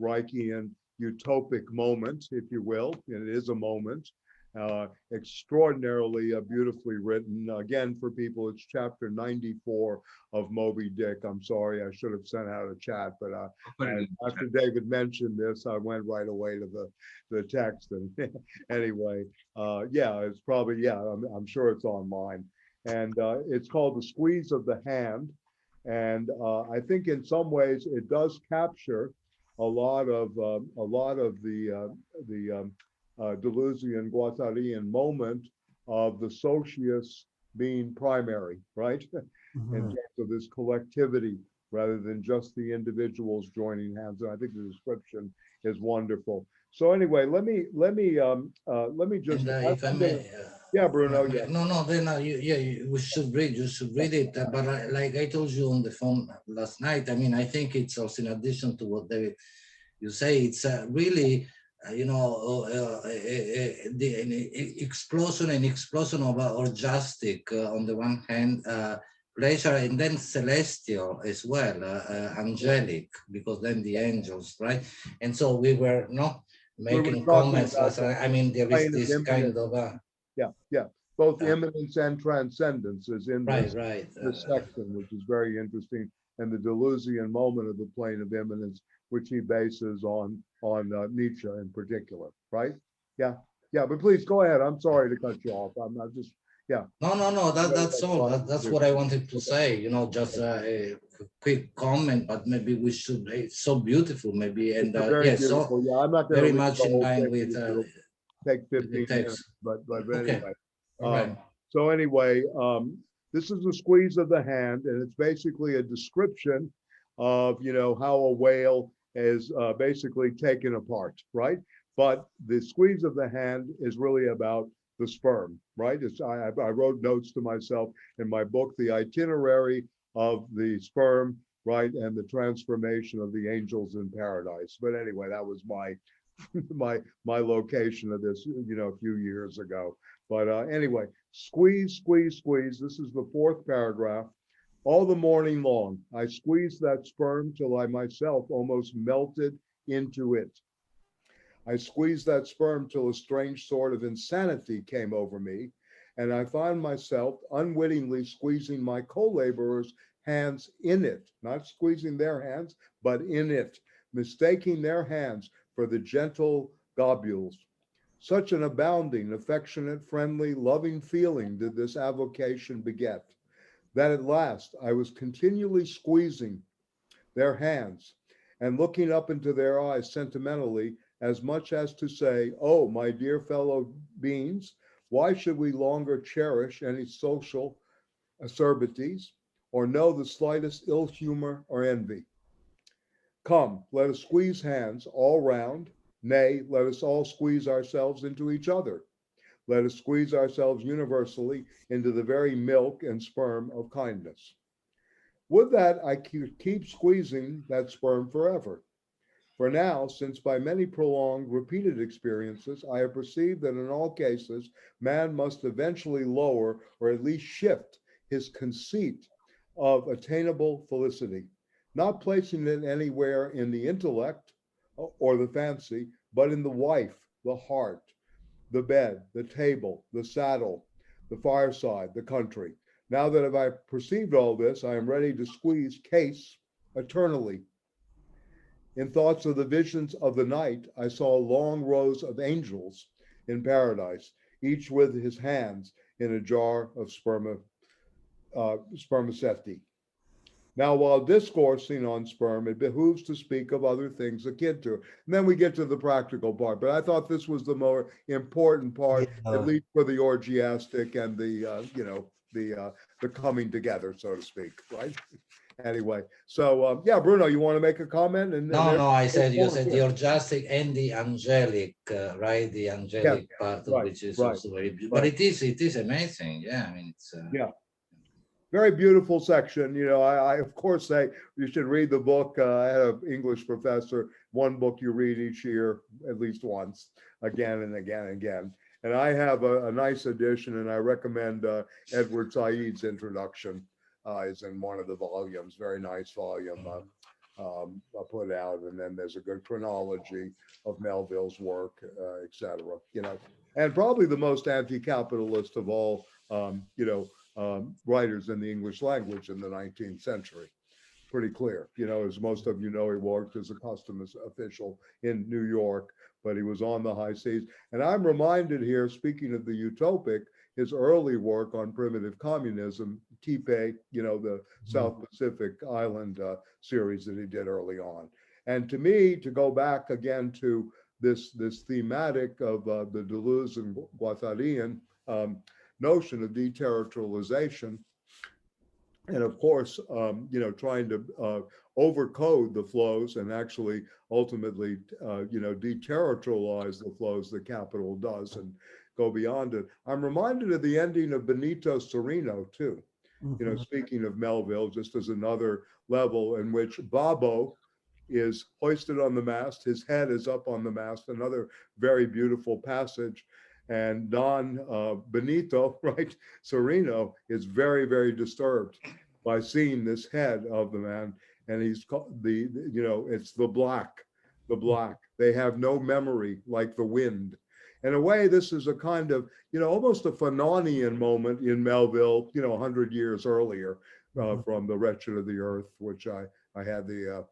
Reichian utopic moment, if you will. And it is a moment, extraordinarily beautifully written. Again, for people, it's chapter 94 of Moby Dick. I'm sorry, I should have sent out a chat, but after David mentioned this, I went right away to the text. And anyway, yeah, it's probably, yeah, I'm sure it's online. And it's called The Squeeze of the Hand. And I think in some ways it does capture a lot of the Deleuze and Guattarian moment of the socius being primary, right? In terms of this collectivity rather than just the individuals joining hands. And I think the description is wonderful. So anyway, let me just. And if I may, yeah, Bruno. Yeah. No. Then we should read. You should read it. But like I told you on the phone last night, I mean, I think it's also in addition to what David you say. It's really the explosion of orgiastic on the one hand, pleasure, and then celestial as well, angelic, because then the angels, right? And so we were making comments. I mean, there is this kind of yeah. Both immanence and transcendence is in this section, which is very interesting, and the Deleuzian moment of the plane of immanence, which he bases on Nietzsche in particular, right? Yeah. But please go ahead. I'm sorry to cut you off. I'm not just No. That's all. That's what I wanted to say. Just a quick comment, but maybe we should. It's so beautiful, maybe, and yes, so yeah, I'm not very much in line with take 15 minutes, but okay. Anyway. Right. So anyway, this is the squeeze of the hand, and it's basically a description of how a whale is basically taken apart, right? But the squeeze of the hand is really about the sperm, right? I wrote notes to myself in my book, The Itinerary of the Sperm, right, and the Transformation of the Angels in Paradise. But anyway, that was my location of this, a few years ago. But anyway, squeeze. This is the fourth paragraph. All the morning long, I squeezed that sperm till I myself almost melted into it. I squeezed that sperm till a strange sort of insanity came over me, and I found myself unwittingly squeezing my co-laborers' hands in it, not squeezing their hands, but in it, mistaking their hands for the gentle globules. Such an abounding, affectionate, friendly, loving feeling did this avocation beget, that at last I was continually squeezing their hands and looking up into their eyes sentimentally, as much as to say, oh, my dear fellow beings, why should we longer cherish any social acerbities or know the slightest ill humor or envy? Come, let us squeeze hands all round. Nay, let us all squeeze ourselves into each other. Let us squeeze ourselves universally into the very milk and sperm of kindness. Would that I could keep squeezing that sperm forever. For now, since by many prolonged, repeated experiences, I have perceived that in all cases, man must eventually lower or at least shift his conceit of attainable felicity, not placing it anywhere in the intellect or the fancy, but in the wife, the heart, the bed, the table, the saddle, the fireside, the country. Now that I have perceived all this, I am ready to squeeze case eternally. In thoughts of the visions of the night, I saw long rows of angels in paradise, each with his hands in a jar of spermaceti. Now, while discoursing on sperm, it behooves to speak of other things akin to it. And then we get to the practical part. But I thought this was the more important part, at least for the orgiastic and the coming together, so to speak, right? Anyway, so yeah, Bruno, you want to make a comment? No, I said you said the orgiastic and the angelic, right? The angelic part, which is also very beautiful. But it is amazing. Yeah, I mean, it's yeah. Very beautiful section. I of course say you should read the book. I had an English professor, one book you read each year, at least once, again and again and again. And I have a nice edition, and I recommend Edward Said's introduction is in one of the volumes, very nice volume. put out, and then there's a good chronology of Melville's work, etc. And probably the most anti-capitalist of all, writers in the English language in the 19th century. Pretty clear, as most of you know, he worked as a customs official in New York, but he was on the high seas. And I'm reminded here, speaking of the utopic, his early work on primitive communism, Tipe, the South Pacific Island series that he did early on. And to me, to go back again to this thematic of the Deleuze and Guattarian notion of deterritorialization, and of course, trying to overcode the flows and actually ultimately, deterritorialize the flows that capital does and go beyond it. I'm reminded of the ending of Benito Cereno too. Speaking of Melville, just as another level in which Babo is hoisted on the mast, his head is up on the mast, another very beautiful passage. And Don Benito, right, Cereno, is very, very disturbed by seeing this head of the man. And he's called it's the black. They have no memory like the wind. In a way, this is a kind of, almost a Fanonian moment in Melville, 100 years earlier from The Wretched of the Earth, which I had the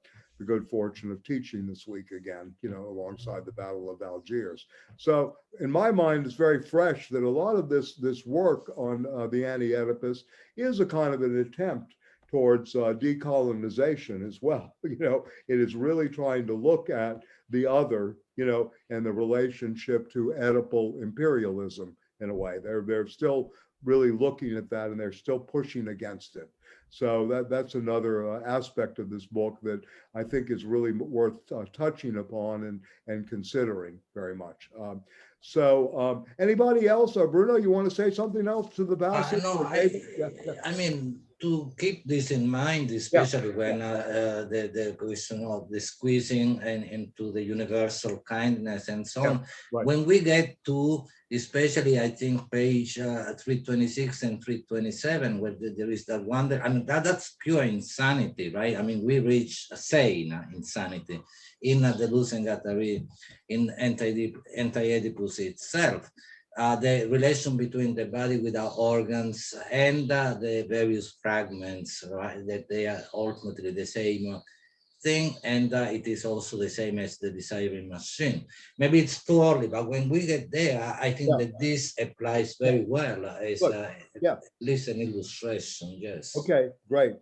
good fortune of teaching this week again, alongside the Battle of Algiers. So in my mind, it's very fresh that a lot of this work on the Anti-Oedipus is a kind of an attempt towards decolonization as well. It is really trying to look at the other, and the relationship to Oedipal imperialism in a way. They're still really looking at that, and they're still pushing against it. So that's another aspect of this book that I think is really worth touching upon and considering very much. So anybody else? Bruno, you want to say something else to the passage? No, I mean, to keep this in mind, especially when the question of the squeezing and into the universal kindness and so on, right. When we get to, especially I think page 326 and 327, where there is that wonder, I mean, that's pure insanity, right? I mean, we reach a sane insanity in Deleuze and Guattari, in Anti-Oedipus itself. The relation between the body without organs and the various fragments, right, that they are ultimately the same thing, and it is also the same as the desiring machine. Maybe it's too early, but when we get there, I think that this applies very well as at least an illustration. Yes. Okay. Great.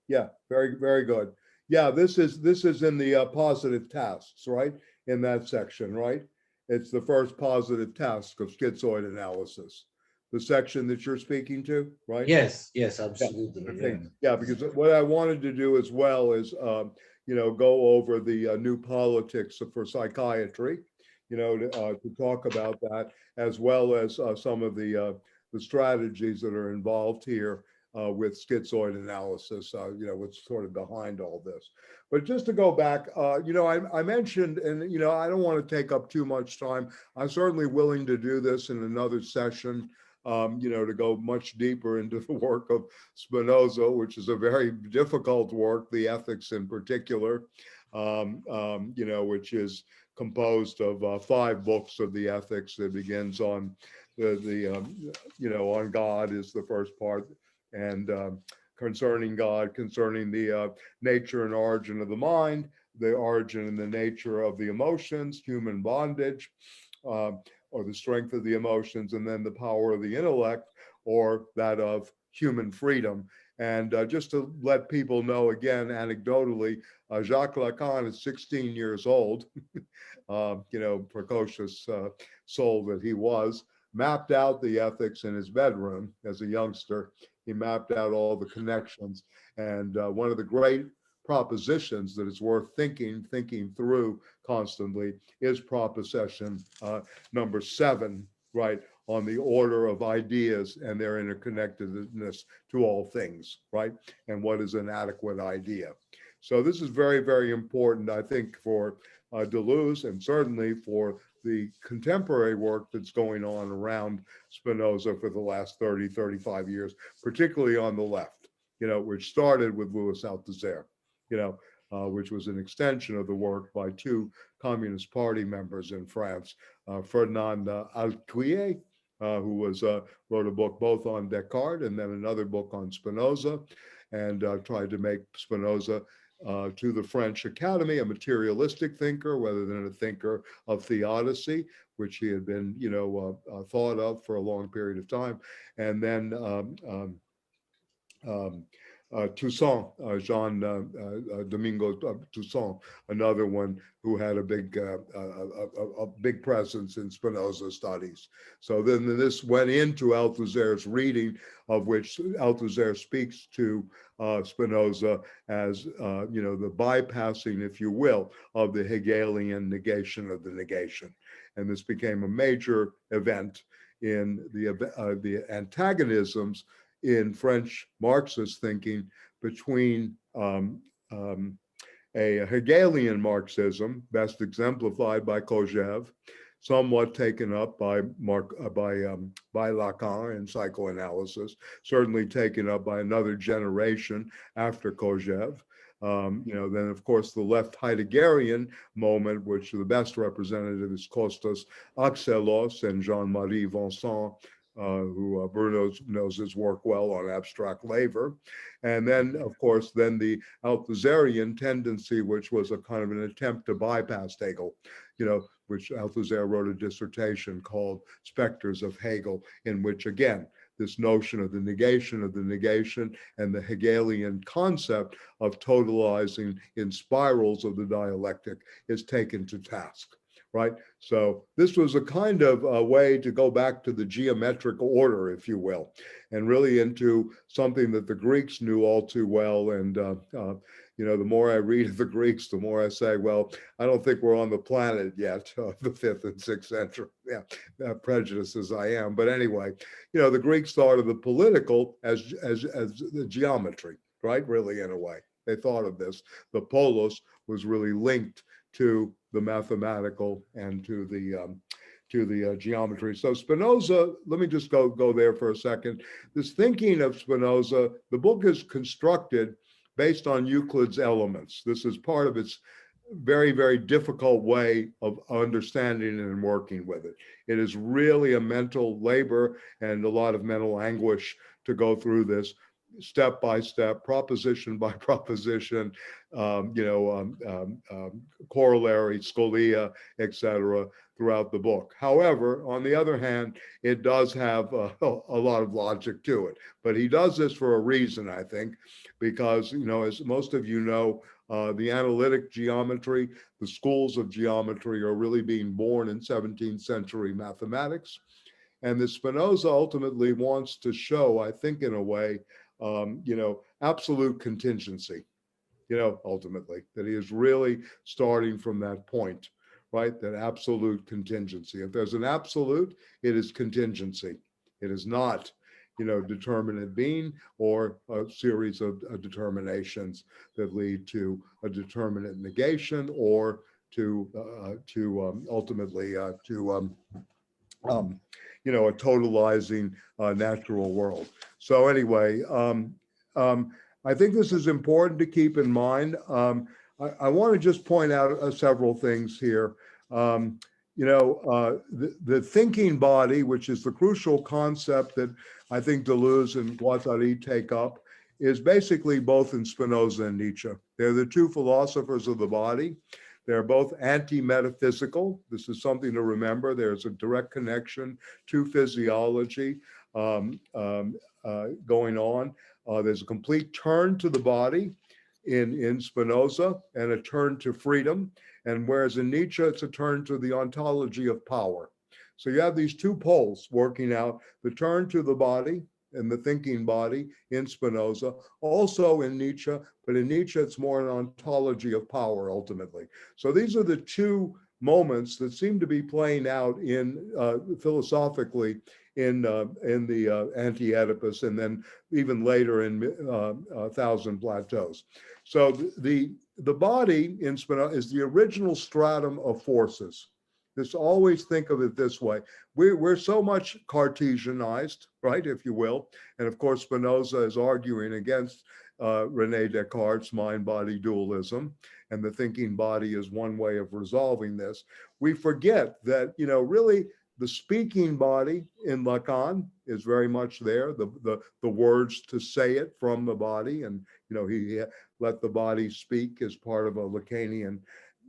Yeah. Very, very good. Yeah. This is in the positive tasks, right? In that section, right? It's the first positive task of schizoid analysis, the section that you're speaking to, right? Yes, absolutely. Because what I wanted to do as well is, go over the new politics for psychiatry, to talk about that, as well as some of the strategies that are involved here with schizoid analysis, what's sort of behind all this. But just to go back, I mentioned, and, I don't want to take up too much time. I'm certainly willing to do this in another session, to go much deeper into the work of Spinoza, which is a very difficult work, the ethics in particular, which is composed of 5 books of the ethics that begins on on God is the first part, and concerning God, concerning the nature and origin of the mind, the origin and the nature of the emotions, human bondage, or the strength of the emotions, and then the power of the intellect, or that of human freedom. And just to let people know again, anecdotally, Jacques Lacan is 16 years old, precocious soul that he was, mapped out the ethics in his bedroom as a youngster. He mapped out all the connections. And one of the great propositions that is worth thinking through constantly is proposition number 7, right, on the order of ideas and their interconnectedness to all things, right, and what is an adequate idea. So this is very, very important, I think, for Deleuze, and certainly for the contemporary work that's going on around Spinoza for the last 30, 35 years, particularly on the left, which started with Louis Althusser, which was an extension of the work by two Communist Party members in France, Fernand Alquier, who wrote a book both on Descartes and then another book on Spinoza, and tried to make Spinoza to the French Academy a materialistic thinker rather than a thinker of theodicy, which he had been, thought of for a long period of time. And then Toussaint, Jean Domingo Toussaint, another one who had a big presence in Spinoza studies. So then this went into Althusser's reading, of which Althusser speaks to Spinoza as the bypassing, if you will, of the Hegelian negation of the negation, and this became a major event in the antagonisms in French Marxist thinking between a Hegelian Marxism, best exemplified by Kojève, somewhat taken up by Lacan in Psychoanalysis, certainly taken up by another generation after Kojève. Then of course the left Heideggerian moment, which the best representative is Kostas Axelos and Jean-Marie Vincent, who Bruno knows his work well on abstract labor. And then, of course, the Althusserian tendency, which was a kind of an attempt to bypass Hegel, which Althusser wrote a dissertation called Spectres of Hegel, in which, again, this notion of the negation and the Hegelian concept of totalizing in spirals of the dialectic is taken to task. Right. So this was a kind of a way to go back to the geometric order, if you will, and really into something that the Greeks knew all too well. And, the more I read of the Greeks, the more I say, well, I don't think we're on the planet yet, the 5th and 6th century. Yeah, prejudiced as I am. But anyway, the Greeks thought of the political as the geometry, right? Really, in a way, they thought of this. The polos was really linked to the mathematical and to the geometry. So Spinoza, let me just go there for a second. This thinking of Spinoza, the book is constructed based on Euclid's Elements. This is part of its very, very difficult way of understanding and working with it. It is really a mental labor and a lot of mental anguish to go through this step by step, proposition by proposition, corollary, scholia, etc., throughout the book. However, on the other hand, it does have a lot of logic to it. But he does this for a reason, I think, because, as most of you know, the analytic geometry, the schools of geometry are really being born in 17th century mathematics. And the Spinoza ultimately wants to show, I think, in a way, absolute contingency, ultimately, that he is really starting from that point, right? That absolute contingency. If there's an absolute, it is contingency. It is not, determinate being or a series of determinations that lead to a determinate negation or to ultimately a totalizing natural world. So anyway, I think this is important to keep in mind. I want to just point out several things here. The thinking body, which is the crucial concept that I think Deleuze and Guattari take up, is basically both in Spinoza and Nietzsche. They're the two philosophers of the body. They're both anti-metaphysical. This is something to remember. There's a direct connection to physiology going on. There's a complete turn to the body in Spinoza and a turn to freedom. And whereas in Nietzsche, it's a turn to the ontology of power. So you have these two poles working out, the turn to the body and the thinking body in Spinoza, also in Nietzsche, but in Nietzsche, it's more an ontology of power ultimately. So these are the two moments that seem to be playing out in philosophically in the Anti-Oedipus and then even later in Thousand Plateaus. So the body in Spinoza is the original stratum of forces. Just always think of it this way. We're so much Cartesianized, right, if you will. And of course, Spinoza is arguing against Rene Descartes' mind-body dualism, and the thinking body is one way of resolving this. We forget that, really the speaking body in Lacan is very much there, the words to say it from the body, and, he let the body speak as part of a Lacanian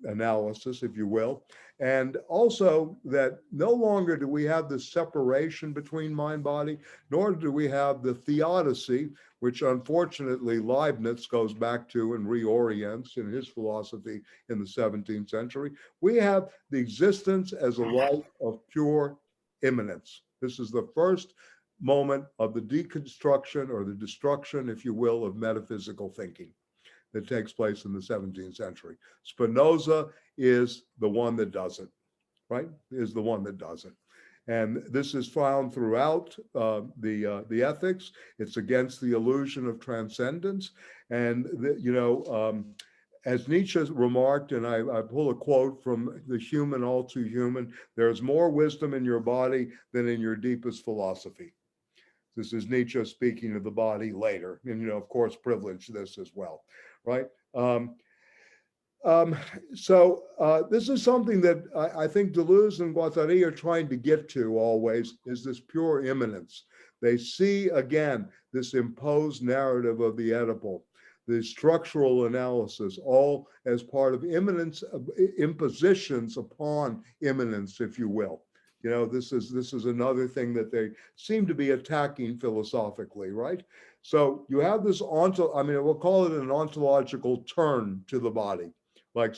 analysis, if you will. And also that no longer do we have the separation between mind body, nor do we have the theodicy, which unfortunately Leibniz goes back to and reorients in his philosophy in the 17th century. We have the existence as a life of pure immanence. This is the first moment of the deconstruction or the destruction, if you will, of metaphysical thinking that takes place in the 17th century. Spinoza is the one that does it, right? Is the one that does it. And this is found throughout the ethics. It's against the illusion of transcendence. And, as Nietzsche remarked, and I pull a quote from The Human, All Too Human, there's more wisdom in your body than in your deepest philosophy. This is Nietzsche speaking of the body later, and, of course, privilege this as well, right? So this is something that I think Deleuze and Guattari are trying to get to always, is this pure immanence. They see, again, this imposed narrative of the Oedipal, the structural analysis, all as part of immanence, impositions upon immanence, if you will. This is another thing that they seem to be attacking philosophically, right? So you have this we'll call it an ontological turn to the body. Like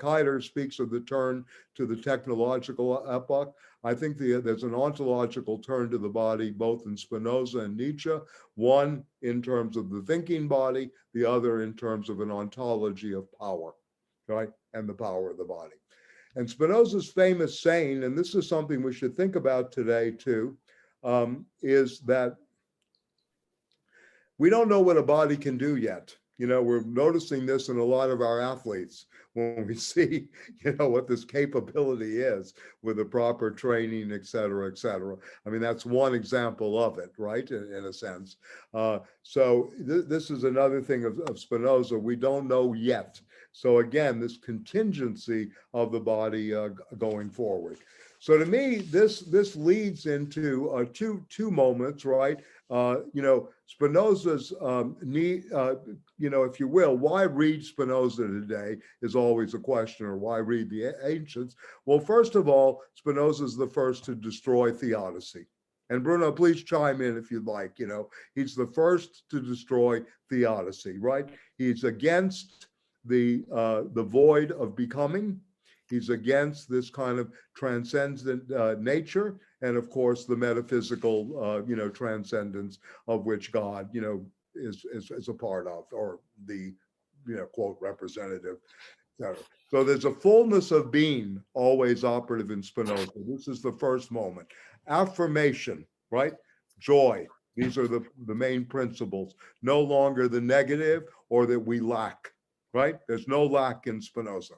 Heidegger speaks of the turn to the technological epoch. I think there's an ontological turn to the body, both in Spinoza and Nietzsche, one in terms of the thinking body, the other in terms of an ontology of power, right? And the power of the body. And Spinoza's famous saying, and this is something we should think about today too, is that we don't know what a body can do yet. We're noticing this in a lot of our athletes when we see, what this capability is with the proper training, et cetera, et cetera. I mean, that's one example of it, right, in a sense. So this is another thing of Spinoza. We don't know yet. So again, this contingency of the body going forward. So to me, this leads into two moments, right? Spinoza's need, if you will, why read Spinoza today is always a question, or why read the ancients? Well, first of all, Spinoza is the first to destroy theodicy. And Bruno, please chime in if you'd like. He's the first to destroy theodicy, right? He's against the void of becoming. He's against this kind of transcendent nature, and of course the metaphysical, transcendence of which God, is a part of, or the, quote, representative. So there's a fullness of being always operative in Spinoza. This is the first moment. Affirmation, right? Joy. These are the main principles. No longer the negative or that we lack, right? There's no lack in Spinoza,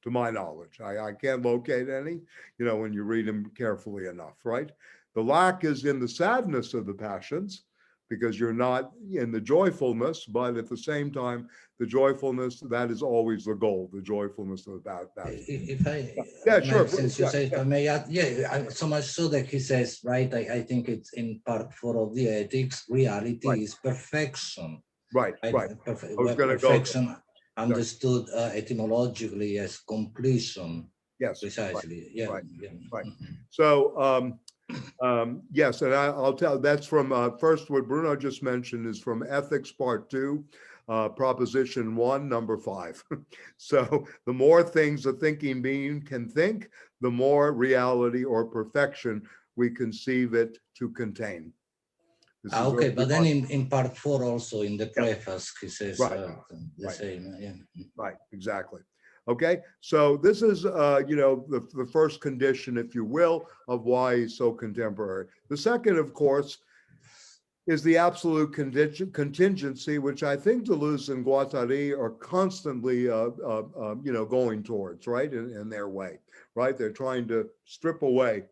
to my knowledge. I can't locate any, when you read them carefully enough, right? The lack is in the sadness of the passions, because you're not in the joyfulness, but at the same time, the joyfulness, that is always the goal, the joyfulness of that. If I, yeah, sure. Since you say, if I may add, so much so that he says, right, I think it's in part 4 of the ethics, reality is perfection. Right. Perfection understood etymologically as completion. Yes. Precisely. Right. So, yes, and I'll tell, that's from first, what Bruno just mentioned is from Ethics Part 2, Proposition 1, number 5. So the more things a thinking being can think, the more reality or perfection we conceive it to contain. Okay, but then in part 4 also, in the preface, he says the same. Yeah. Right, exactly. Okay, so this is, the first condition, if you will, of why he's so contemporary. The second, of course, is the absolute contingency, which I think Deleuze and Guattari are constantly, going towards, right, in their way, right? They're trying to strip away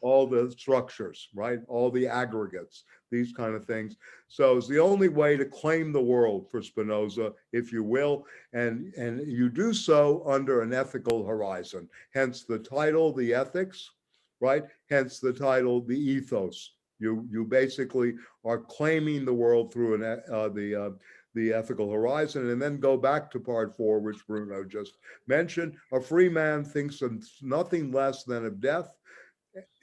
all the structures, right? All the aggregates, these kind of things. So it's the only way to claim the world for Spinoza, if you will, and you do so under an ethical horizon. Hence the title, the ethics, right? Hence the title, the ethos. You basically are claiming the world through the ethical horizon, and then go back to part 4, which Bruno just mentioned. A free man thinks of nothing less than of death,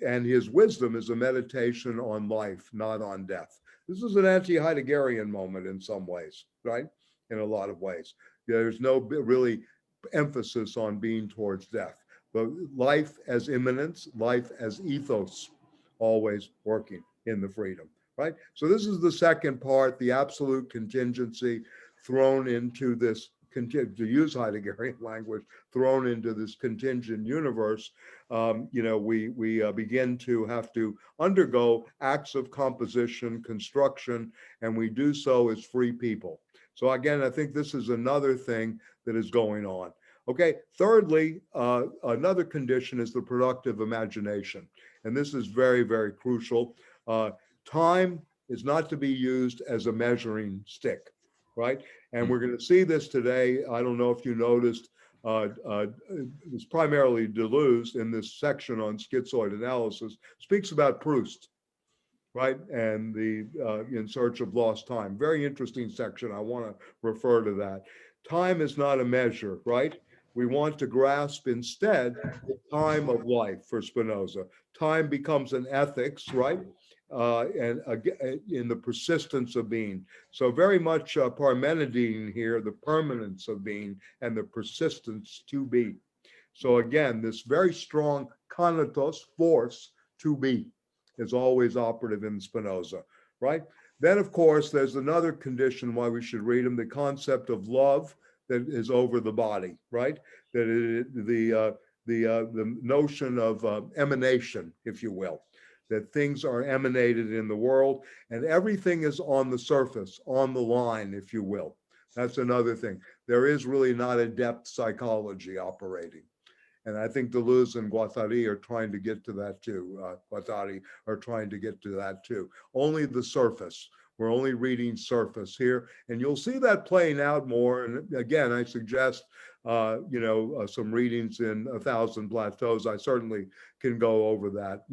and his wisdom is a meditation on life, not on death. This is an anti-Heideggerian moment in some ways, right? In a lot of ways. There's no really emphasis on being towards death, but life as immanence, life as ethos, always working in the freedom, right? So this is the second part, the absolute contingency thrown into this, to use Heideggerian language, thrown into this contingent universe. We begin to have to undergo acts of composition, construction, and we do so as free people. So again, I think this is another thing that is going on. Okay, thirdly, another condition is the productive imagination. And this is very, very crucial. Time is not to be used as a measuring stick, right? And we're going to see this today. I don't know if you noticed, it's primarily Deleuze in this section on schizoid-analysis, speaks about Proust, right? And the In Search of Lost Time. Very interesting section. I want to refer to that. Time is not a measure, right? We want to grasp instead the time of life for Spinoza. Time becomes an ethics, right? And in the persistence of being. So very much Parmenidean here, the permanence of being and the persistence to be. So again, this very strong conatos, force to be, is always operative in Spinoza, right? Then, of course, there's another condition why we should read him, the concept of love that is over the body, right? That the notion of emanation, if you will, that things are emanated in the world and everything is on the surface, on the line, if you will. That's another thing. There is really not a depth psychology operating. And I think Deleuze and Guattari are trying to get to that too. Guattari are trying to get to that too. Only the surface. We're only reading surface here. And you'll see that playing out more. And again, I suggest, some readings in 1,000 Plateaus. I certainly can go over that,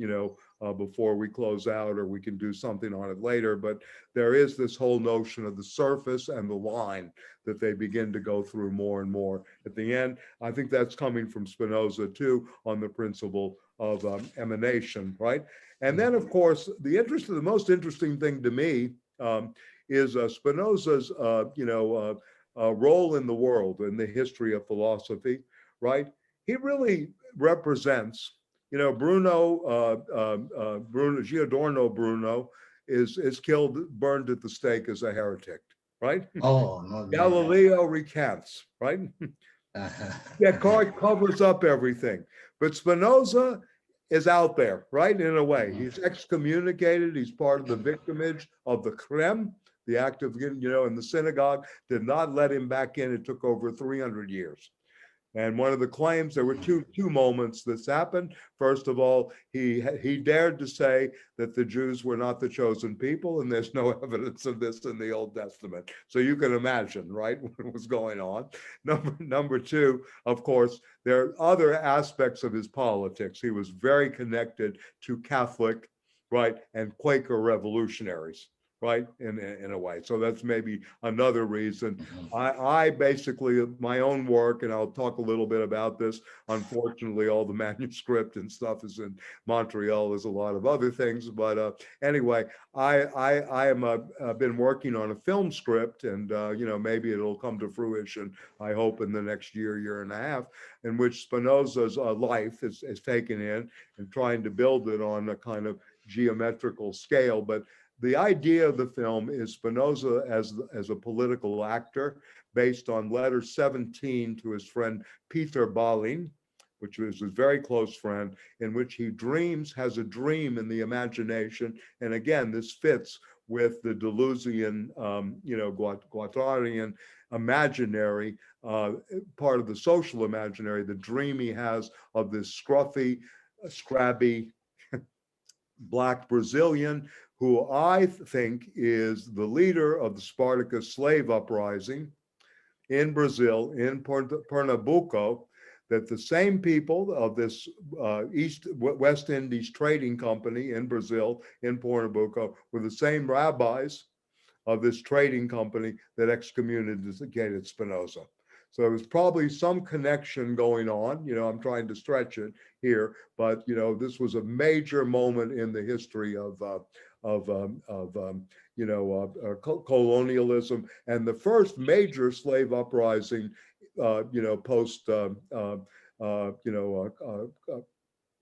before we close out, or we can do something on it later. But there is this whole notion of the surface and the line that they begin to go through more and more at the end. I think that's coming from Spinoza too, on the principle of emanation, right? And then, of course, the most interesting thing to me is Spinoza's, role in the world, in the history of philosophy, right? He really represents, Giordano Bruno is killed, burned at the stake as a heretic, right? Oh, not me. Galileo recants, right? Descartes covers up everything, but Spinoza is out there, right? In a way, he's excommunicated. He's part of the victimage of the Creme. The act of, in the synagogue did not let him back in. It took over 300 years. And one of the claims, there were two moments this happened. First of all, he dared to say that the Jews were not the chosen people, and there's no evidence of this in the Old Testament. So you can imagine, right, what was going on. Number two, of course, there are other aspects of his politics. He was very connected to Catholic, right, and Quaker revolutionaries, right, in a way. So that's maybe another reason. I basically, my own work, and I'll talk a little bit about this. Unfortunately, all the manuscript and stuff is in Montreal. There's a lot of other things, but anyway, I am been working on a film script, and maybe it'll come to fruition, I hope, in the next year and a half, in which Spinoza's life is taken in and trying to build it on a kind of geometrical scale. But the idea of the film is Spinoza as a political actor based on letter 17 to his friend Peter Balin, which was his very close friend, in which he has a dream in the imagination. And again, this fits with the Deleuzian, Guattarian imaginary, part of the social imaginary, the dream he has of this scruffy, scrabby, Black Brazilian, who I think is the leader of the Spartacus slave uprising in Brazil, in Pernambuco, that the same people of this West Indies trading company in Brazil, in Pernambuco, were the same rabbis of this trading company that excommunicated Spinoza. So there was probably some connection going on. I'm trying to stretch it here, but this was a major moment in the history of colonialism, and the first major slave uprising, post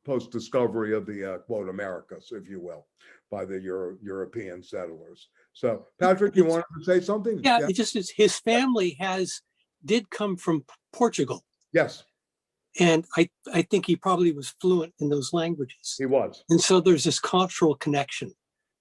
post discovery of the quote Americas, if you will, by the European settlers. So, Patrick, you wanted to say something? Yeah, it just is. His family did come from Portugal. Yes. And I think he probably was fluent in those languages. He was. And so there's this cultural connection.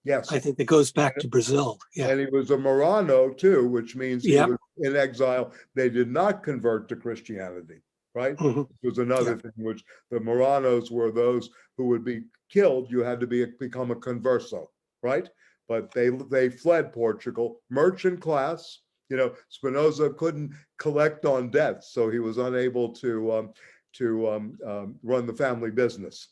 Yes. I think that goes back to Brazil. Yeah. And he was a Marano too, which means he was in exile. They did not convert to Christianity, right? Mm-hmm. It was another thing, which the Maranos were those who would be killed. You had to become a converso, right? But they fled Portugal, merchant class. Spinoza couldn't collect on debts, so he was unable to run the family business.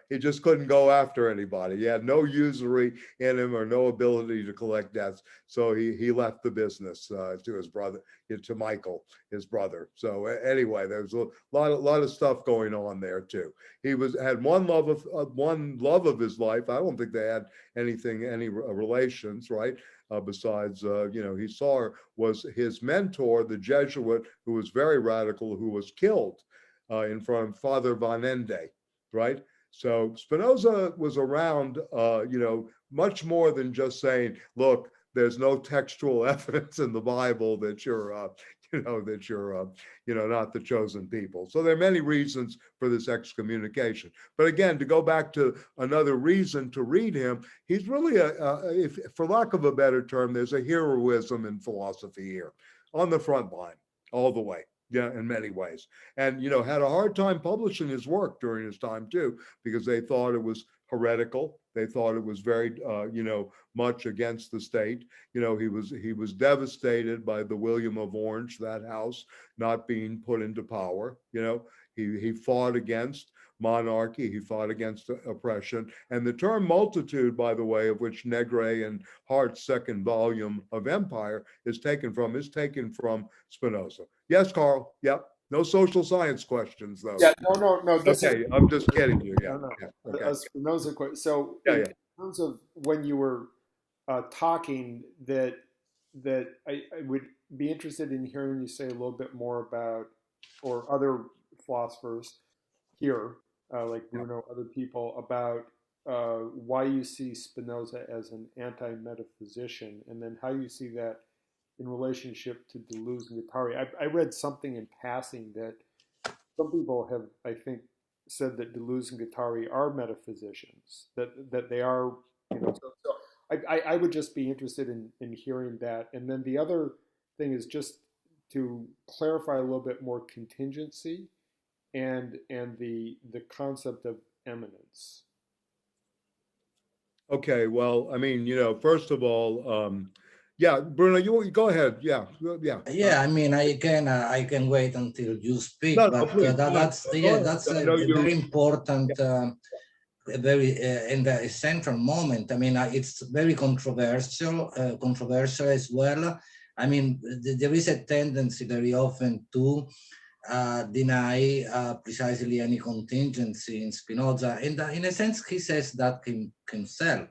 He just couldn't go after anybody. He had no usury in him or no ability to collect debts. So he left the business to his brother, to Michael, his brother. So anyway, there's a lot of stuff going on there too. He had one love of his life. I don't think they had any relations, right? Besides, he saw was his mentor, the Jesuit, who was very radical, who was killed in front of Father Van Ende, right? So Spinoza was around, much more than just saying, look, there's no textual evidence in the Bible that you're not the chosen people. So there are many reasons for this excommunication. But again, to go back to another reason to read him, he's really if for lack of a better term, there's a heroism in philosophy here, on the front line, all the way. Yeah, in many ways. And, had a hard time publishing his work during his time too, because they thought it was heretical. They thought it was very, much against the state. He was devastated by the William of Orange, that house not being put into power. He fought against monarchy. He fought against oppression. And the term multitude, by the way, of which Negri and Hart's second volume of Empire is taken from Spinoza. Yes, Carl. Yep. No social science questions, though. Yeah, no. Okay, I'm just kidding you. Yeah. No. Yeah. Okay. Spinoza question. So, in terms of when you were talking, that I would be interested in hearing you say a little bit more about, or other philosophers here, like Bruno, other people, about why you see Spinoza as an anti-metaphysician, and then how you see that in relationship to Deleuze and Guattari. I read something in passing that some people have, I think, said that Deleuze and Guattari are metaphysicians, that they are, so I would just be interested in hearing that. And then the other thing is just to clarify a little bit more contingency and the concept of eminence. Okay, well, I mean, first of all, Bruno, you go ahead. Yeah. I mean, I can wait until you speak, but that's a very important, and a central moment. I mean, it's very controversial as well. I mean, there is a tendency very often to deny precisely any contingency in Spinoza, and in a sense, he says that himself.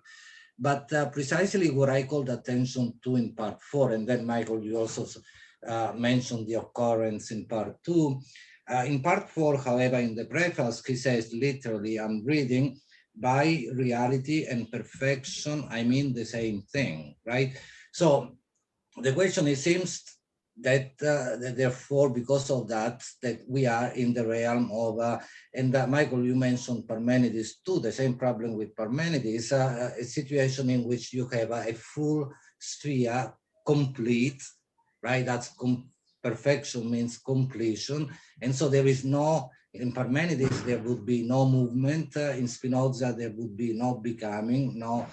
But precisely what I called attention to in part 4, and then Michael, you also mentioned the occurrence in part 2. In part 4, however, in the preface, he says literally, I'm reading, by reality and perfection, I mean the same thing, right? So the question, it seems that therefore, because of that we are in the realm of, and Michael, you mentioned Parmenides too, the same problem with Parmenides, a situation in which you have a full sphere, complete, right? That's perfection means completion. And so there is no In Parmenides, there would be no movement. In Spinoza, there would be no becoming, no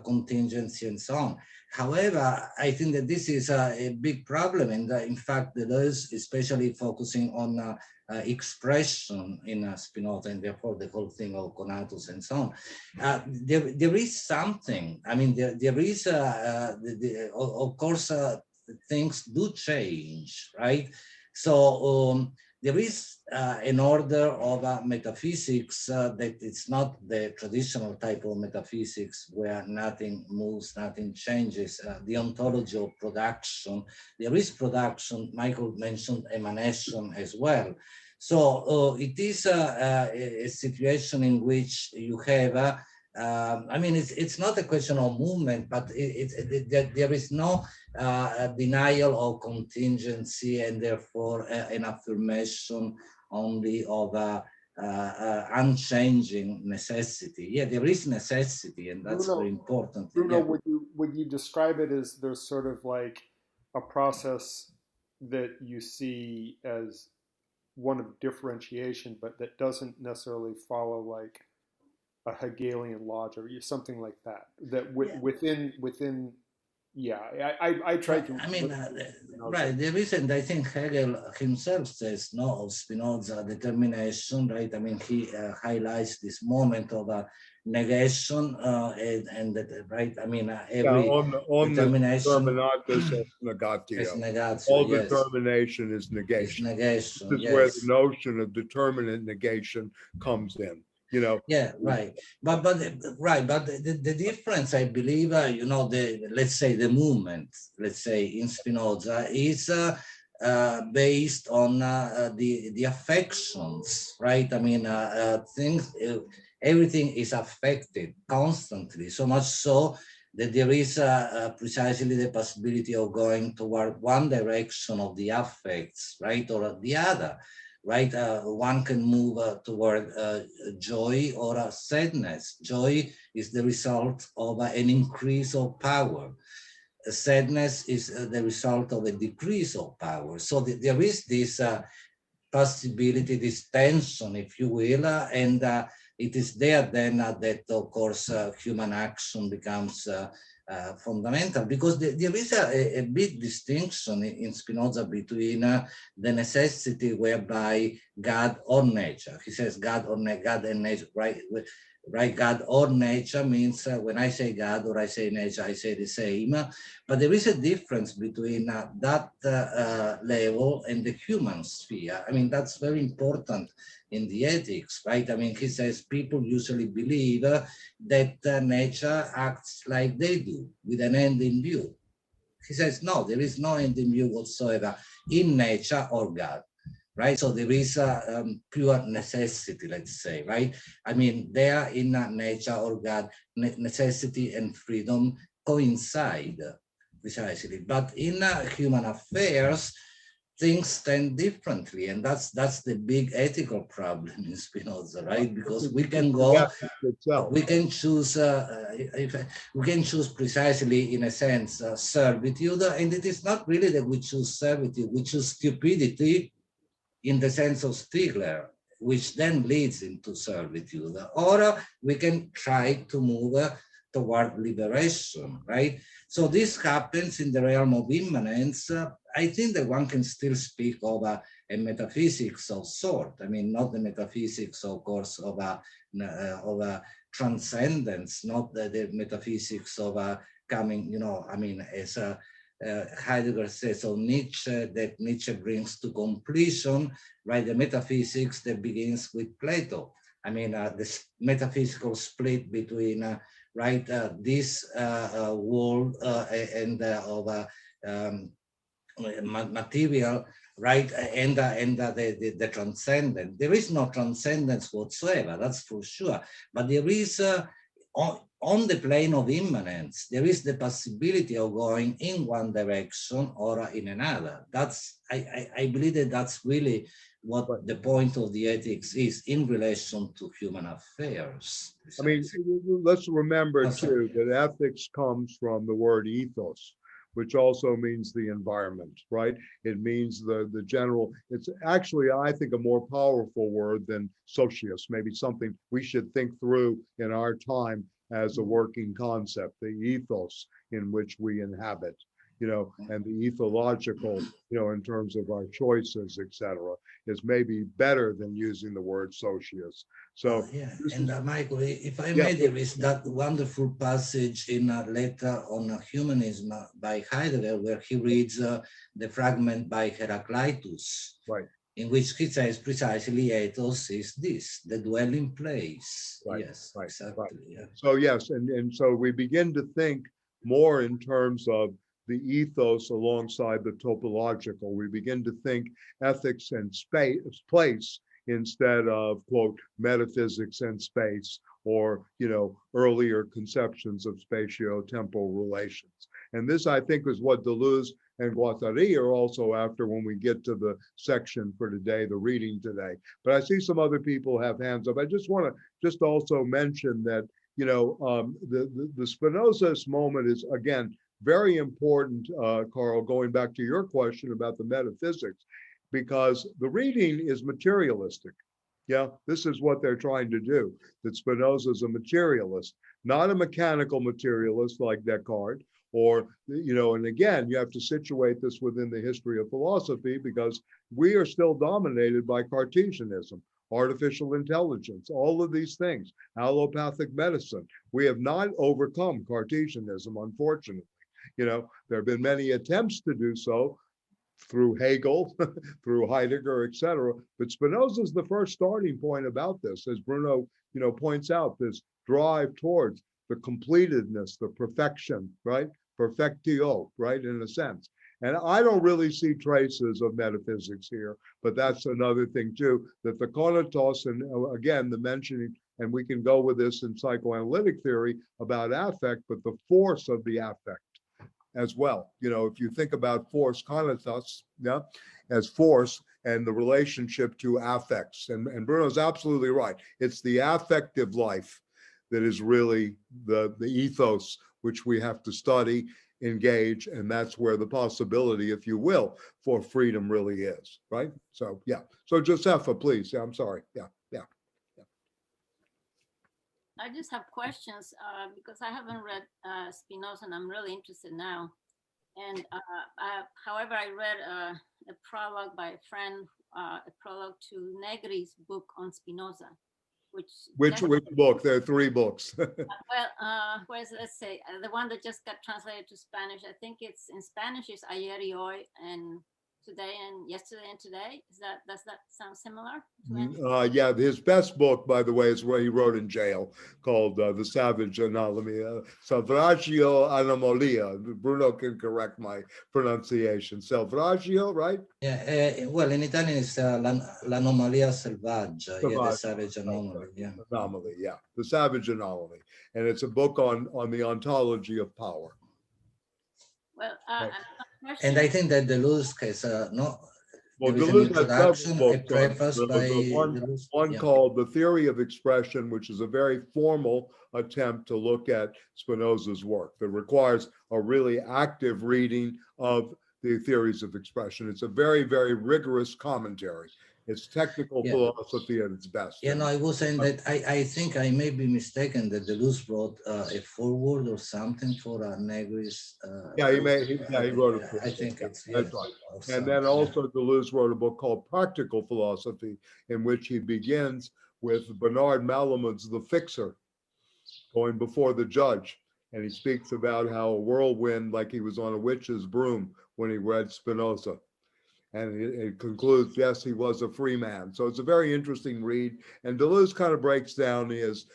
contingency, and so on. However, I think that this is a big problem, and in fact, Deleuze, especially focusing on expression in Spinoza, and therefore the whole thing of conatus and so on. There is something. I mean, there is, of course, things do change, right? So there is an order of metaphysics that it's not the traditional type of metaphysics where nothing moves, nothing changes. The ontology of production, there is production. Michael mentioned emanation as well. So it is a situation in which you have, I mean, it's not a question of movement, but there is no denial of contingency and therefore an affirmation only of unchanging necessity. Yeah, there is necessity, and that's very important. Bruno, Yeah. would you describe it as there's sort of like a process that you see as one of differentiation, but that doesn't necessarily follow like a Hegelian logic or something like that? That within yeah, I tried to. I mean, right, there is, and I think Hegel himself says no of Spinoza determination, right? I mean, he highlights this moment of negation, and that, right? I mean, every on determination the determinatus est negatio. is negatio. All Yes. determination is negation. It's negation. This is Yes. where the notion of determinate negation comes in. You know. Yeah, right. But the difference, I believe, you know, let's say the movement, let's say in Spinoza, is based on the affections, right? I mean, things, everything is affected constantly, so much so that there is precisely the possibility of going toward one direction of the affects, right, or the other. Right, one can move toward joy or sadness. Joy is the result of an increase of power. Sadness is the result of a decrease of power. So there is this possibility, this tension, if you will, and it is there then that, of course, human action becomes fundamental, because there is a big distinction in Spinoza between the necessity whereby God or nature, he says God or God and nature, right? Right, God or nature means when I say God or I say nature, I say the same, but there is a difference between that level and the human sphere. I mean, that's very important in the ethics, right? I mean, he says people usually believe that nature acts like they do, with an end in view. He says, no, there is no end in view whatsoever in nature or God. Right, so there is a pure necessity, let's say, right? I mean, there in nature or God, necessity and freedom coincide precisely. But in human affairs, things stand differently, and that's the big ethical problem in Spinoza, right? Because we can go, we can choose, we can choose precisely, in a sense, servitude, and it is not really that we choose servitude, we choose stupidity, in the sense of Stigler, which then leads into servitude. Or we can try to move toward liberation, right? So this happens in the realm of immanence. I think that one can still speak of a metaphysics of sort. I mean, not the metaphysics, of course, of a transcendence, not the metaphysics of coming, you know, I mean, as a Heidegger says of Nietzsche, that Nietzsche brings to completion, right, the metaphysics that begins with Plato. I mean, this metaphysical split between, right, this world and of material, right, and the transcendent. There is no transcendence whatsoever, that's for sure. But there is on the plane of immanence, there is the possibility of going in one direction or in another. That's, I believe that that's really what the point of the ethics is in relation to human affairs. I mean, let's remember too that ethics comes from the word ethos, which also means the environment, right? It means the general, it's actually, I think, a more powerful word than socius, maybe something we should think through in our time as a working concept, the ethos in which we inhabit, and the ethological, in terms of our choices, etc., is maybe better than using the word socius. So yeah, and Michael, if I yeah, may, there is that wonderful passage in a letter on humanism by Heidegger, where he reads the fragment by Heraclitus, right, in which he says precisely ethos is this, the dwelling place. right, Yes, right, exactly. right. Yeah. So yes, and so we begin to think more in terms of the ethos alongside the topological. We begin to think ethics and space, place, instead of, quote, metaphysics and space, or, earlier conceptions of spatio-temporal relations. And this, I think, is what Deleuze and Guattari are also after when we get to the section for today, the reading today. But I see some other people have hands up. I just want to just also mention that, the Spinoza's moment is, again, very important, Carl, going back to your question about the metaphysics, because the reading is materialistic. Yeah, this is what they're trying to do. That Spinoza is a materialist, not a mechanical materialist like Descartes, or, and again, you have to situate this within the history of philosophy, because we are still dominated by Cartesianism, artificial intelligence, all of these things, allopathic medicine. We have not overcome Cartesianism, unfortunately. There have been many attempts to do so through Hegel, through Heidegger, etc. But Spinoza is the first starting point about this, as Bruno, points out, this drive towards the completedness, the perfection, right? Perfectio, right, in a sense. And I don't really see traces of metaphysics here, but that's another thing too, that the konatos, and again, the mentioning, and we can go with this in psychoanalytic theory about affect, but the force of the affect as well. If you think about force, konatos, yeah, as force and the relationship to affects, and Bruno's absolutely right. It's the affective life that is really the ethos which we have to study, engage, and that's where the possibility, if you will, for freedom really is, right? So yeah. So Josefa, please. Yeah, I'm sorry. Yeah. I just have questions because I haven't read Spinoza, and I'm really interested now. And however, I read a prologue by a friend, a prologue to Negri's book on Spinoza, which book? There are 3 books. Let's say the one that just got translated to Spanish. I think it's in Spanish is ayer y hoy, and today and yesterday and today. Does that sound similar? Yeah, his best book, by the way, is what he wrote in jail, called The Savage Anomaly, Salvagio Anomalia. Bruno can correct my pronunciation. Salvagio, right? Yeah, well, in Italian it's l'anomalia selvaggia, yeah, the savage anomaly. Yeah. Anomaly, yeah, the savage anomaly, and it's a book on the ontology of power. Well, and I think that Deleuze has well, there is Deleuze an introduction, has a preface by Deleuze. One called The Theory of Expression, which is a very formal attempt to look at Spinoza's work that requires a really active reading of the theories of expression. It's a very, very rigorous commentary. It's technical philosophy at its best. Yeah, no, I was saying that I think I may be mistaken that Deleuze wrote a foreword or something for Negri's. He wrote a I think it's that's right. And then also Deleuze wrote a book called Practical Philosophy, in which he begins with Bernard Malamud's The Fixer, going before the judge. And he speaks about how a whirlwind, like he was on a witch's broom when he read Spinoza. And it concludes, yes, he was a free man. So it's a very interesting read. And Deleuze kind of breaks down his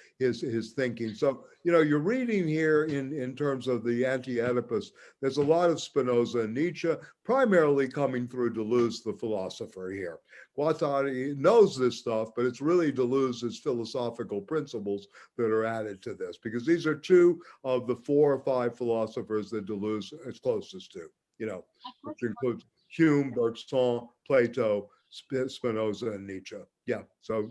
thinking. So, you're reading here in terms of the Anti-Oedipus, there's a lot of Spinoza and Nietzsche, primarily coming through Deleuze, the philosopher here. Guattari knows this stuff, but it's really Deleuze's philosophical principles that are added to this, because these are 2 of the 4 or 5 philosophers that Deleuze is closest to, which includes Hume, Bergson, Plato, Spinoza and Nietzsche. Yeah, so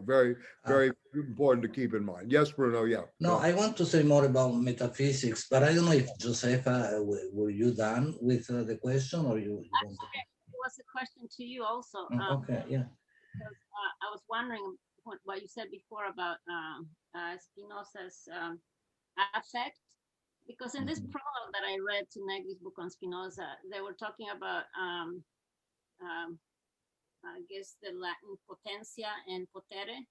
very, very important to keep in mind. Yes, Bruno. Yeah. No, I want to say more about metaphysics, but I don't know if Josefa, were you done with the question, or you want to? It was a question to you also. Okay, yeah. Because I was wondering what you said before about Spinoza's affect, because in this prologue that I read to Negri's book on Spinoza, they were talking about I guess the Latin potentia and potere.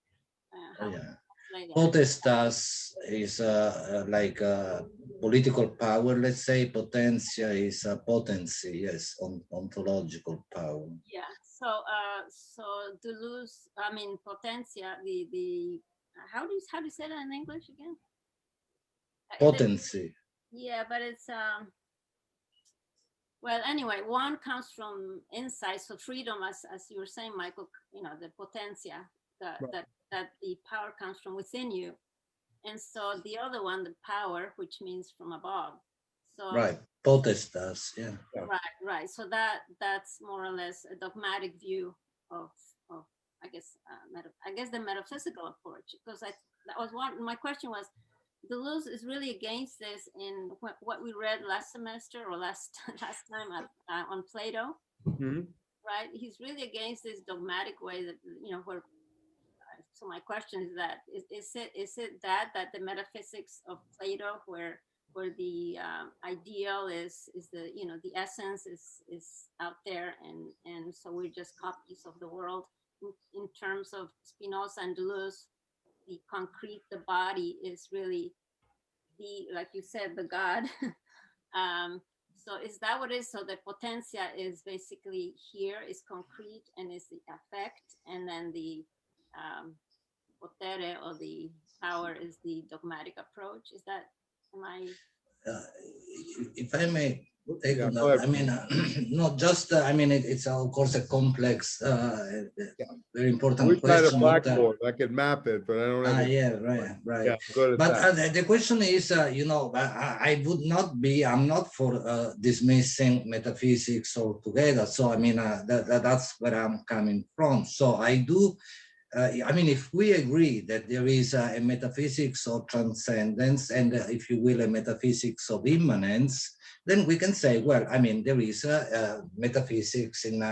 Potestas is like political power, let's say. Potentia is potency, yes, ontological power. Yeah. So Deleuze, I mean potentia, the how do you say that in English again? Potency. Yeah, but it's well, anyway, one comes from inside, so freedom, as you were saying, Michael, the potentia, that the power comes from within you, and so the other one, the power, which means from above. So right, potestas, yeah. Right. So that's more or less a dogmatic view of I guess the metaphysical approach, because that was my question was, Deleuze is really against this in what we read last semester or last time on Plato, right? He's really against this dogmatic way that where. So my question is that is it that the metaphysics of Plato, where the ideal is the the essence is out there, and so we're just copies of the world. In terms of Spinoza and Deleuze, the concrete, the body is really like you said, the God. So is that what it is? So the potentia is basically here is concrete and is the affect, and then the potere, or the power, is the dogmatic approach. Is that, am I? If I may take on that, I mean, not just, I mean, it's of course a complex, very important question. We had a blackboard, I could map it, but I don't have yeah, right. Yeah, good at but that. The question is, I would not be, I'm not for dismissing metaphysics altogether. So, I mean, that's where I'm coming from. So I do, I mean, if we agree that there is a metaphysics of transcendence and, if you will, a metaphysics of immanence, then we can say, well, I mean, there is a metaphysics in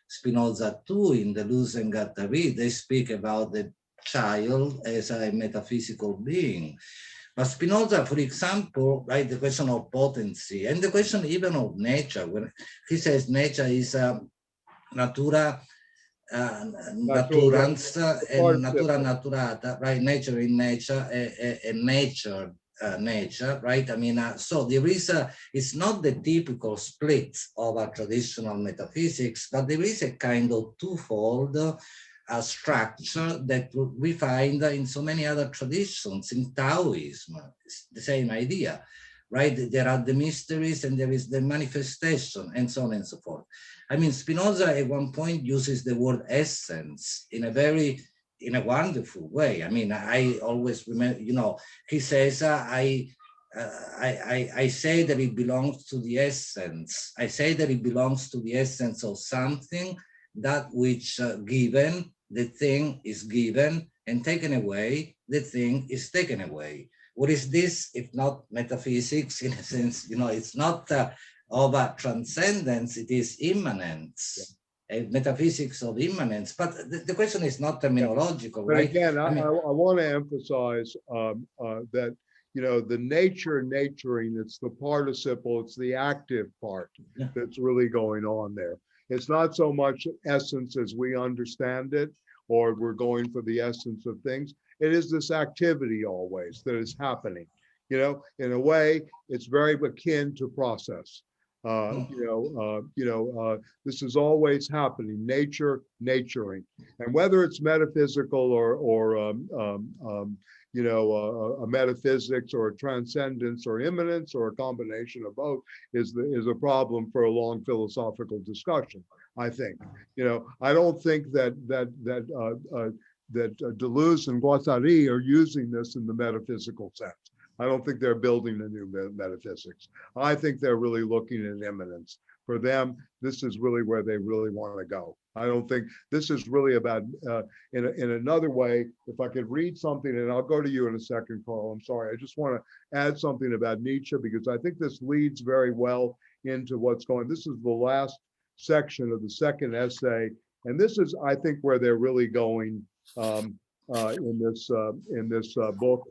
Spinoza too, in Deleuze and Guattari. They speak about the child as a metaphysical being. But Spinoza, for example, right, the question of potency and the question even of nature, when he says nature is natura naturans and natura naturata, right? Nature in nature, and nature, nature, right? I mean, so there is it's not the typical split of a traditional metaphysics, but there is a kind of twofold structure that we find in so many other traditions. In Taoism, it's the same idea, right? There are the mysteries and there is the manifestation, and so on and so forth. I mean, Spinoza at one point uses the word essence in a wonderful way. I mean, I always remember, he says, I say that it belongs to the essence. I say that it belongs to the essence of something, that which given, the thing is given, and taken away, the thing is taken away. What is this if not metaphysics? In a sense, it's not of a transcendence, it is immanence, a metaphysics of immanence. But the question is not terminological, but right? Again, I want to emphasize that, the naturing, it's the participle, it's the active part that's really going on there. It's not so much essence as we understand it, or we're going for the essence of things. It is this activity always that is happening. In a way, it's very akin to process. This is always happening, naturing. And whether it's metaphysical or a metaphysics or a transcendence or immanence or a combination of both is a problem for a long philosophical discussion, I think. I don't think that Deleuze and Guattari are using this in the metaphysical sense. I don't think they're building a new metaphysics. I think they're really looking at immanence. For them, this is really where they really want to go. I don't think this is really about, in another way, if I could read something, and I'll go to you in a second, Carl, I'm sorry. I just want to add something about Nietzsche, because I think this leads very well into what's going. This is the last section of the second essay. And this is, I think, where they're really going in this book.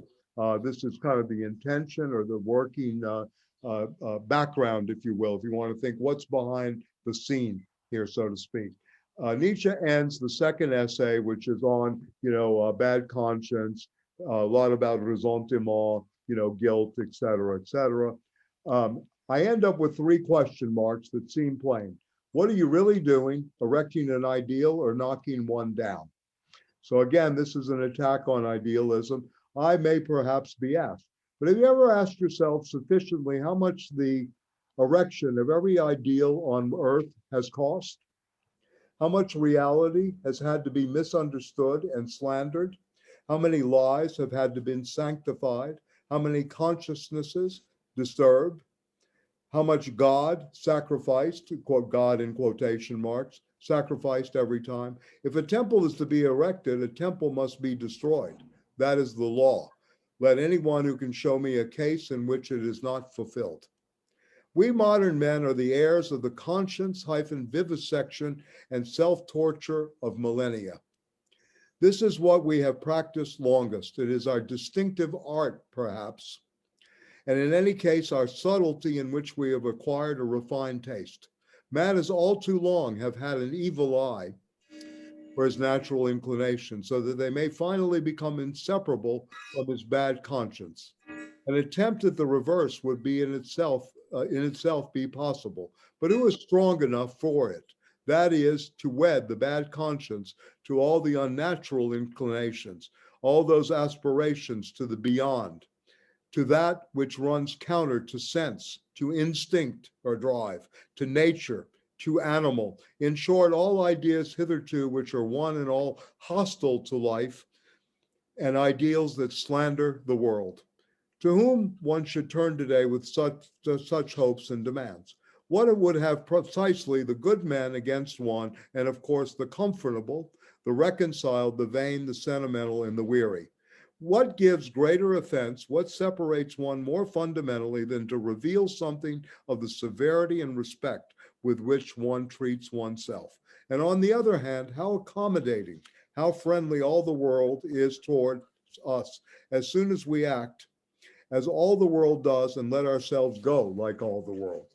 This is kind of the intention or the working background, if you will, if you want to think what's behind the scene here, so to speak. Nietzsche ends the second essay, which is on, bad conscience, a lot about ressentiment, guilt, et cetera, et cetera. I end up with 3 question marks that seem plain. What are you really doing, erecting an ideal or knocking one down? So again, this is an attack on idealism. I may perhaps be asked, but have you ever asked yourself sufficiently how much the erection of every ideal on earth has cost? How much reality has had to be misunderstood and slandered? How many lies have had to be sanctified? How many consciousnesses disturbed? How much God sacrificed, to quote God in quotation marks, sacrificed every time? If a temple is to be erected, a temple must be destroyed. That is the law. Let anyone who can show me a case in which it is not fulfilled. We modern men are the heirs of the conscience-vivisection and self-torture of millennia. This is what we have practiced longest. It is our distinctive art, perhaps, and in any case, our subtlety in which we have acquired a refined taste. Man has all too long have had an evil eye for his natural inclination, so that they may finally become inseparable from his bad conscience. An attempt at the reverse would be in itself be possible, but who is strong enough for it? That is, to wed the bad conscience to all the unnatural inclinations, all those aspirations to the beyond, to that which runs counter to sense, to instinct or drive, to nature, to animal. In short, all ideas hitherto which are one and all hostile to life, and ideals that slander the world. To whom one should turn today with such hopes and demands? What it would have precisely the good men against one, and of course the comfortable, the reconciled, the vain, the sentimental, and the weary. What gives greater offense, what separates one more fundamentally than to reveal something of the severity and respect with which one treats oneself? And on the other hand, how accommodating, how friendly all the world is toward us as soon as we act as all the world does and let ourselves go like all the world.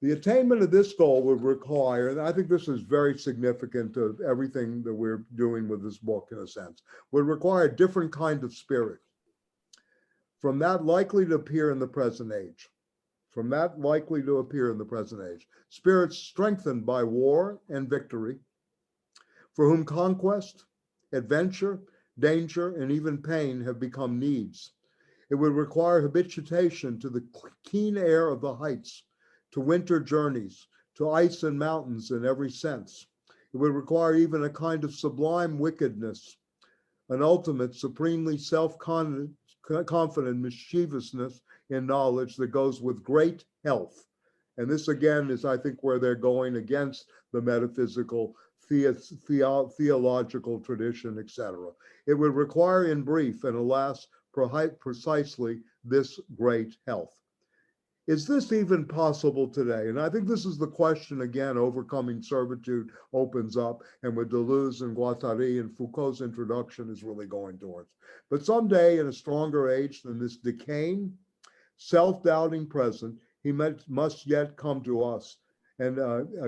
The attainment of this goal would require, and I think this is very significant to everything that we're doing with this book in a sense, would require a different kind of spirit from that likely to appear in the present age. Spirits strengthened by war and victory, for whom conquest, adventure, danger, and even pain have become needs. It would require habituation to the keen air of the heights, to winter journeys, to ice and mountains in every sense. It would require even a kind of sublime wickedness, an ultimate, supremely self-confident mischievousness in knowledge that goes with great health. And this again is, I think, where they're going against the metaphysical, theological tradition, etc. It would require, in brief, and alas, precisely this great health. Is this even possible today? And I think this is the question, again, Overcoming Servitude opens up, and with Deleuze and Guattari and Foucault's introduction is really going towards. But someday, in a stronger age than this decaying, self-doubting present, he must yet come to us. And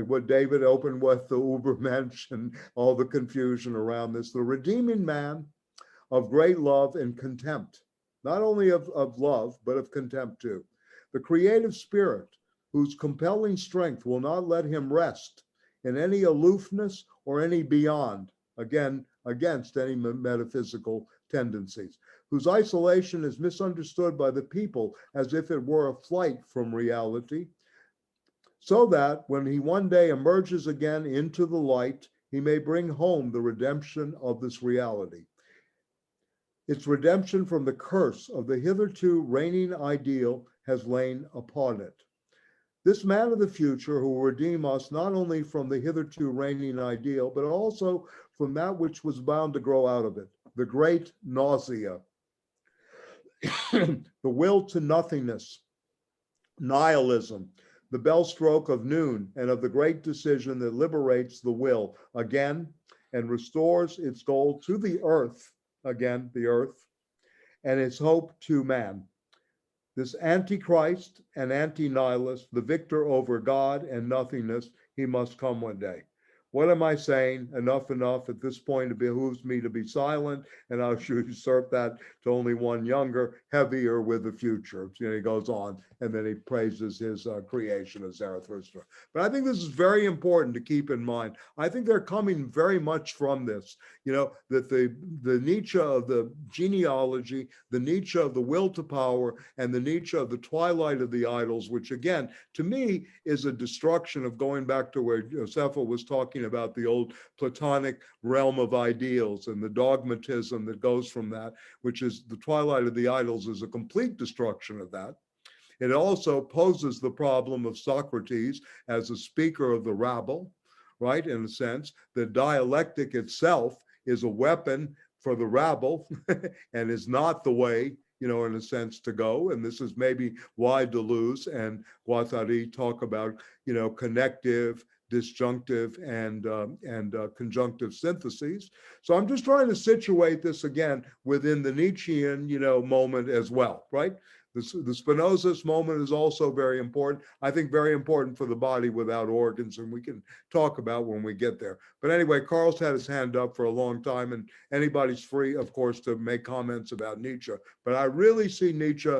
what David opened with, the Ubermensch and all the confusion around this, the redeeming man of great love and contempt, not only of love, but of contempt too. The creative spirit, whose compelling strength will not let him rest in any aloofness or any beyond, again, against any metaphysical tendencies, whose isolation is misunderstood by the people as if it were a flight from reality, so that when he one day emerges again into the light, he may bring home the redemption of this reality. Its redemption from the curse of the hitherto reigning ideal has lain upon it. This man of the future who will redeem us not only from the hitherto reigning ideal, but also from that which was bound to grow out of it, the great nausea, the will to nothingness, nihilism, the bell stroke of noon, and of the great decision that liberates the will again and restores its goal to the earth, again, the earth, and its hope to man. This antichrist and anti-nihilist, the victor over God and nothingness, he must come one day. What am I saying? Enough, enough. At this point, it behooves me to be silent, and I'll usurp that to only one younger, heavier with the future. He goes on, and then he praises his creation of Zarathustra. But I think this is very important to keep in mind. I think they're coming very much from this, that the Nietzsche of the genealogy, the Nietzsche of the will to power, and the Nietzsche of the twilight of the idols, which again, to me, is a destruction of going back to where Josefa was talking about the old Platonic realm of ideals and the dogmatism that goes from that, which is the twilight of the idols is a complete destruction of that. It also poses the problem of Socrates as a speaker of the rabble, right? In a sense, the dialectic itself is a weapon for the rabble and is not the way, in a sense, to go. And this is maybe why Deleuze and Guattari talk about, connective, disjunctive, and conjunctive syntheses. So I'm just trying to situate this again within the Nietzschean, moment as well, right? The Spinozist moment is also very important. I think very important for the body without organs, and we can talk about when we get there. But anyway, Carl's had his hand up for a long time, and anybody's free, of course, to make comments about Nietzsche. But I really see Nietzsche,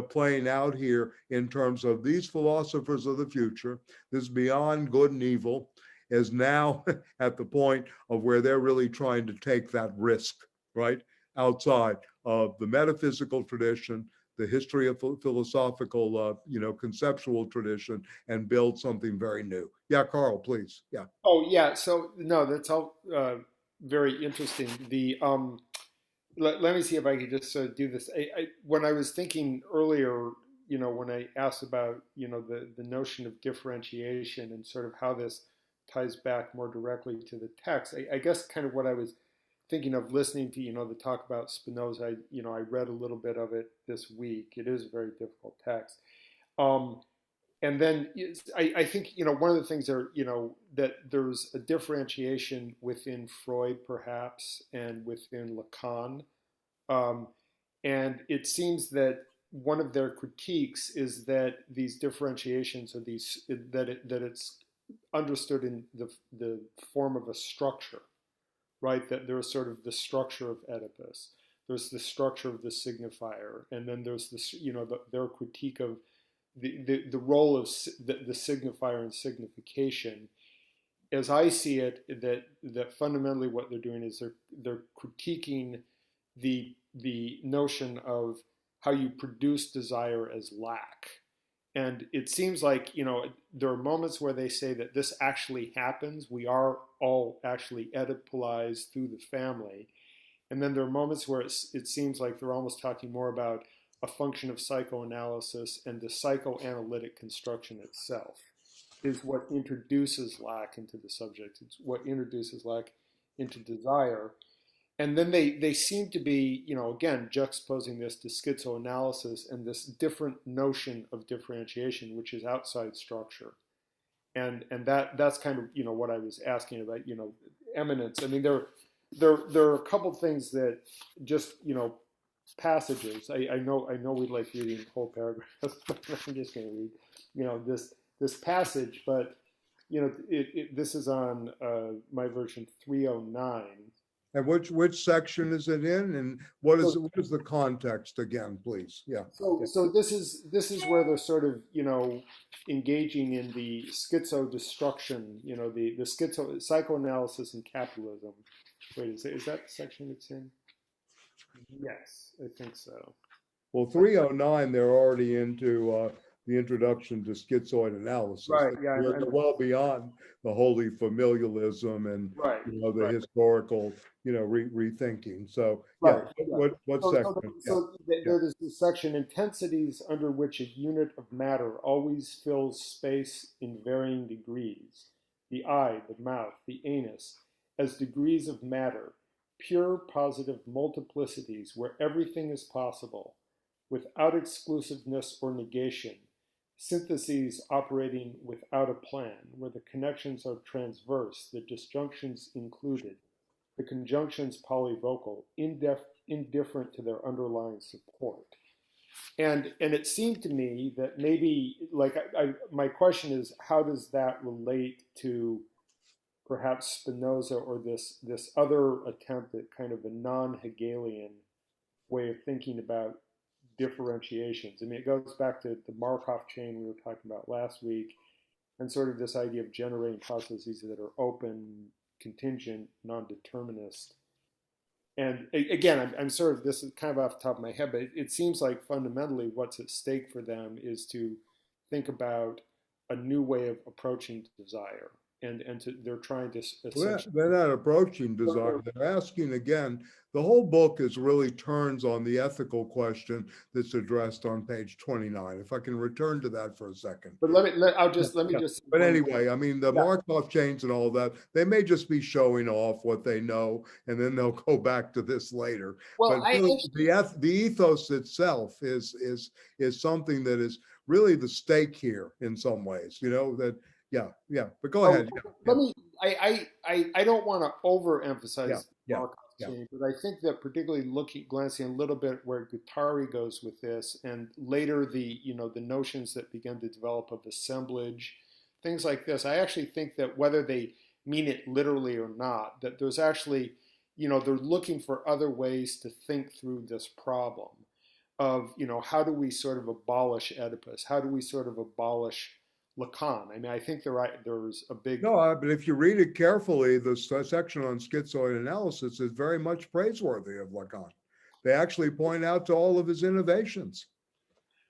playing out here in terms of these philosophers of the future, this beyond good and evil, is now at the point of where they're really trying to take that risk, right? Outside of the metaphysical tradition, the history of philosophical, conceptual tradition, and build something very new. Yeah, Carl, please. Yeah. Oh, yeah. So no, that's all very interesting. Let me see if I could just do this. When I was thinking earlier, when I asked about, the notion of differentiation and sort of how this ties back more directly to the text, I guess kind of what I was thinking of listening to, the talk about Spinoza, I read a little bit of it this week. It is a very difficult text. And then I think, one of the things are, that there's a differentiation within Freud, perhaps, and within Lacan. And it seems that one of their critiques is that these differentiations are that it's understood in the form of a structure, right? That there's sort of the structure of Oedipus. There's the structure of the signifier. And then there's this, their critique of the role of the signifier and signification. As I see it, that fundamentally what they're doing is they're critiquing the notion of how you produce desire as lack. And it seems like, there are moments where they say that this actually happens. We are all actually Oedipalized through the family. And then there are moments where it seems like they're almost talking more about a function of psychoanalysis, and the psychoanalytic construction itself is what introduces lack into the subject. It's what introduces lack into desire. And then they seem to be, again, juxtaposing this to schizoanalysis and this different notion of differentiation, which is outside structure. And that's kind of, what I was asking about, eminence. I mean, there are a couple things that just, passages. I know we like reading whole paragraphs, but I'm just going to read, this passage. But, this is on my version 309. And which section is it in, and what is the context again, please? Yeah. So this is where they're sort of engaging in the schizo destruction, the schizo psychoanalysis and capitalism. Wait, is that section it's in? Yes, I think so. Well, 309, they're already into the introduction to Schizoid-analysis. Right, yeah, We're well beyond the holy familialism and right, the right. historical, rethinking. So Right, yeah, yeah. what So, section? there's this section, intensities under which a unit of matter always fills space in varying degrees. The eye, the mouth, the anus, as degrees of matter, pure positive multiplicities where everything is possible, without exclusiveness or negation, syntheses operating without a plan, where the connections are transverse, the disjunctions included, the conjunctions polyvocal, indifferent to their underlying support. And it seemed to me that maybe, like, my question is, how does that relate to perhaps Spinoza or this other attempt at kind of a non-Hegelian way of thinking about differentiations? I mean, it goes back to the Markov chain we were talking about last week, and sort of this idea of generating processes that are open, contingent, non-determinist. And again, I'm sort of, this is kind of off the top of my head, but it seems like fundamentally what's at stake for them is to think about a new way of approaching desire. And they're trying to essentially. They're not approaching desire. They're asking again. The whole book is really turns on the ethical question that's addressed on page 29. If I can return to that for a second. But let me just. But anyway, I mean, the Markov chains and all that, they may just be showing off what they know, and then they'll go back to this later. Well, but the ethos itself is something that is really the stake here in some ways. That. Yeah. But go ahead. Let me. I don't want to overemphasize Markov chain, but I think that particularly glancing a little bit where Guattari goes with this, and later the notions that begin to develop of assemblage, things like this. I actually think that whether they mean it literally or not, that there's actually, they're looking for other ways to think through this problem of, how do we sort of abolish Oedipus? How do we sort of abolish Lacan? I mean, I think there's a big. No, but if you read it carefully, the section on schizoid-analysis is very much praiseworthy of Lacan. They actually point out to all of his innovations.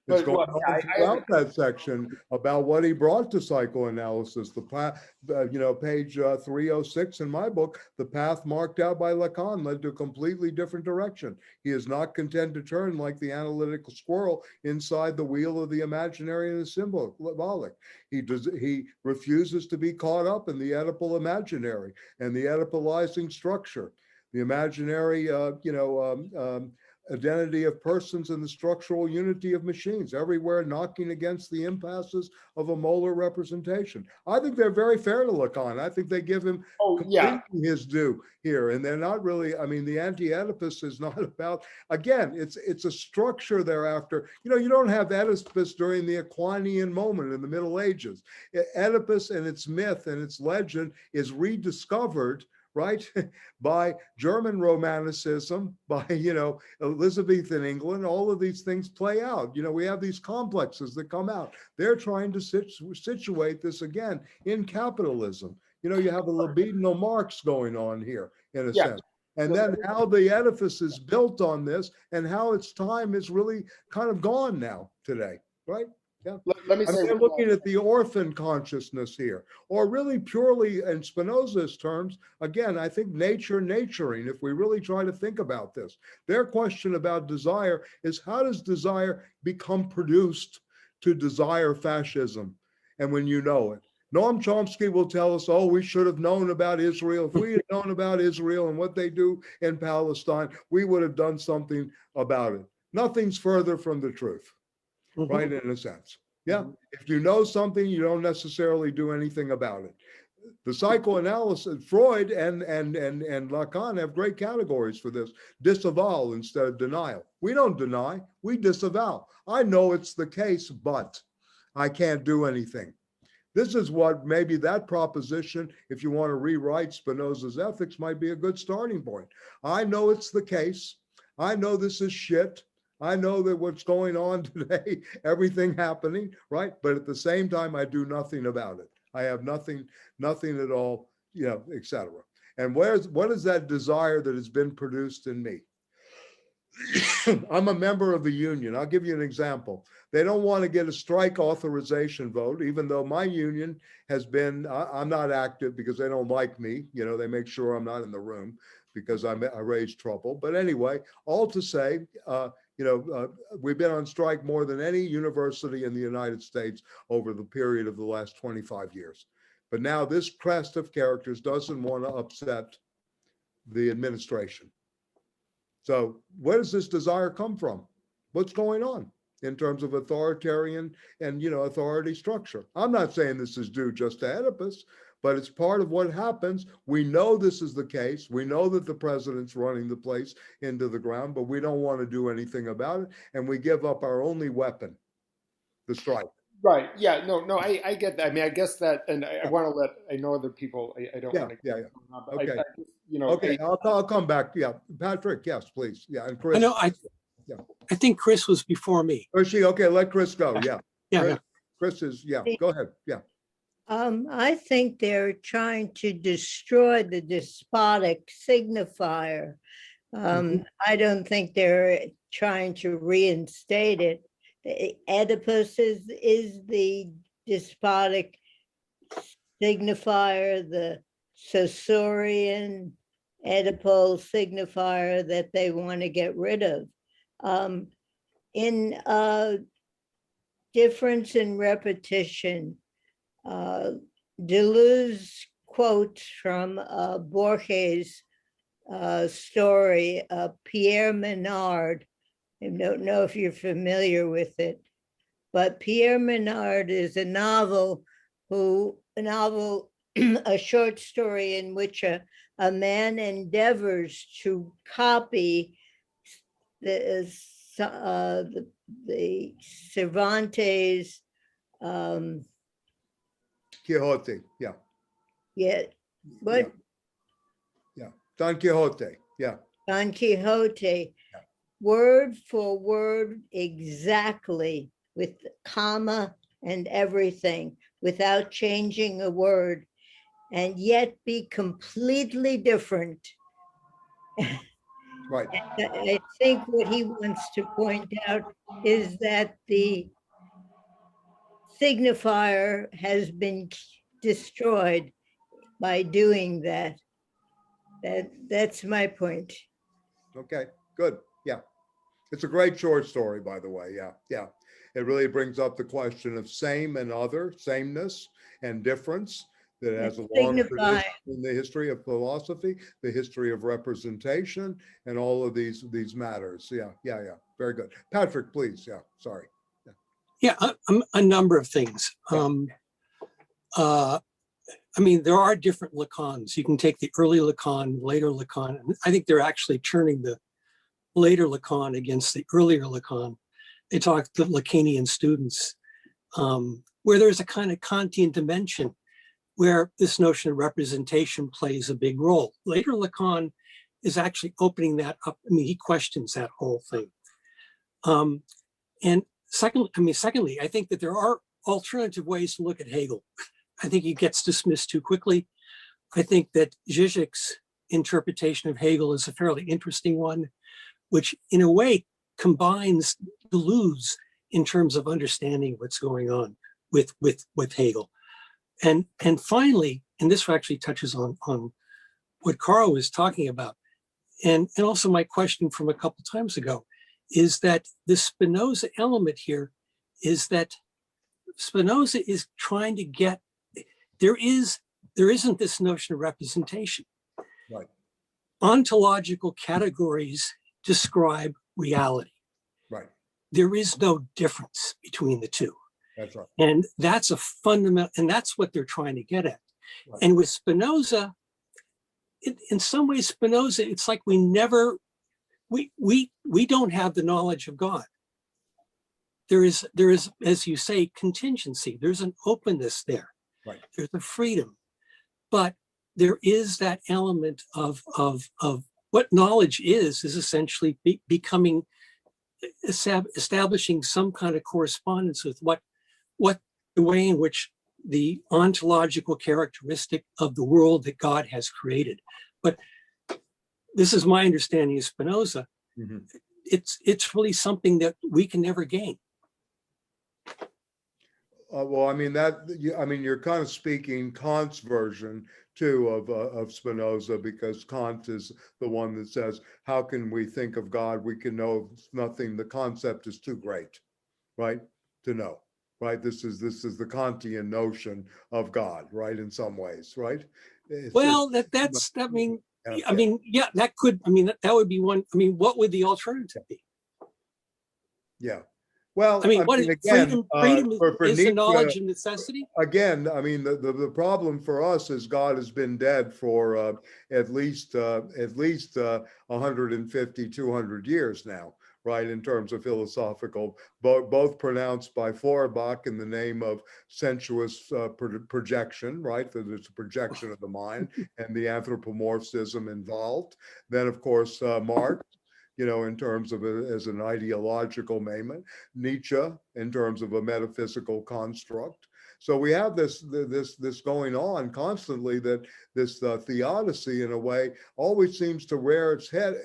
It's going on throughout that section about what he brought to psychoanalysis. Page 306 in my book, the path marked out by Lacan led to a completely different direction. He is not content to turn like the analytical squirrel inside the wheel of the imaginary and the symbolic. He refuses to be caught up in the Oedipal imaginary and the Oedipalizing structure. The imaginary, identity of persons and the structural unity of machines, everywhere knocking against the impasses of a molar representation. I think they're very fair to Lacan. I think they give him completely his due here. And they're not really, I mean, the Anti-Oedipus is not about, again, it's a structure thereafter. You don't have Oedipus during the Aquinian moment in the Middle Ages. Oedipus and its myth and its legend is rediscovered, right, by German Romanticism, by, Elizabethan England. All of these things play out. We have these complexes that come out. They're trying to situate this again in capitalism. You have a libidinal Marx going on here, in a sense. And then how the edifice is built on this and how its time is really kind of gone now today, right? Yeah. Let me say, they're looking at the orphan consciousness here, or really purely in Spinoza's terms. Again, I think naturing, if we really try to think about this. Their question about desire is, how does desire become produced to desire fascism? And when you know it. Noam Chomsky will tell us, we should have known about Israel. If we had known about Israel and what they do in Palestine, we would have done something about it. Nothing's further from the truth. Right, in a sense. Yeah. If you know something, you don't necessarily do anything about it. The psychoanalysis, Freud and Lacan have great categories for this. Disavow instead of denial. We don't deny, we disavow. I know it's the case, but I can't do anything. This is what maybe that proposition, if you want to rewrite Spinoza's ethics, might be a good starting point. I know it's the case. I know this is shit. I know that what's going on today, everything happening, right? But at the same time, I do nothing about it. I have nothing at all, et cetera. And what is that desire that has been produced in me? I'm a member of the union. I'll give you an example. They don't want to get a strike authorization vote, even though my union has been, I'm not active because they don't like me. You know, they make sure I'm not in the room because I raise trouble. But anyway, all to say, we've been on strike more than any university in the United States over the period of the last 25 years. But now this cast of characters doesn't want to upset the administration. So where does this desire come from? What's going on in terms of authoritarian and, authority structure? I'm not saying this is due just to Oedipus, but it's part of what happens. We know this is the case. We know that the president's running the place into the ground, but we don't want to do anything about it. And we give up our only weapon, the strike. Right. Yeah. No, I get that. I mean, I guess that, and I want to I know other people, I don't want to. Yeah. But Okay. Okay. I'll come back. Yeah. Patrick, yes, please. Yeah. And Chris. I know. I think Chris was before me. Oh, okay. Let Chris go. Yeah. Yeah. Chris is, go ahead. Yeah. I think they're trying to destroy the despotic signifier. I don't think they're trying to reinstate it. Oedipus is the despotic signifier, the Saussurean Oedipal signifier that they want to get rid of. In difference in repetition, Deleuze quotes from Borges' story, Pierre Menard. I don't know if you're familiar with it, but Pierre Menard is a short story in which a man endeavors to copy the Cervantes Quixote. Yeah. Yeah. What? Yeah. Don Quixote. Yeah. Don Quixote. Yeah. Word for word, exactly, with comma and everything, without changing a word, and yet be completely different. Right. I think what he wants to point out is that the signifier has been destroyed by doing that. That's my point. Okay, good. Yeah. It's a great short story, by the way. Yeah. It really brings up the question of same and other, sameness and difference that has a long tradition in the history of philosophy, the history of representation, and all of these matters. Yeah. Very good. Patrick, please. Yeah, sorry. Yeah, a number of things. I mean, there are different Lacans. You can take the early Lacan, later Lacan. I think they're actually turning the later Lacan against the earlier Lacan. They talk to Lacanian students, where there's a kind of Kantian dimension where this notion of representation plays a big role. Later Lacan is actually opening that up. I mean, he questions that whole thing. And secondly, I think that there are alternative ways to look at Hegel. I think he gets dismissed too quickly. I think that Zizek's interpretation of Hegel is a fairly interesting one, which in a way combines Deleuze in terms of understanding what's going on with Hegel. And finally, and this actually touches on what Carl was talking about, and also my question from a couple times ago, is that the Spinoza element here is that Spinoza is trying to get, there isn't this notion of representation. Right. Ontological categories describe reality. Right. There is no difference between the two. That's right. And that's a fundamental, and that's what they're trying to get at. Right. And with Spinoza, in some ways, Spinoza, it's like we don't have the knowledge of God. There is, as you say, contingency. There's an openness there. Right. There's a freedom, but there is that element of what knowledge is essentially becoming, establishing some kind of correspondence with what the way in which the ontological characteristic of the world that God has created. But this is my understanding of Spinoza. Mm-hmm. it's really something that we can never gain. Well, I mean you're kind of speaking Kant's version too of Spinoza, because Kant is the one that says, how can we think of God? We can know nothing. The concept is too great, right, to know, right? This is the Kantian notion of God, right? In some ways, right? Well, that's I mean, yeah, that could, I mean, that would be one. I mean, what would the alternative be? Yeah. Well, I mean, what again, freedom for is Nietzsche, the knowledge and necessity. Again, I mean, the problem for us is God has been dead for at least 150, 200 years now, right? In terms of philosophical, both pronounced by Feuerbach in the name of sensuous projection, right? That it's a projection of the mind and the anthropomorphism involved. Then, of course, Marx, in terms of it as an ideological moment, Nietzsche in terms of a metaphysical construct. So we have this going on constantly, that this theodicy in a way always seems to rear its head,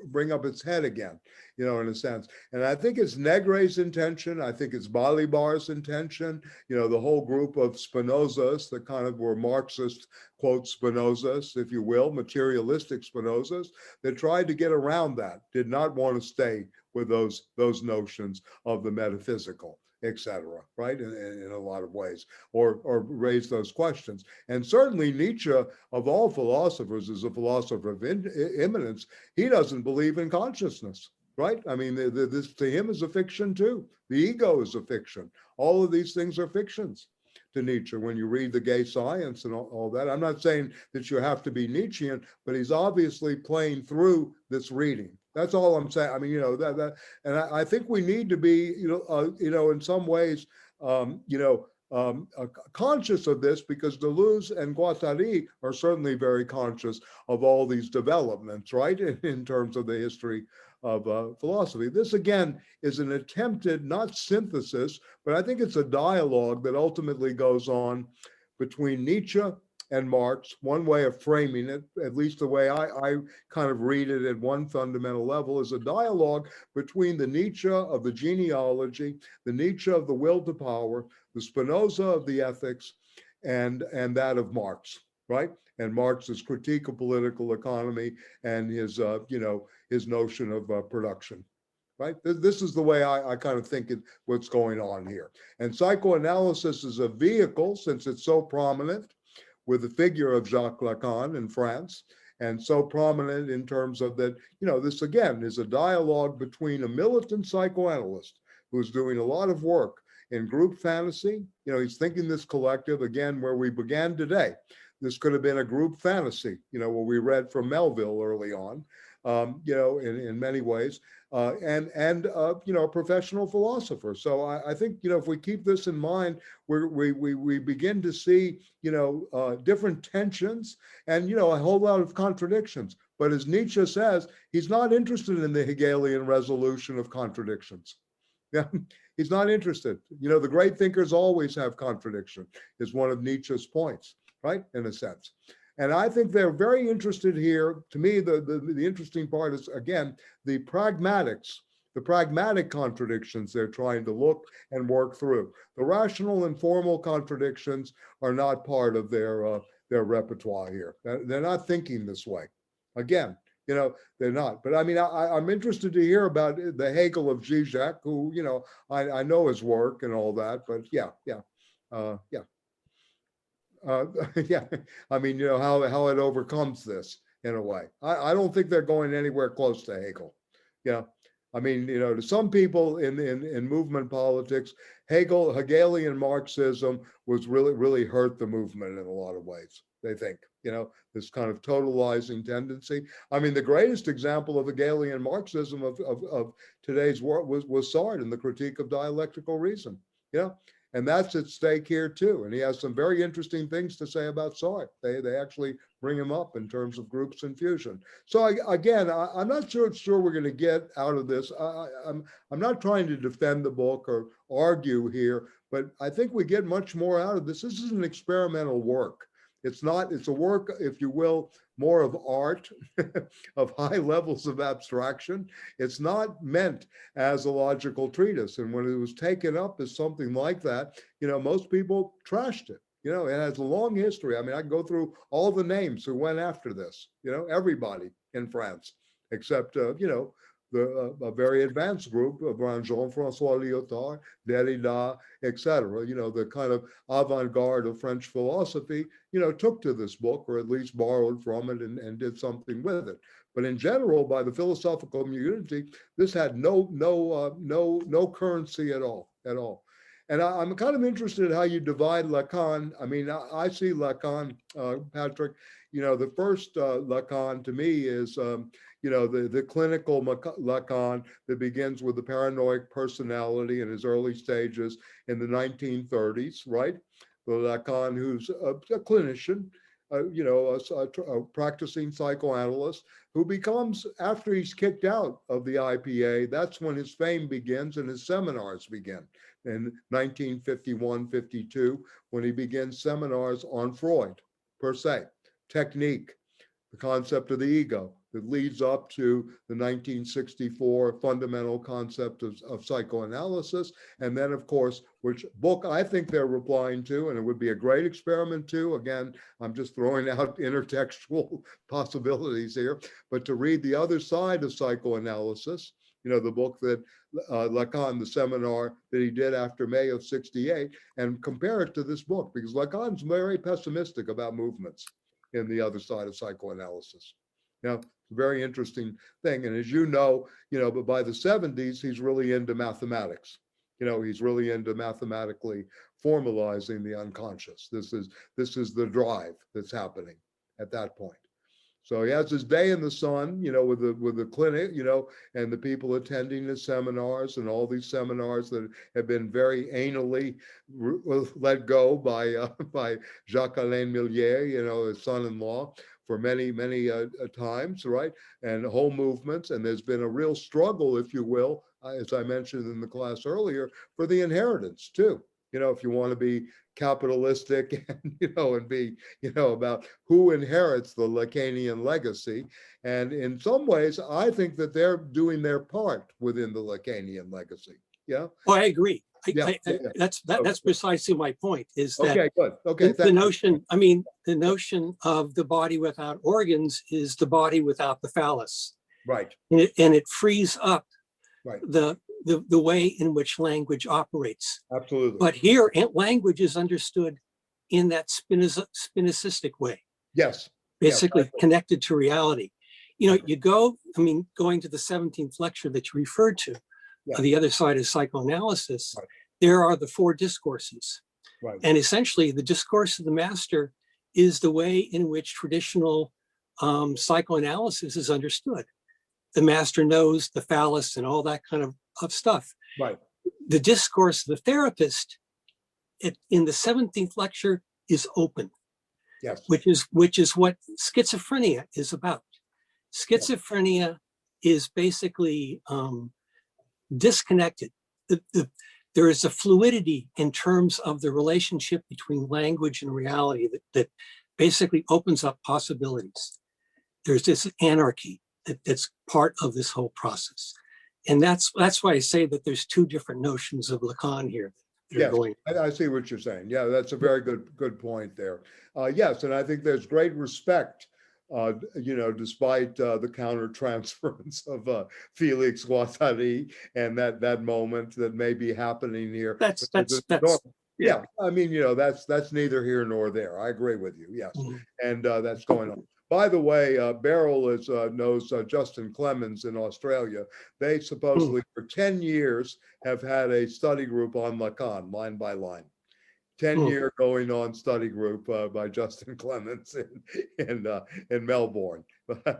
bring up its head again, in a sense. And I think it's Negri's intention. I think it's Balibar's intention. The whole group of Spinozas that kind of were Marxist, quote, Spinozas, if you will, materialistic Spinozas, that tried to get around that, did not want to stay with those notions of the metaphysical, etc., right, in a lot of ways, or raise those questions. And certainly Nietzsche, of all philosophers, is a philosopher of immanence. He doesn't believe in consciousness, right? I mean, this to him is a fiction too. The ego is a fiction. All of these things are fictions to Nietzsche when you read The Gay Science and all that. I'm not saying that you have to be Nietzschean, but he's obviously playing through this reading. That's all I'm saying. I mean, and I think we need to be, in some ways, conscious of this, because Deleuze and Guattari are certainly very conscious of all these developments, right, in terms of the history of philosophy. This, again, is an attempted, not synthesis, but I think it's a dialogue that ultimately goes on between Nietzsche and Marx. One way of framing it, at least the way I kind of read it at one fundamental level, is a dialogue between the Nietzsche of the genealogy, the Nietzsche of the will to power, the Spinoza of the ethics, and that of Marx, right? And Marx's critique of political economy and his notion of production. Right. This is the way I kind of think what's going on here. And psychoanalysis is a vehicle, since it's so prominent, with the figure of Jacques Lacan in France, and so prominent in terms of that, this again is a dialogue between a militant psychoanalyst who's doing a lot of work in group fantasy. He's thinking this collective, again, where we began today. This could have been a group fantasy, where we read from Melville early on, in many ways, and a professional philosopher. So I think, if we keep this in mind, we begin to see, different tensions and, a whole lot of contradictions. But as Nietzsche says, he's not interested in the Hegelian resolution of contradictions. Yeah, he's not interested. The great thinkers always have contradiction, is one of Nietzsche's points, right, in a sense. And I think they're very interested here. To me, the interesting part is, again, the pragmatic contradictions they're trying to look and work through. The rational and formal contradictions are not part of their repertoire here. They're not thinking this way. Again, they're not. But I mean, I'm interested to hear about the Hegel of Zizek, who, I know his work and all that, but yeah. Yeah, I mean, how it overcomes this in a way. I don't think they're going anywhere close to Hegel. I mean, to some people in movement politics, Hegelian Marxism was really hurt the movement in a lot of ways. They think, this kind of totalizing tendency. I mean, the greatest example of Hegelian Marxism of today's world was Sartre in the Critique of Dialectical Reason. And that's at stake here too. And he has some very interesting things to say about Sartre. They actually bring him up in terms of groups and fusion. So again, I'm not sure we're going to get out of this. I'm not trying to defend the book or argue here, but I think we get much more out of this. This is an experimental work. It's not, it's a work, if you will, more of art, of high levels of abstraction. It's not meant as a logical treatise. And when it was taken up as something like that, most people trashed it. It has a long history. I mean, I can go through all the names who went after this, everybody in France, except, a very advanced group around Jean-François Lyotard, Derrida, etc. The kind of avant-garde of French philosophy, took to this book, or at least borrowed from it and did something with it. But in general, by the philosophical community, this had no currency at all. And I'm kind of interested in how you divide Lacan. I mean, I see Lacan, Patrick, the first Lacan to me is, the clinical Lacan that begins with the paranoid personality in his early stages in the 1930s, right? The Lacan who's a clinician, a practicing psychoanalyst who becomes, after he's kicked out of the IPA, that's when his fame begins and his seminars begin. In 1951-52, when he begins seminars on Freud, per se, technique, the concept of the ego, that leads up to the 1964 fundamental concept of psychoanalysis. And then, of course, which book I think they're replying to, and it would be a great experiment too. Again, I'm just throwing out intertextual possibilities here, but to read the other side of psychoanalysis, the book that Lacan, the seminar that he did after May of '68, and compare it to this book, because Lacan's very pessimistic about movements in the other side of psychoanalysis. Very interesting thing. And as but by the 70s, he's really into mathematics. He's really into mathematically formalizing the unconscious. This is the drive that's happening at that point. So he has his day in the sun, with the clinic, and the people attending his seminars, and all these seminars that have been very anally let go by Jacques-Alain Millier, his son-in-law, for many times, right? And whole movements. And there's been a real struggle, if you will, as I mentioned in the class earlier, for the inheritance too. If you want to be capitalistic and be, about who inherits the Lacanian legacy. And in some ways, I think that they're doing their part within the Lacanian legacy. Yeah. Oh, I agree. That's precisely my point, is that okay, good. Okay, the notion of the body without organs is the body without the phallus. Right. And it frees up right. the way in which language operates. Absolutely. But here, language is understood in that Spinocistic way. Yes. Basically connected to reality. Going to the 17th lecture that you referred to, the other side is psychoanalysis, right. There are the four discourses. Right. And essentially the discourse of the master is the way in which traditional psychoanalysis is understood. The master knows the phallus and all that kind of stuff. Right. The discourse of the therapist in the 17th lecture is open. Yes. Which is what schizophrenia is about. Schizophrenia is basically disconnected. There is a fluidity in terms of the relationship between language and reality that basically opens up possibilities. There's this anarchy that's part of this whole process. And that's why I say that there's two different notions of Lacan here. Yes, I see what you're saying. Yeah, that's a very good point there. Yes, and I think there's great respect, despite the counter-transference of Felix Guattari and that moment that may be happening here. Yeah, I mean, that's neither here nor there. I agree with you. Yes, and that's going on. By the way, Beryl knows Justin Clemens in Australia. They supposedly for 10 years have had a study group on Lacan, line by line. 10-year going on study group by Justin Clemens in Melbourne.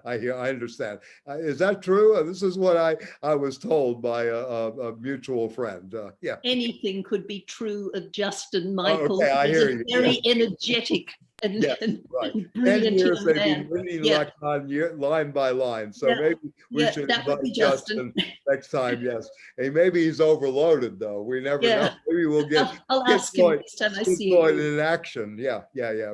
I understand. Is that true? This is what I was told by a mutual friend. Yeah. Anything could be true of Justin, Michael. Okay, I hear you. Very energetic and, Yeah, and, right. and 10 brilliant years young they've man. been reading Yeah, line by line. So Yeah, maybe we yeah, should that would invite be Justin. next time. Yes. Hey, maybe he's overloaded though. We never know. Yeah, Maybe we'll get I'll ask him Schizoid next time I see Schizoid him. in action. Yeah.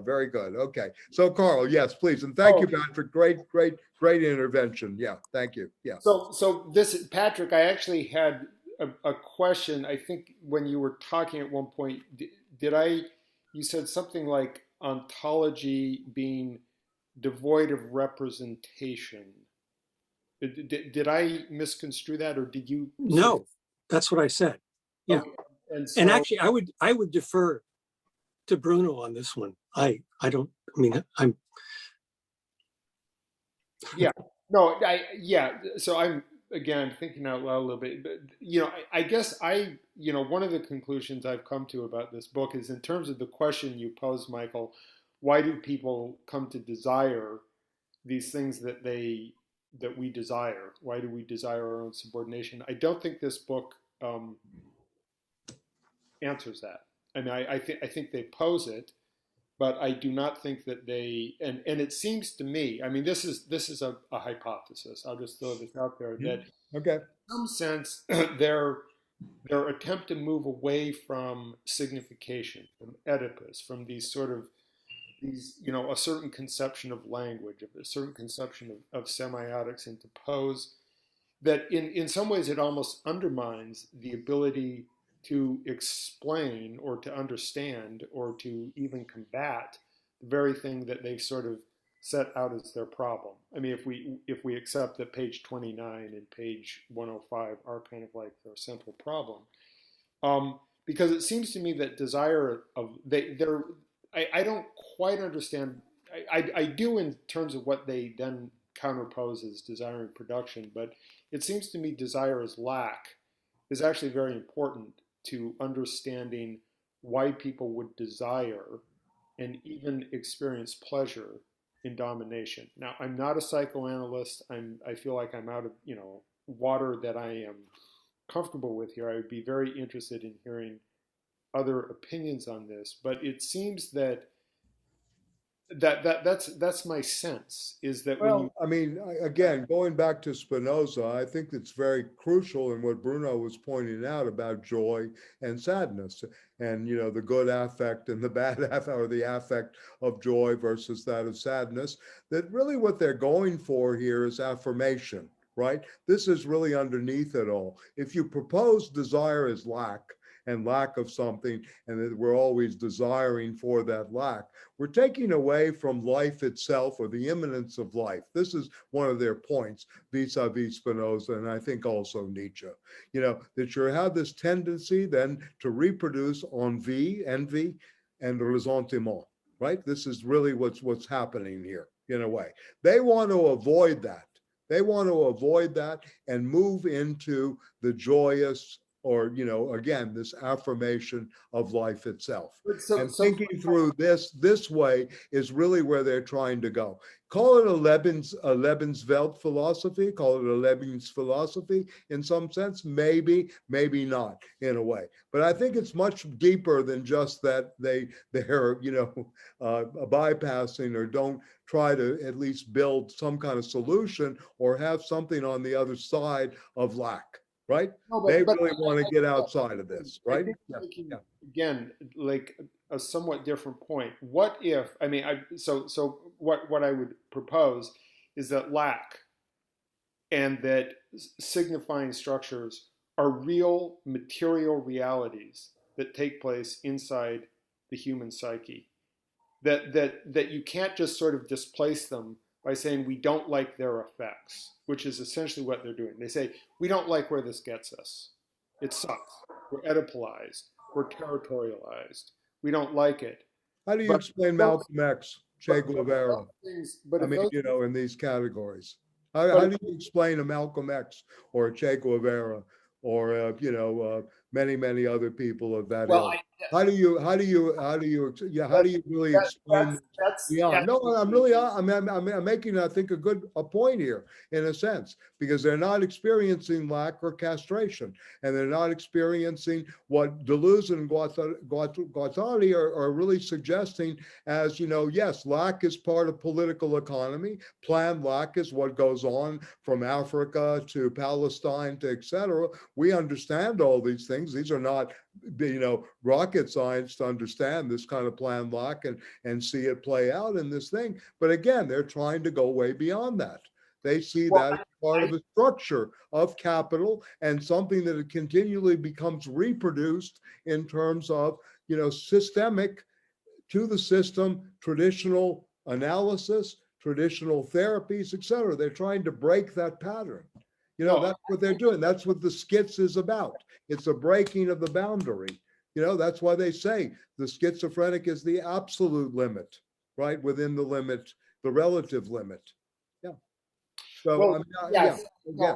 Very good. Okay. So Carl, yes, please. And thank you, Patrick. Great intervention. Yeah. Thank you. Yeah. So this, Patrick, I actually had a question. I think when you were talking at one point, you said something like ontology being devoid of representation. Did I misconstrue that, or did you? No, that's what I said. Yeah. Okay. And, And actually, I would defer to Bruno on this one. I'm So I'm again thinking out loud a little bit, but I guess one of the conclusions I've come to about this book is in terms of the question you posed, Michael, why do people come to desire these things that we desire? Why do we desire our own subordination? I don't think this book answers that. I mean, I think they pose it, but I do not think that they, and it seems to me, I mean, this is a hypothesis. I'll just throw this out there that Okay. in some sense their attempt to move away from signification, from Oedipus, from these a certain conception of language, of a certain conception of semiotics, and to pose that in some ways it almost undermines the ability to explain or to understand or to even combat the very thing that they've sort of set out as their problem. I mean, if we accept that page 29 and page 105 are kind of like their central problem, because it seems to me that desire I don't quite understand. I do in terms of what they then counterpose as desiring production, but it seems to me desire as lack is actually very important to understanding why people would desire and even experience pleasure in domination. Now, I'm not a psychoanalyst. I feel like I'm out of water that I am comfortable with here. I would be very interested in hearing other opinions on this, but it seems that's my sense, is that again, going back to Spinoza, I think it's very crucial in what Bruno was pointing out about joy and sadness, and the good affect and the bad affect, or the affect of joy versus that of sadness, that really what they're going for here is affirmation, right? This is really underneath it all. If you propose desire as lack, and lack of something, and that we're always desiring for that lack, we're taking away from life itself, or the immanence of life. This is one of their points vis-a-vis Spinoza, and I think also Nietzsche, that you have this tendency then to reproduce envie, and ressentiment, right? This is really what's happening here in a way. They want to avoid that. They want to avoid that and move into the joyous, or, again, this affirmation of life itself. Thinking through this way is really where they're trying to go. Call it a Lebenswelt philosophy, call it a Lebens philosophy in some sense, maybe not in a way. But I think it's much deeper than just that they're, bypassing or don't try to at least build some kind of solution or have something on the other side of lack. Right? They really want to get outside of this, right? Again, like a somewhat different point. What if, so what I would propose is that lack and that signifying structures are real material realities that take place inside the human psyche. That you can't just sort of displace them by saying we don't like their effects, which is essentially what they're doing. They say, we don't like where this gets us. It sucks. We're Oedipalized. We're territorialized. We don't like it. How do you explain Malcolm X, Che Guevara? In these categories. How do you explain a Malcolm X or a Che Guevara or, many other people of that Well, ilk. How do you really explain beyond? No, I'm making, I think, a point here in a sense, because they're not experiencing lack or castration, and they're not experiencing what Deleuze and Guattari are really suggesting as, yes, lack is part of political economy. Planned lack is what goes on from Africa to Palestine to etc. We understand all these things. These are not, rocket science to understand this kind of planned lack and see it play out in this thing. But again, they're trying to go way beyond that. They see that as part of a structure of capital and something that it continually becomes reproduced in terms of, systemic to the system, traditional analysis, traditional therapies, etc. They're trying to break that pattern. That's what they're doing. That's what the Schiz is about. It's a breaking of the boundary. That's why they say the schizophrenic is the absolute limit, right? Within the limit, the relative limit. Yeah. So, well, yes. Yeah.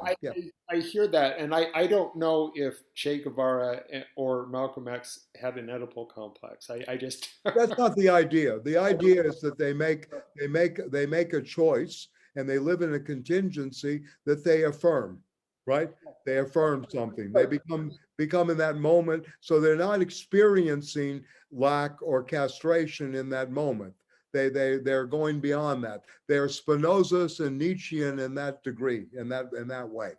I hear that. And I don't know if Che Guevara or Malcolm X had an Oedipal complex. I just. That's not the idea. The idea is that they make a choice, and they live in a contingency that they affirm, right? They affirm something. They become in that moment, so they're not experiencing lack or castration in that moment. They're going beyond that. They're Spinozist and Nietzschean in that degree, in that way.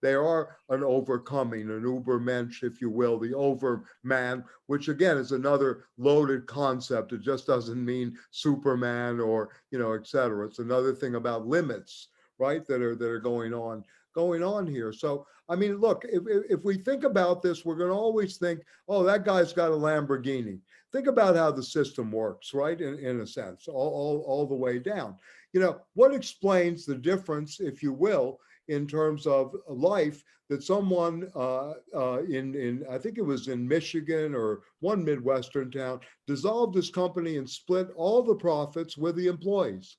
They are an overcoming, an Übermensch, if you will, the overman, which again is another loaded concept. It just doesn't mean Superman or, et cetera. It's another thing about limits, right, that are going on here. So, I mean, look, if we think about this, we're going to always think, oh, that guy's got a Lamborghini. Think about how the system works, right, in a sense, all the way down. What explains the difference, if you will, in terms of life, that someone in I think it was in Michigan or one Midwestern town, dissolved his company and split all the profits with the employees,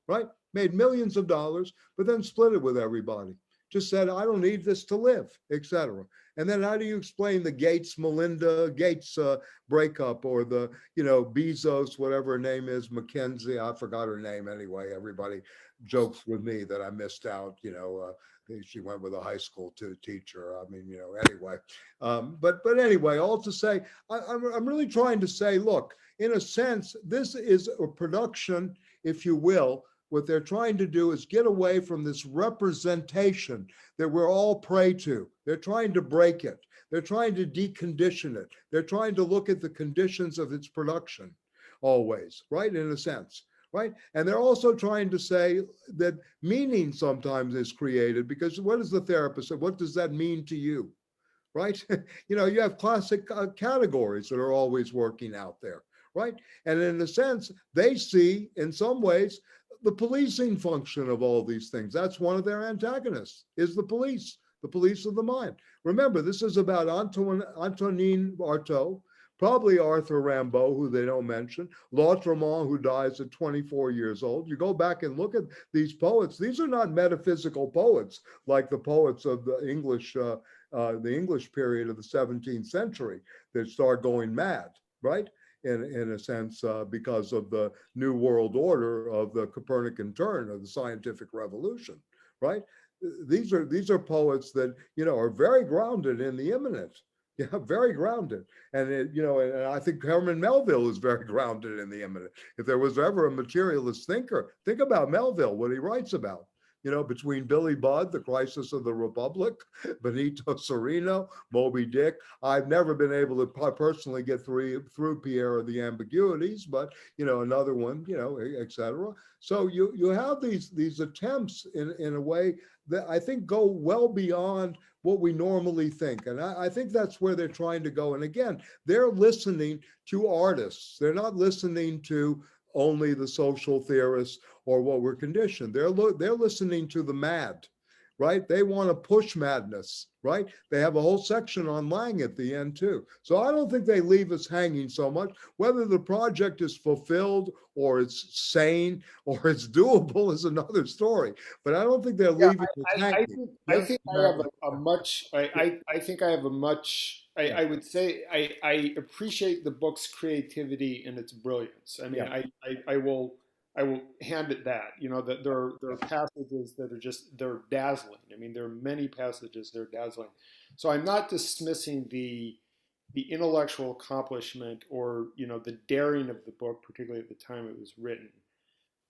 right? Made millions of dollars, but then split it with everybody. Just said, I don't need this to live, etc. And then how do you explain the Melinda Gates breakup, or the, Bezos, whatever her name is, Mackenzie, I forgot her name anyway. Everybody jokes with me that I missed out, she went with a high school teacher. I mean, anyway. But anyway, all to say, I'm really trying to say, look, in a sense, this is a production, if you will. What they're trying to do is get away from this representation that we're all prey to. They're trying to break it. They're trying to decondition it. They're trying to look at the conditions of its production always, right, in a sense, right? And they're also trying to say that meaning sometimes is created, because what is the therapist say? What does that mean to you, right? You have classic categories that are always working out there, right? And in a sense, they see, in some ways, the policing function of all these things. That's one of their antagonists, is the police of the mind. Remember, this is about Antonin Artaud, probably Arthur Rimbaud, who they don't mention, Lautréamont, who dies at 24 years old. You go back and look at these poets. These are not metaphysical poets like the poets of the English period of the 17th century that start going mad, right? In a sense, because of the New World Order of the Copernican turn of the scientific revolution, right? These are poets that, are very grounded in the immanent. Yeah, very grounded. And, and I think Herman Melville is very grounded in the immanent. If there was ever a materialist thinker, think about Melville, what he writes about. Between Billy Budd, The Crisis of the Republic, Benito Cereno, Moby Dick. I've never been able to personally get through Pierre of the Ambiguities, but, another one, et cetera. So you have these attempts in a way that I think go well beyond what we normally think. And I think that's where they're trying to go. And again, they're listening to artists. They're not listening to only the social theorists or what we're conditioned. They're listening to the mad, right? They want to push madness, right? They have a whole section on Lang at the end too. So I don't think they leave us hanging so much. Whether the project is fulfilled or it's sane or it's doable is another story. But I don't think they're Yeah, leaving us hanging. I think I have a much, I think I have a much, I would say I appreciate the book's creativity and its brilliance. I mean, Yeah. I will hand it that, you know, that there are passages that are just, they're dazzling. I mean, there are many passages that are dazzling. So I'm not dismissing the intellectual accomplishment or, you know, the daring of the book, particularly at the time it was written.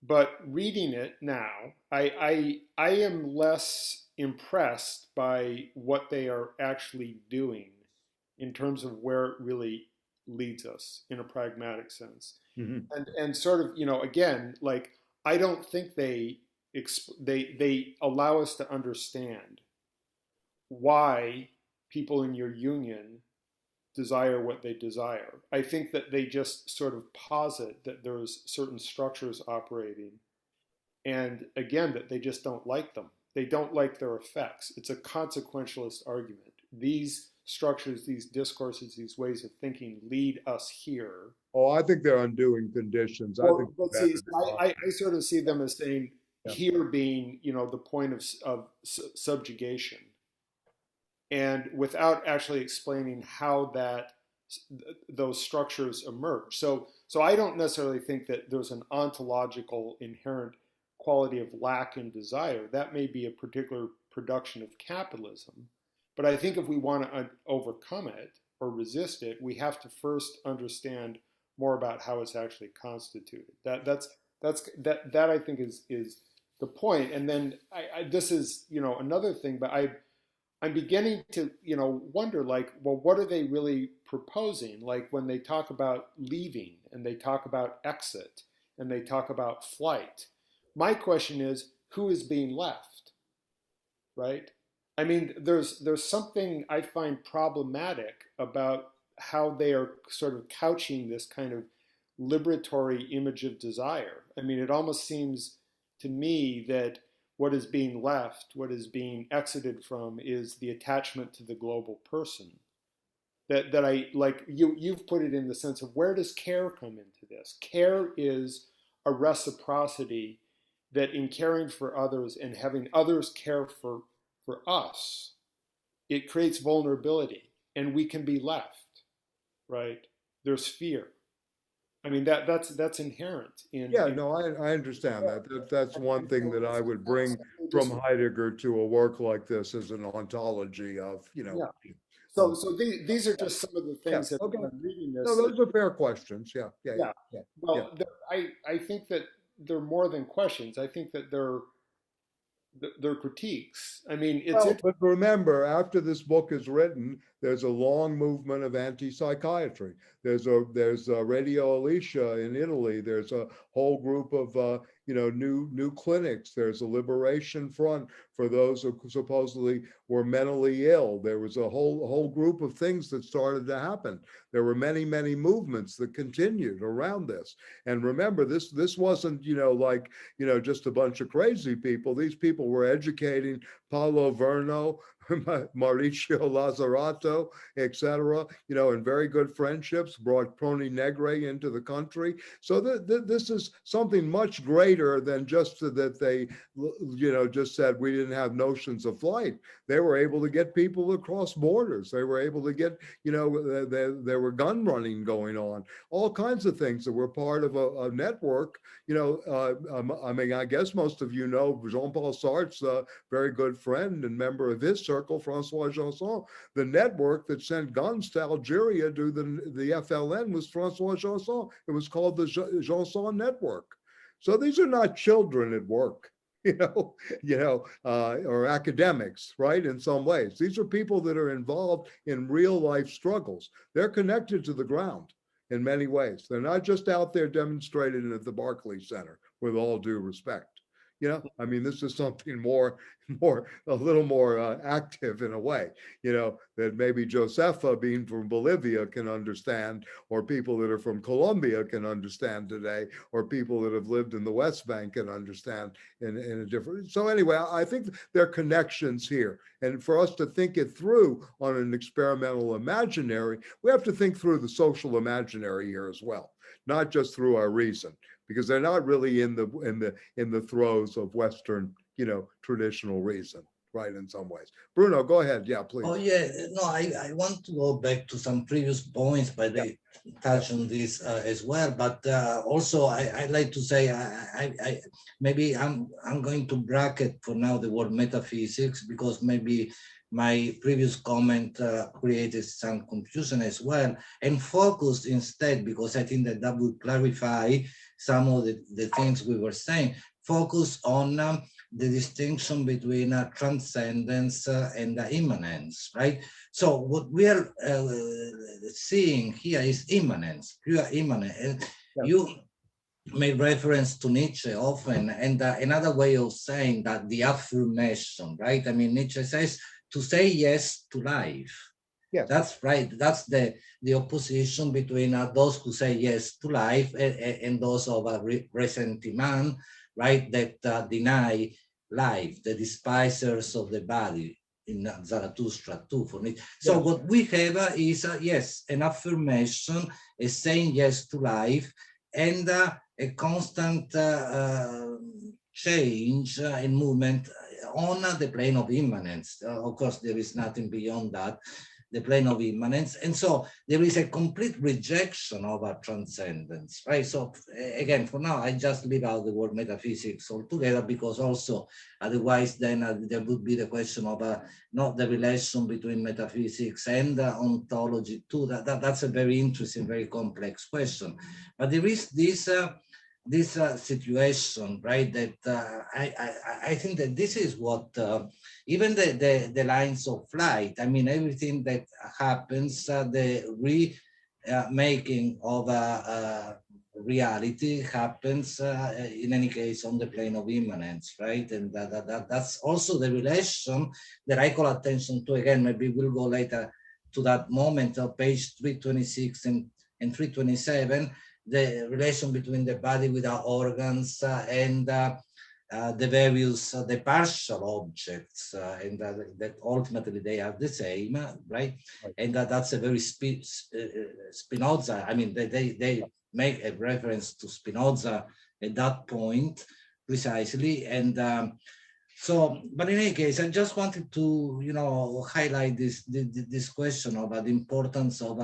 But reading it now, I am less impressed by what they are actually doing in terms of where it really leads us in a pragmatic sense. Mhm. And sort of, you know, again, like I don't think they allow us to understand why people in your union desire what they desire. I think that they just sort of posit that there's certain structures operating, and again, that they just don't like them. They don't like their effects. It's a consequentialist argument. These structures, these discourses, these ways of thinking lead us here. Oh, I think they're undoing conditions. I Well, think but see, I sort of see them as saying here being, you know, the point of subjugation, and without actually explaining how those structures emerge. So I don't necessarily think that there's an ontological inherent quality of lack and desire. That may be a particular production of capitalism, but I think if we want to overcome it or resist it, we have to first understand more about how it's actually constituted. That I think is the point. And then this is, you know, another thing, but I'm beginning to, you know, wonder, like, well, what are they really proposing? Like when they talk about leaving and they talk about exit and they talk about flight. My question is, who is being left, right? I mean, there's something I find problematic about how they are sort of couching this kind of liberatory image of desire. I mean, it almost seems to me that what is being left, what is being exited from, is the attachment to the global person. That I like, you've put it in the sense of, where does care come into this? Care is a reciprocity that in caring for others and having others care for us, it creates vulnerability and we can be left, right? There's fear. I mean, that's inherent in. Yeah, no, I understand that. That's one thing that I would bring from Heidegger to a work like this as an ontology of, you know. Yeah. So these are just some of the things that okay. I'm reading this. No, those are fair questions. Yeah. Well, I think that they're more than questions. I think that they're critiques. I mean, it's. Well, but remember, after this book is written, there's a long movement of anti-psychiatry. There's Radio Alicia in Italy. There's a whole group of new clinics. There's a liberation front for those who supposedly were mentally ill. There was a whole group of things that started to happen. There were many movements that continued around this. And remember, this wasn't just a bunch of crazy people. These people were educating Paolo Verno, Mauricio Lazzarato, etc., and very good friendships, brought Proni Negri into the country. So this is something much greater than just that they, just said we didn't have notions of flight. They were able to get people across borders. They were able to get, there were gun running going on, all kinds of things that were part of a network. I mean, I guess most of you know Jean-Paul Sartre's a very good friend and member of his circle, Francois Janson. The network that sent guns to Algeria to the FLN was Francois Janson. It was called the Janson Network. So these are not children at work, or academics, right? In some ways, these are people that are involved in real life struggles. They're connected to the ground in many ways. They're not just out there demonstrating at the Barclays Center, with all due respect. You know, I mean, this is something a little more active in a way, you know, that maybe Josefa being from Bolivia can understand, or people that are from Colombia can understand today, or people that have lived in the West Bank can understand in a different. So anyway, I think there are connections here. And for us to think it through on an experimental imaginary, we have to think through the social imaginary here as well, not just through our reason, because they're not really in the throes of Western, you know, traditional reason, right? In some ways. Bruno, go ahead. Yeah, please. Oh yeah, no, I want to go back to some previous points, but they touch on this as well. But also, I like to say, maybe I'm going to bracket for now the word metaphysics, because maybe my previous comment created some confusion as well, and focus instead, because I think that would clarify some of the things we were saying, focus on the distinction between transcendence and immanence, right? So what we are seeing here is immanence, pure immanence. Yeah. You made reference to Nietzsche often, and another way of saying that, the affirmation, right? I mean, Nietzsche says to say yes to life. Yeah. That's right. That's the opposition between those who say yes to life and those of a ressentiment, right, that deny life, the despisers of the body in Zarathustra too. For me. So what we have is, yes, an affirmation, a saying yes to life, and a constant change and movement on the plane of immanence. Of course, there is nothing beyond that, the plane of immanence. And so there is a complete rejection of our transcendence, right? So again, for now, I just leave out the word metaphysics altogether, because also otherwise then there would be the question of not the relation between metaphysics and ontology too. That's a very interesting, very complex question. But there is this situation, right, that I think that this is what even the lines of flight, I mean, everything that happens, the remaking of reality happens in any case on the plane of immanence, right? And that's also the relation that I call attention to. Again, maybe we'll go later to that moment of page 326 and 327, the relation between the body without organs and the various, the partial objects, and that ultimately they are the same, right? And that's a very Spinoza. I mean, they make a reference to Spinoza at that point precisely, and so. But in any case, I just wanted to, you know, highlight this question about the importance of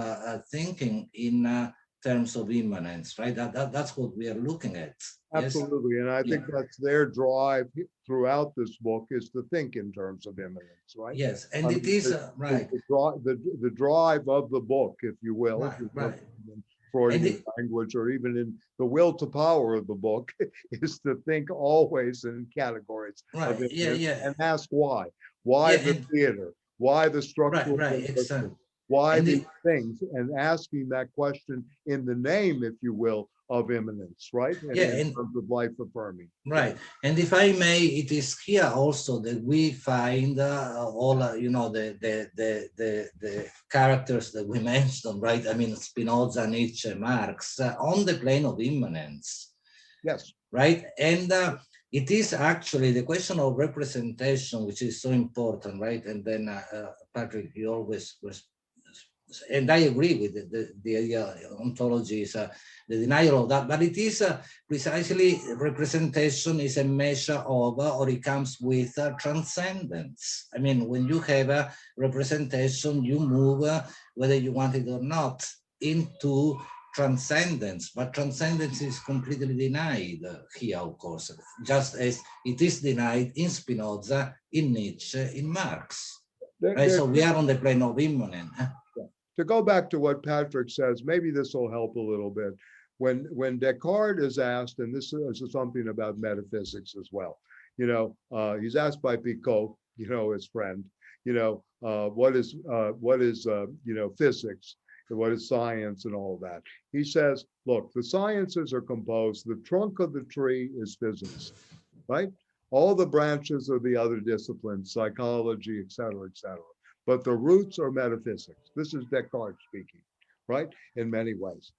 thinking in terms of immanence, right? That's what we are looking at. Absolutely. Yes? And I think that's their drive throughout this book, is to think in terms of immanence, right? Yes, and it is, right. The drive of the book, if you will, right. In Freudian language, or even in the will to power of the book, is to think always in categories of immanence, and ask why. Why the theater? Why the structural? Exactly. Why these things? And asking that question in the name, if you will, of immanence, right? And in terms of life affirming. Right. And if I may, it is here also that we find all, you know, the characters that we mentioned, right? I mean, Spinoza, Nietzsche, Marx, on the plane of immanence. Yes. Right. And it is actually the question of representation, which is so important, right? And then Patrick, you always was, and I agree with the idea ontology is the denial of that, but it is precisely representation is a measure of, or it comes with transcendence. I mean, when you have a representation, you move, whether you want it or not, into transcendence, but transcendence is completely denied here, of course, just as it is denied in Spinoza, in Nietzsche, in Marx. Right? So we are on the plane of immanence. To go back to what Patrick says, maybe this will help a little bit. When Descartes is asked, and this is something about metaphysics as well, you know, he's asked by Picot, you know, his friend, you know, what is you know, physics, and what is science, and all of that. He says, look, the sciences are composed, the trunk of the tree is physics, right? All the branches are the other disciplines, psychology, et cetera, et cetera. But the roots are metaphysics. This is Descartes speaking, right? In many ways.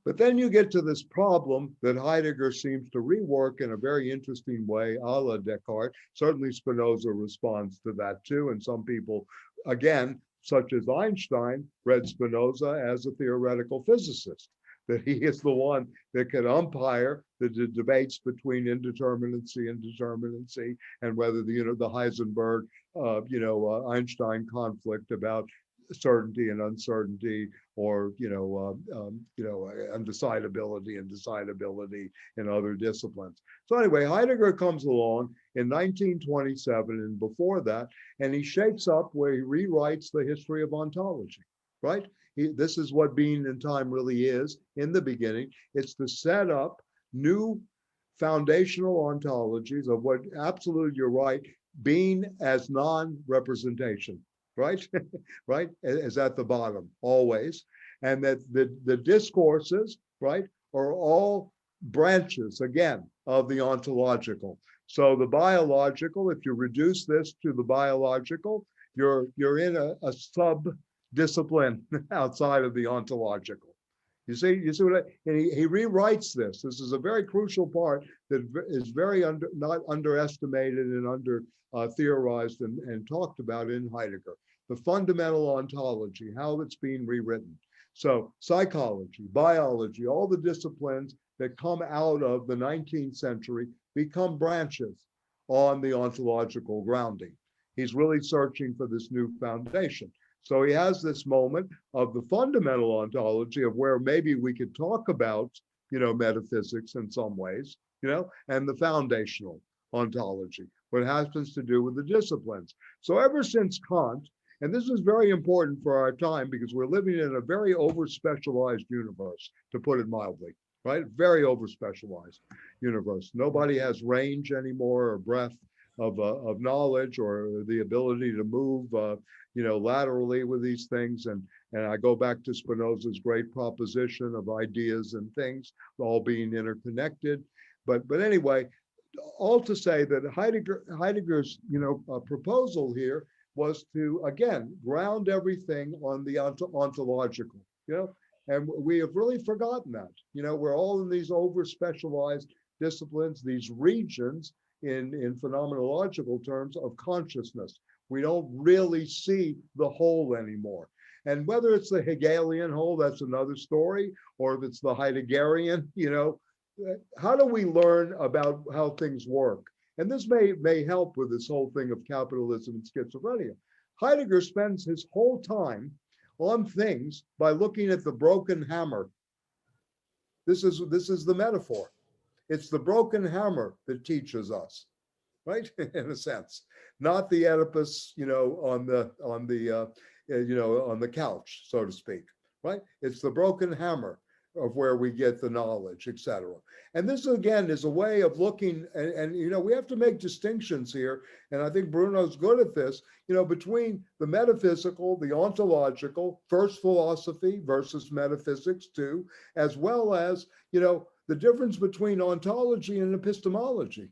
But then you get to this problem that Heidegger seems to rework in a very interesting way, a la Descartes. Certainly Spinoza responds to that too. And some people, again, such as Einstein, read Spinoza as a theoretical physicist, that he is the one that can umpire the debates between indeterminacy and determinacy, and whether the Heisenberg, Einstein conflict about certainty and uncertainty, or undecidability and decidability in other disciplines. So anyway, Heidegger comes along in 1927 and before that, and he shakes up where he rewrites the history of ontology, right? This is what being in time really is in the beginning. It's to set up new foundational ontologies of what, absolutely, you're right, being as non-representation, right? Right, is at the bottom always. And that the discourses, right, are all branches, again, of the ontological. So the biological, if you reduce this to the biological, you're in a sub-discipline outside of the ontological. You see what he rewrites this. This is a very crucial part that is very not underestimated and under theorized and talked about in Heidegger. The fundamental ontology, how it's being rewritten. So psychology, biology, all the disciplines that come out of the 19th century become branches on the ontological grounding. He's really searching for this new foundation. So he has this moment of the fundamental ontology of where maybe we could talk about, metaphysics in some ways, and the foundational ontology, what happens to do with the disciplines. So ever since Kant, and this is very important for our time because we're living in a very over-specialized universe, to put it mildly, right? Very over-specialized universe. Nobody has range anymore or breadth of knowledge or the ability to move, laterally with these things. And I go back to Spinoza's great proposition of ideas and things all being interconnected. But anyway, all to say that Heidegger's, proposal here was to, again, ground everything on the ontological, and we have really forgotten that. We're all in these over-specialized disciplines, these regions in phenomenological terms of consciousness. We don't really see the whole anymore. And whether it's the Hegelian whole, that's another story, or if it's the Heideggerian, how do we learn about how things work? And this may help with this whole thing of capitalism and schizophrenia. Heidegger spends his whole time on things by looking at the broken hammer. This is the metaphor. It's the broken hammer that teaches us, right? In a sense, not the Oedipus, on the couch, so to speak, right? It's the broken hammer of where we get the knowledge, etc. And this again is a way of looking, and we have to make distinctions here, and I think Bruno's good at this, between the metaphysical, the ontological, first philosophy versus metaphysics too, as well as, the difference between ontology and epistemology.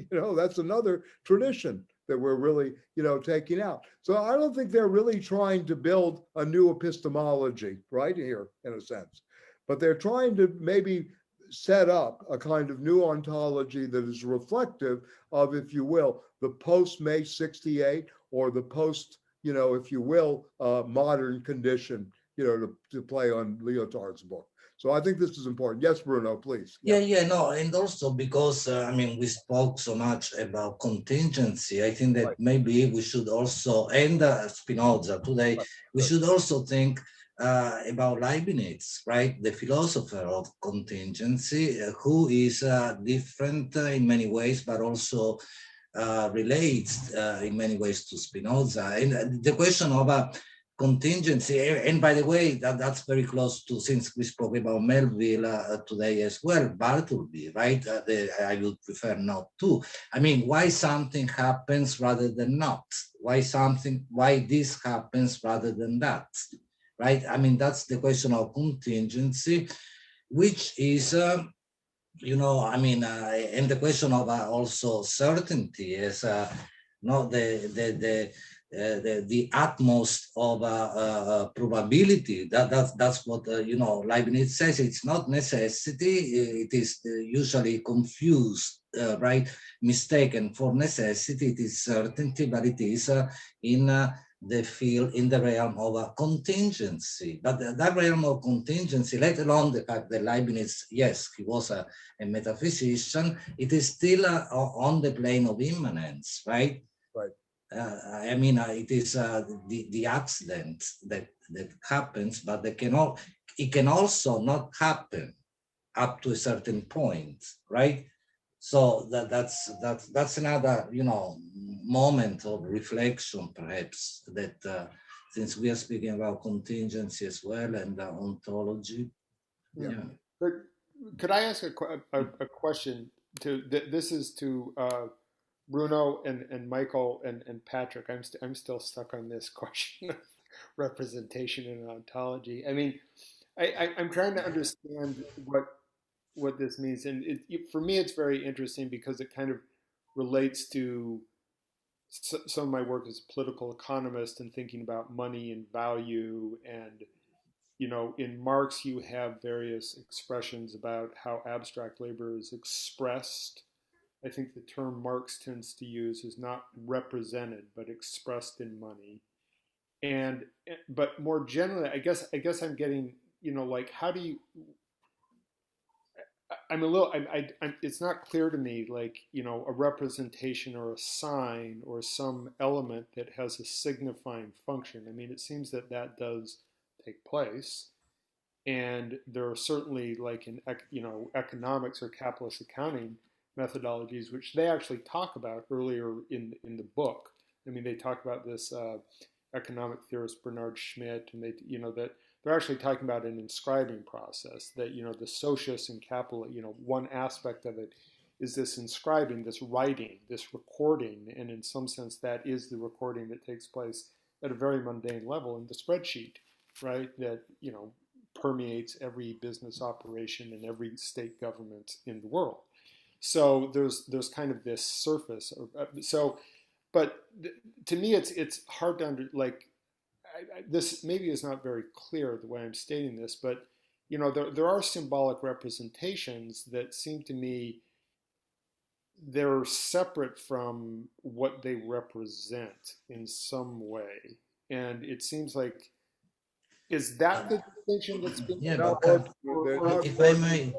That's another tradition that we're really, taking out. So I don't think they're really trying to build a new epistemology right here, in a sense. But they're trying to maybe set up a kind of new ontology that is reflective of, if you will, the post-May 68 or the post, if you will, modern condition, to play on Lyotard's book. So I think this is important. Yes, Bruno, please. No, and also because, we spoke so much about contingency, I think that maybe we should also, and Spinoza today, we should also think about Leibniz, right? The philosopher of contingency, who is different in many ways, but also relates in many ways to Spinoza. And the question of contingency, and by the way, that's very close to, since we spoke about Melville today as well, Bartleby, right? I would prefer not to. Why something happens rather than not? Why this happens rather than that? Right? That's the question of contingency, which is you know, I mean, and the question of also certainty is not the utmost of probability. That's what you know, Leibniz says. It's not necessity. It is usually confused, right? Mistaken for necessity. It is certainty, but it is in the field, in the realm of contingency. But that realm of contingency, let alone the fact that Leibniz, yes, he was a metaphysician, it is still on the plane of immanence, right? Right. I mean, it is the accident that happens, but it can also not happen up to a certain point, right? So that's another, you know, moment of reflection, perhaps, that since we are speaking about contingency as well and ontology. Yeah. But could I ask a question? This is to Bruno and Michael and Patrick. I'm still stuck on this question of representation in ontology. I mean, I'm trying to understand what this means, and for me, it's very interesting because it kind of relates to some of my work as a political economist and thinking about money and value. And you know, in Marx, you have various expressions about how abstract labor is expressed. I think the term Marx tends to use is not represented, but expressed in money. And but more generally, I guess I'm getting, you know, like, how do you? I'm a little. it's not clear to me, like, you know, a representation or a sign or some element that has a signifying function. I mean, it seems that does take place, and there are certainly, like, in, you know, economics or capitalist accounting methodologies, which they actually talk about earlier in the book. I mean, they talk about this economic theorist Bernard Schmidt, and they, you know, that they're actually talking about an inscribing process, that, you know, the socius and capital, you know, one aspect of it is this inscribing, this writing, this recording, and in some sense that is the recording that takes place at a very mundane level in the spreadsheet, right? That, you know, permeates every business operation and every state government in the world. So there's kind of this surface. But to me, it's hard to this maybe is not very clear the way I'm stating this, but, you know, there are symbolic representations that seem to me they're separate from what they represent in some way. And it seems like, is that the distinction that's been Yeah, but if I may,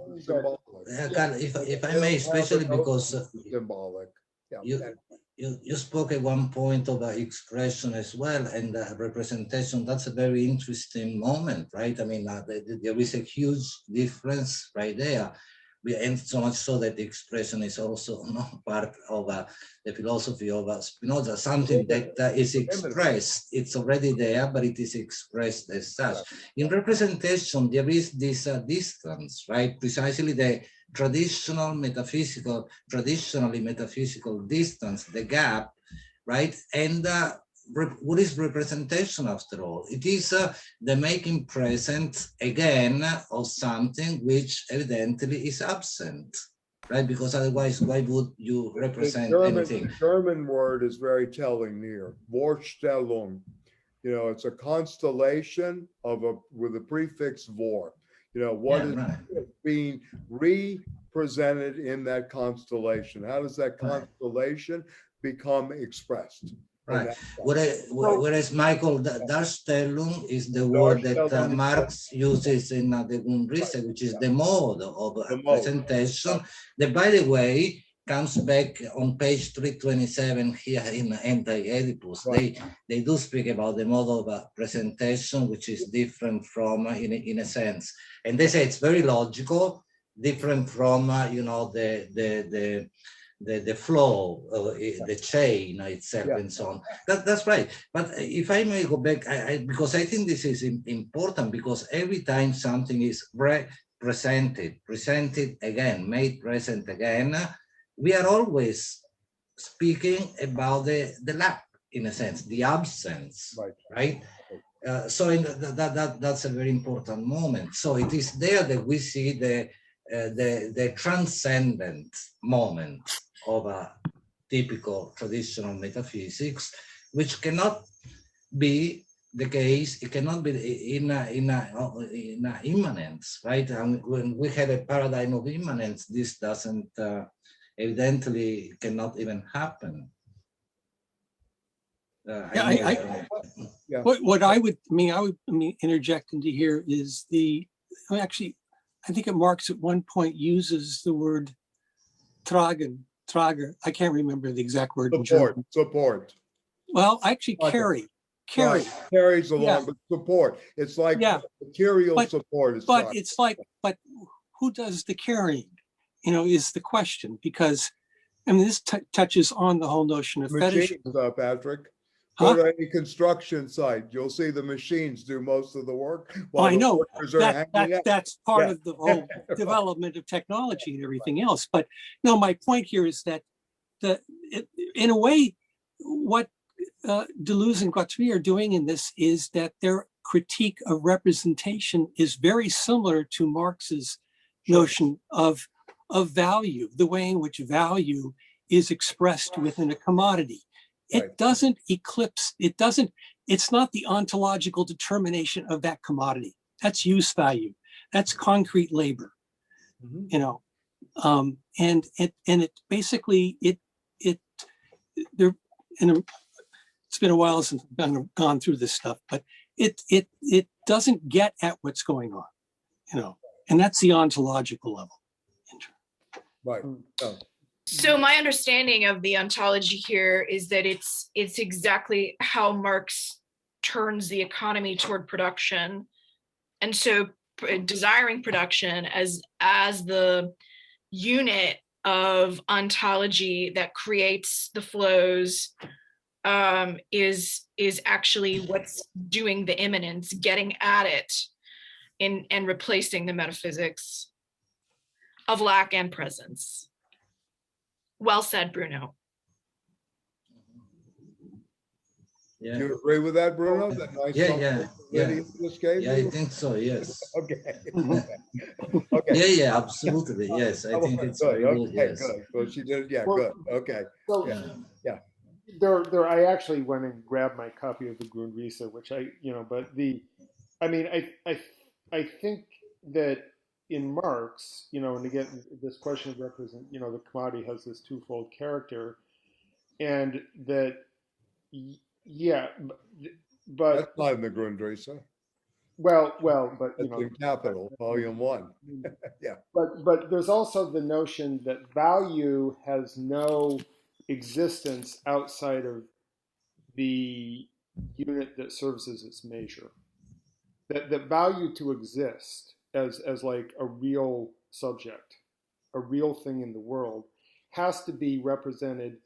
if I may, especially because symbolic. Yeah. You spoke at one point of expression as well, and representation. That's a very interesting moment, right? I mean, there is a huge difference right there. And so much so that the expression is also part of the philosophy of Spinoza, something that is expressed. It's already there, but it is expressed as such. In representation, there is this distance, right? Precisely the traditionally metaphysical distance, the gap, right? And what is representation after all? It is the making present again of something which evidently is absent, right? Because otherwise, why would you represent anything? The German word is very telling here, Vorstellung. You know, it's a constellation with a prefix vor. You know, what is being represented in that constellation? How does that constellation become expressed? Right. Whereas Michael, Darstellung is the word that Marx uses in the Grundrisse, which is the mode of presentation, that, by the way, comes back on page 327 here in Anti-Oedipus. Right. They do speak about the mode of presentation, which is different from, in a sense. And they say it's very logical, different from, you know, the flow, the chain itself, and so on. That's right. But if I may go back, because I think this is important, because every time something is presented again, made present again, we are always speaking about the lack, in a sense, the absence, right? So that's a very important moment. So it is there that we see the the transcendent moment of a typical traditional metaphysics, which cannot be the case. It cannot be in a immanence, right? And when we have a paradigm of immanence, this doesn't evidently cannot even happen. What I would interject into here is I think Marx at one point uses the word tragen. I can't remember the exact word in German. Support. Well, actually, carry. Right. Carries along with support. It's like material support. But who does the carrying? Is the question, because this touches on the whole notion of fetish. Patrick. Go to any construction site. You'll see the machines do most of the work. I know that's part of the whole development of technology and everything else. But no, my point here is that in a way, what Deleuze and Guattari are doing in this is that their critique of representation is very similar to Marx's notion of value, the way in which value is expressed within a commodity. It doesn't eclipse, it's not the ontological determination of that commodity. That's use value. That's concrete labor, and it basically, it's been a while since I've gone through this stuff, but it doesn't get at what's going on, and that's the ontological level. Right. So my understanding of the ontology here is that it's exactly how Marx turns the economy toward production. And so desiring production as the unit of ontology that creates the flows is actually what's doing the immanence, getting at it and replacing the metaphysics of lack and presence. Well said, Bruno. Yeah. Do you agree with that, Bruno? That nice I think so, yes. Okay. Yeah, absolutely, yes. I think it's very good, yes. Good. Well, she did, good. Okay. So, There, I actually went and grabbed my copy of the Grundrisse, which I think that in Marx, and again, this question of the commodity has this twofold character, and that, but that's not in the Grundrisse. Well, but it's in Capital, Volume 1. But there's also the notion that value has no existence outside of the unit that serves as its measure. That value to exist as like a real subject, a real thing in the world, has to be represented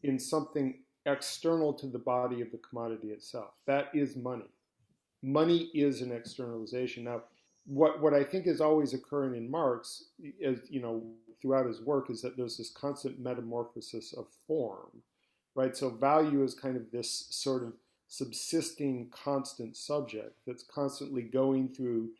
in something external to the body of the commodity itself. That is money. Money is an externalization. Now, what I think is always occurring in Marx, is, throughout his work, is that there's this constant metamorphosis of form, right? So value is kind of this sort of subsisting constant subject that's constantly going through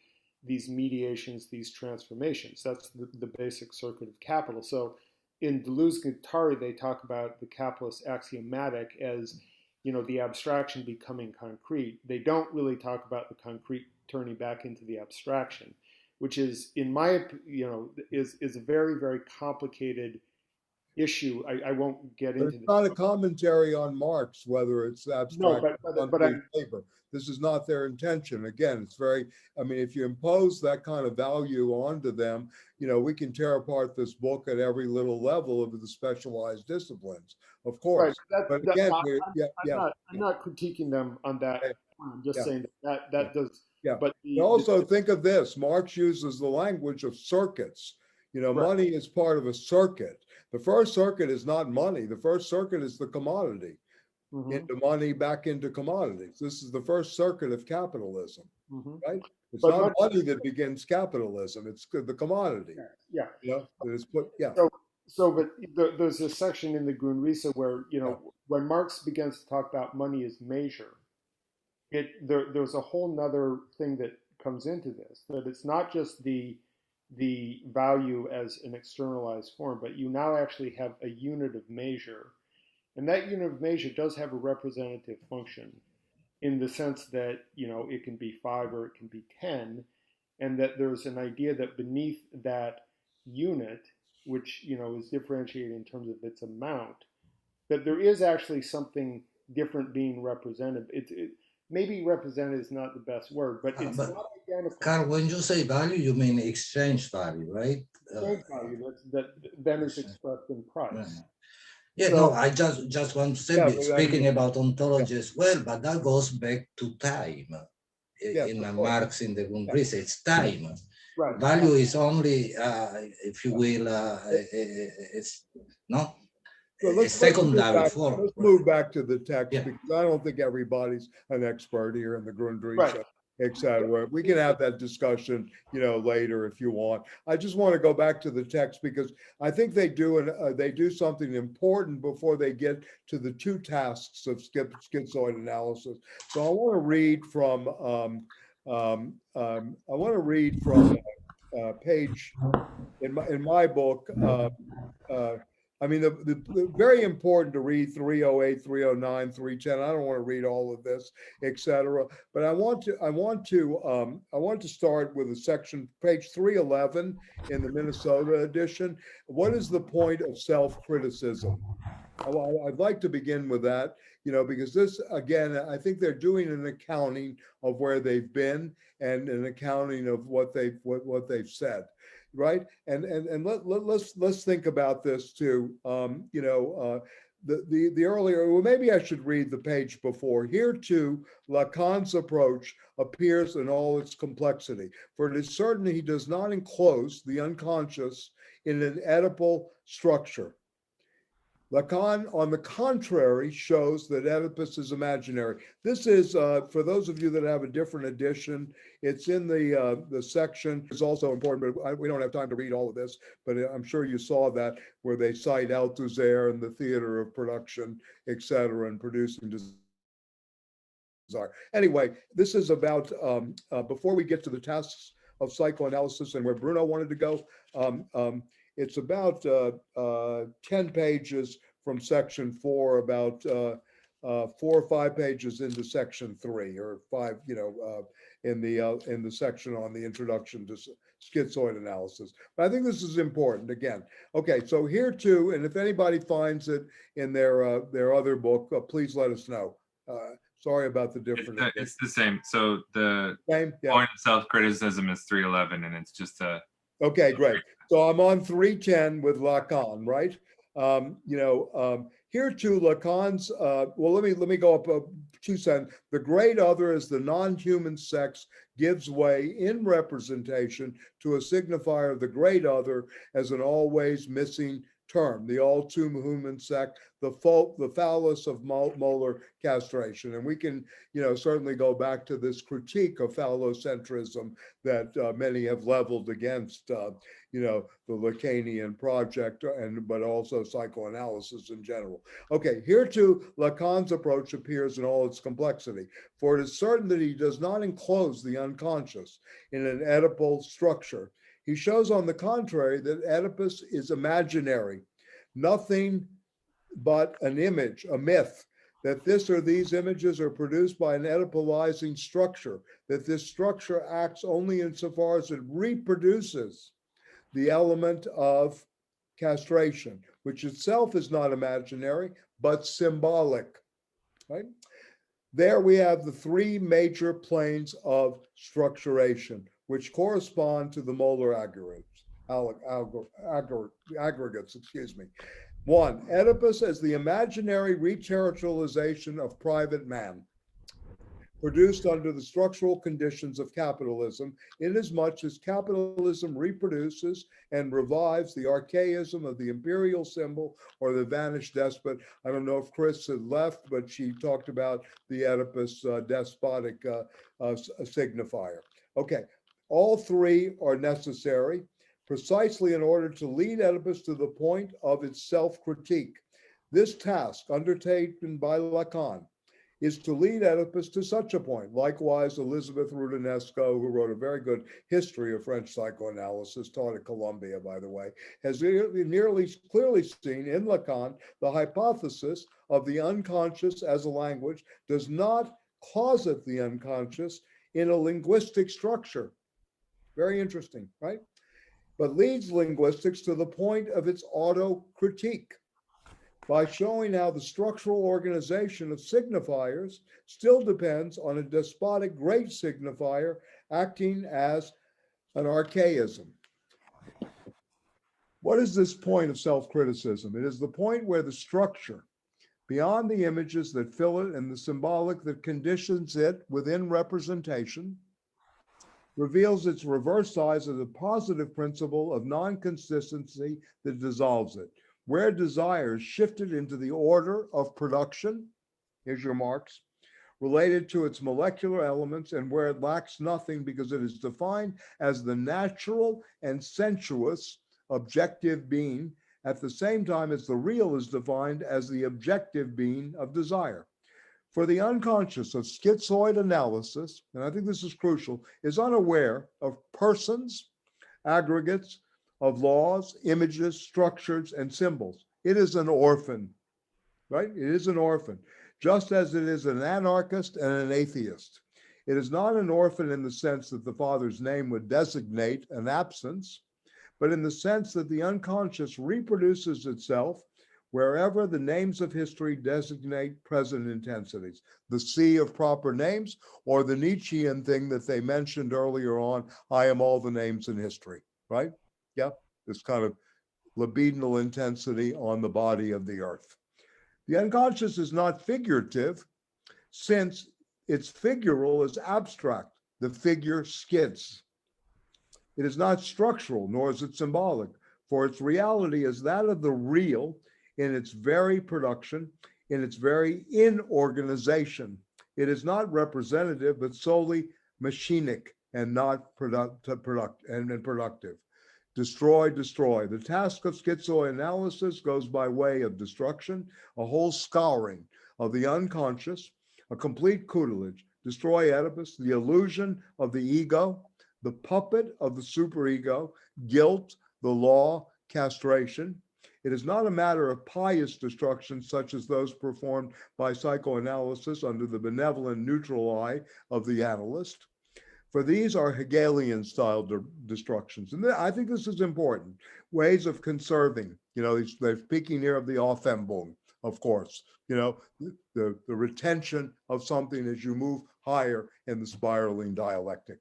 these mediations, these transformations. That's the basic circuit of capital. So in Deleuze and Guattari, they talk about the capitalist axiomatic as, the abstraction becoming concrete. They don't really talk about the concrete turning back into the abstraction, which is, in my, is a very, very complicated issue. I won't get into. It's not a commentary on Marx, whether it's abstract but paper. This is not their intention. Again, it's very, if you impose that kind of value onto them, we can tear apart this book at every little level of the specialized disciplines, of course. Right. But again, I'm not critiquing them on that. I'm just saying that does. Yeah. But also think of this: Marx uses the language of circuits. Money is part of a circuit. The first circuit is not money. The first circuit is the commodity. Into money, back into commodities. This is the first circuit of capitalism, right? It's not money that begins capitalism. It's the commodity. It's put. But there's a section in the Grundrisse where when Marx begins to talk about money as measure, there's a whole nother thing that comes into this. That it's not just the the value as an externalized form, but you now actually have a unit of measure. And that unit of measure does have a representative function in the sense that, it can be 5 or it can be 10, and that there's an idea that beneath that unit, which, is differentiated in terms of its amount, that there is actually something different being represented. Maybe represented is not the best word, but it's not identical. Carl, when you say value, you mean exchange value, right? Exchange value that then is expressed in price. Yeah, So, no, I just want to say, speaking about ontology as well, but that goes back to time. In Marx, in the Grundrisse, it's time. Right. Value is only, if you will, it's no. So A secondary form. Let's move back to the text, Yeah. because I don't think everybody's an expert here in the Grundrisse, Right. et cetera. We can have that discussion, later if you want. I just want to go back to the text because I think they do something important before they get to the two tasks of schizoid analysis. So I want to read from page in my book. The very important to read 308, 309, 310. I don't want to read all of this, etc. But I want to start with a section, page 311 in the Minnesota edition. What is the point of self-criticism? I'd like to begin with that, because this, again, I think they're doing an accounting of where they've been and an accounting of what they've said. Right, and let's think about this too. The earlier, well, maybe I should read the page before. Here too, Lacan's approach appears in all its complexity, for it is certain he does not enclose the unconscious in an Oedipal structure. Lacan, on the contrary, shows that Oedipus is imaginary. This is, for those of you that have a different edition, it's in the section. It's also important, but we don't have time to read all of this, but I'm sure you saw that, where they cite Althusser and the theater of production, et cetera, and producing desire. Anyway, this is about, before we get to the tasks of psychoanalysis and where Bruno wanted to go, it's about 10 pages from section 4, about 4 or 5 pages into section 3, or 5, in the section on the introduction to schizoid analysis. But I think this is important again. Okay, so here too, and if anybody finds it in their other book, please let us know. Sorry about the difference. It's the same. So the same? Yeah. Point of self-criticism is 311, and it's just a. Okay, great. So I'm on 310 with Lacan, right? Here too, Lacan's, well, let me go up 2 sentences. The great other as the non-human sex gives way in representation to a signifier of the great other as an always missing term, the all too human sex, the phallus of molar castration. And we can, certainly go back to this critique of phallocentrism that many have leveled against, the Lacanian project, but also psychoanalysis in general. Okay, here too, Lacan's approach appears in all its complexity, for it is certain that he does not enclose the unconscious in an Oedipal structure. He shows, on the contrary, that Oedipus is imaginary, nothing but an image, a myth, that this or these images are produced by an Oedipalizing structure, that this structure acts only insofar as it reproduces the element of castration, which itself is not imaginary, but symbolic, right? There we have the 3 major planes of structuration, which correspond to the molar aggregates, excuse me. 1, Oedipus as the imaginary reterritorialization of private man, produced under the structural conditions of capitalism, inasmuch as capitalism reproduces and revives the archaism of the imperial symbol or the vanished despot. I don't know if Chris had left, but she talked about the Oedipus despotic signifier. Okay, all 3 are necessary precisely in order to lead Oedipus to the point of its self-critique. This task, undertaken by Lacan, is to lead Oedipus to such a point. Likewise, Elizabeth Roudinesco, who wrote a very good history of French psychoanalysis, taught at Columbia, by the way, has nearly clearly seen in Lacan the hypothesis of the unconscious as a language does not closet the unconscious in a linguistic structure. Very interesting, right? But leads linguistics to the point of its auto-critique by showing how the structural organization of signifiers still depends on a despotic great signifier acting as an archaism. What is this point of self-criticism? It is the point where the structure, beyond the images that fill it and the symbolic that conditions it within representation, reveals its reverse side as a positive principle of non-consistency that dissolves it. Where desire is shifted into the order of production, here's your marks, related to its molecular elements, and where it lacks nothing because it is defined as the natural and sensuous objective being, at the same time as the real is defined as the objective being of desire. For the unconscious of schizoid analysis, and I think this is crucial, is unaware of persons, aggregates, of laws, images, structures, and symbols. It is an orphan, right? It is an orphan, just as it is an anarchist and an atheist. It is not an orphan in the sense that the father's name would designate an absence, but in the sense that the unconscious reproduces itself wherever the names of history designate present intensities, the sea of proper names, or the Nietzschean thing that they mentioned earlier on, I am all the names in history, right? Yeah, this kind of libidinal intensity on the body of the earth. The unconscious is not figurative, since its figural is abstract. The figure skids. It is not structural, nor is it symbolic, for its reality is that of the real in its very production, in its very inorganization. It is not representative, but solely machinic and not productive. Destroy, destroy. The task of schizoanalysis goes by way of destruction, a whole scouring of the unconscious, a complete curtilage. Destroy Oedipus, the illusion of the ego, the puppet of the superego, guilt, the law, castration. It is not a matter of pious destruction such as those performed by psychoanalysis under the benevolent neutral eye of the analyst. For these are Hegelian style destructions. And I think this is important. Ways of conserving, they're speaking here of the Aufhebung, of course, the retention of something as you move higher in the spiraling dialectic.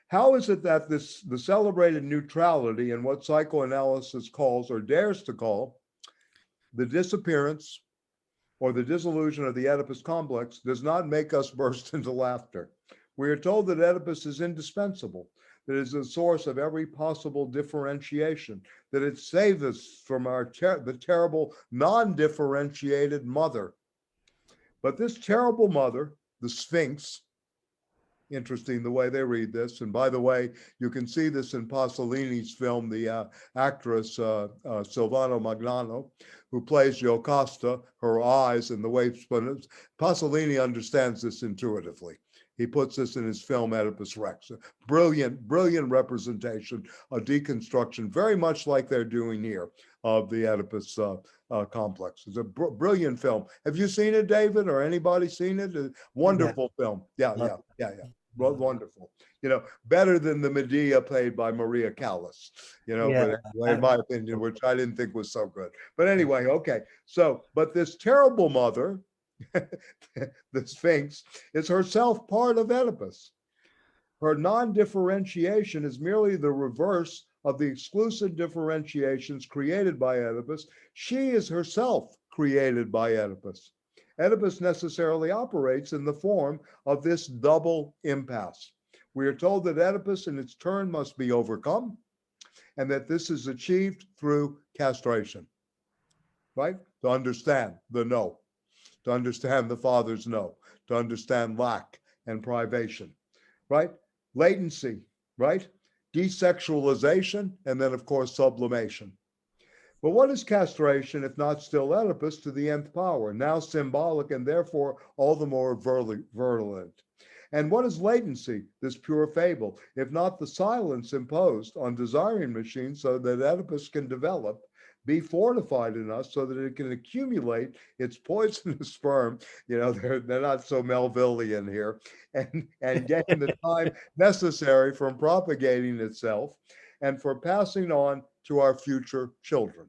How is it that the celebrated neutrality in what psychoanalysis calls or dares to call the disappearance or the dissolution of the Oedipus complex does not make us burst into laughter? We are told that Oedipus is indispensable, that it is the source of every possible differentiation, that it saves us from the terrible non-differentiated mother. But this terrible mother, the Sphinx, interesting the way they read this. And by the way, you can see this in Pasolini's film, the actress Silvano Magnano, who plays Jocasta, her eyes and the way Pasolini understands this intuitively. He puts this in his film Oedipus Rex. Brilliant, brilliant representation, a deconstruction, very much like they're doing here of the Oedipus complex. It's a brilliant film. Have you seen it, David, or anybody seen it? A wonderful film. Yeah. Wonderful. Better than the Medea played by Maria Callas, but in my opinion, which I didn't think was so good. But anyway, okay. So, but this terrible mother, the Sphinx, is herself part of Oedipus. Her non-differentiation is merely the reverse of the exclusive differentiations created by Oedipus. She is herself created by Oedipus. Oedipus necessarily operates in the form of this double impasse. We are told that Oedipus in its turn must be overcome, and that this is achieved through castration, right? To understand the no, to understand the father's no, to understand lack and privation, right? Latency, right? Desexualization, and then of course sublimation. But what is castration if not still Oedipus to the nth power, now symbolic and therefore all the more virulent? And what is latency, this pure fable, if not the silence imposed on desiring machines so that Oedipus can develop, be fortified in us so that it can accumulate its poisonous sperm, they're not so Melvillian here, and gain the time necessary from propagating itself and for passing on to our future children,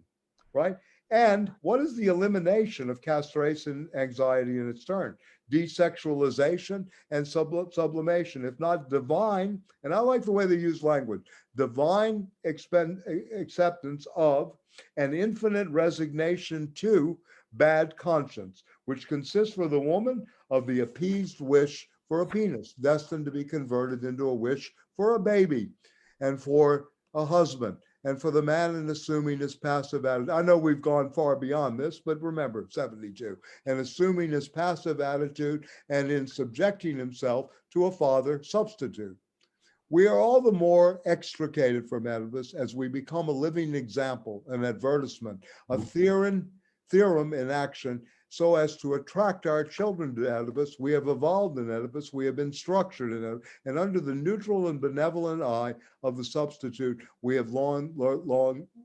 right? And what is the elimination of castration anxiety in its turn? Desexualization and sublimation, if not divine, and I like the way they use language, divine acceptance of an infinite resignation to bad conscience, which consists for the woman of the appeased wish for a penis, destined to be converted into a wish for a baby, and for a husband, and for the man in assuming his passive attitude. I know we've gone far beyond this, but remember, 72, and assuming his passive attitude and in subjecting himself to a father substitute. We are all the more extricated from Oedipus as we become a living example, an advertisement, a theorem in action, so as to attract our children to Oedipus. We have evolved in Oedipus, we have been structured in it, and under the neutral and benevolent eye of the substitute, we have long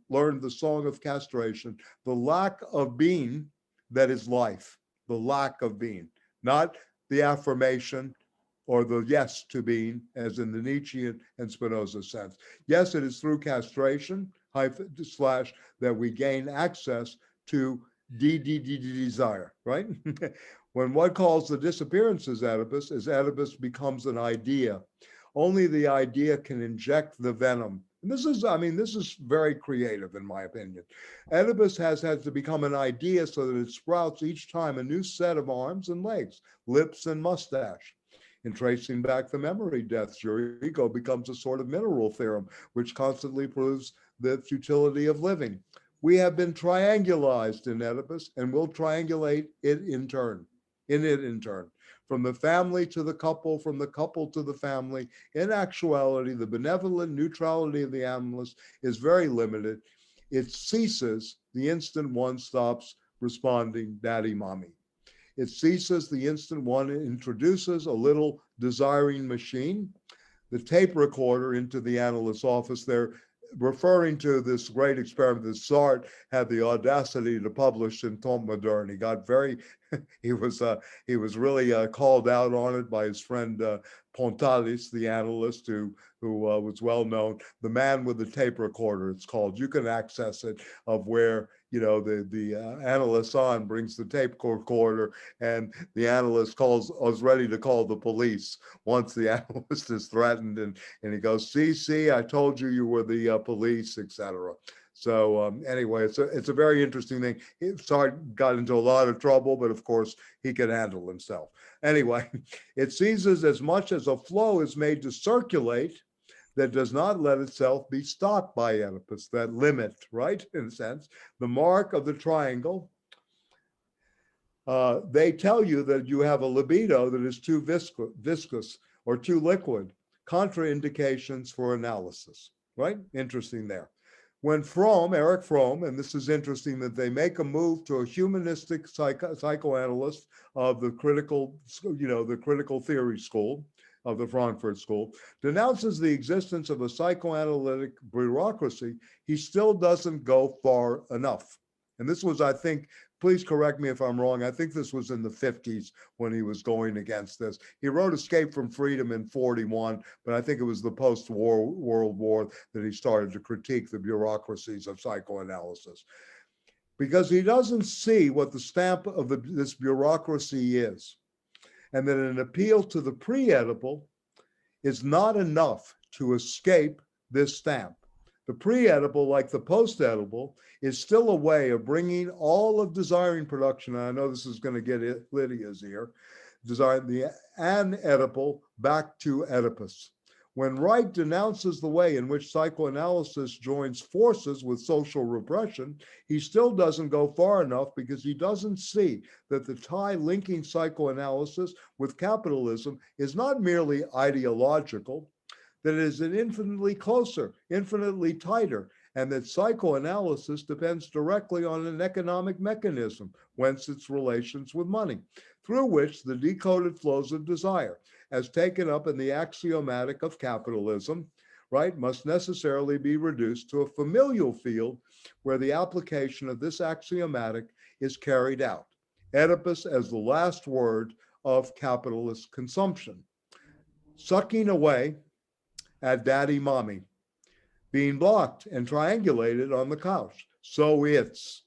learned the song of castration, the lack of being that is life, the lack of being, not the affirmation or the yes to being, as in the Nietzschean and Spinoza sense. Yes, it is through castration, / that we gain access to desire, right? When one calls the disappearances Oedipus, as Oedipus becomes an idea, only the idea can inject the venom. And this is very creative in my opinion. Oedipus has to become an idea so that it sprouts each time a new set of arms and legs, lips and mustache. In tracing back the memory deaths, your ego becomes a sort of mineral theorem, which constantly proves the futility of living. We have been triangulized in Oedipus and will triangulate it in turn, from the family to the couple, from the couple to the family. In actuality, the benevolent neutrality of the animalist is very limited. It ceases the instant one stops responding, daddy, mommy. It ceases the instant one introduces a little desiring machine, the tape recorder, into the analyst's office. They're referring to this great experiment that Sartre had the audacity to publish in Temps Moderne. He got he was really called out on it by his friend Pontalis, the analyst who was well known. The Man with the Tape Recorder, it's called. You can access it, of where the analyst on brings the tape recorder, and the analyst was ready to call the police once the analyst is threatened, and he goes, see, I told you were the police, etc. So anyway, it's a very interesting thing. Sartre got into a lot of trouble, but of course he can handle himself. Anyway, it seizes as much as a flow is made to circulate that does not let itself be stopped by Oedipus, that limit, right, in a sense. The mark of the triangle, they tell you that you have a libido that is too viscous or too liquid, contraindications for analysis, right? Interesting there. When Erich Fromm, and this is interesting that they make a move to a humanistic psychoanalyst of the critical theory school, of the Frankfurt School, denounces the existence of a psychoanalytic bureaucracy, he still doesn't go far enough. And this was, I think, please correct me if I'm wrong, I think this was in the 50s when he was going against this. He wrote Escape from Freedom in 41, but I think it was the post-war World War that he started to critique the bureaucracies of psychoanalysis. Because he doesn't see what the stamp of this bureaucracy is. And that an appeal to the pre-Oedipal is not enough to escape this stamp. The pre-Oedipal, like the post-Oedipal, is still a way of bringing all of desiring production, and I know this is going to get Lydia's ear, the an-Oedipal back to Oedipus. When Wright denounces the way in which psychoanalysis joins forces with social repression, he still doesn't go far enough, because he doesn't see that the tie linking psychoanalysis with capitalism is not merely ideological, that it is an infinitely closer, infinitely tighter, and that psychoanalysis depends directly on an economic mechanism, whence its relations with money, through which the decoded flows of desire, as taken up in the axiomatic of capitalism, right, must necessarily be reduced to a familial field where the application of this axiomatic is carried out. Oedipus as the last word of capitalist consumption. Sucking away at daddy mommy, being blocked and triangulated on the couch. So it's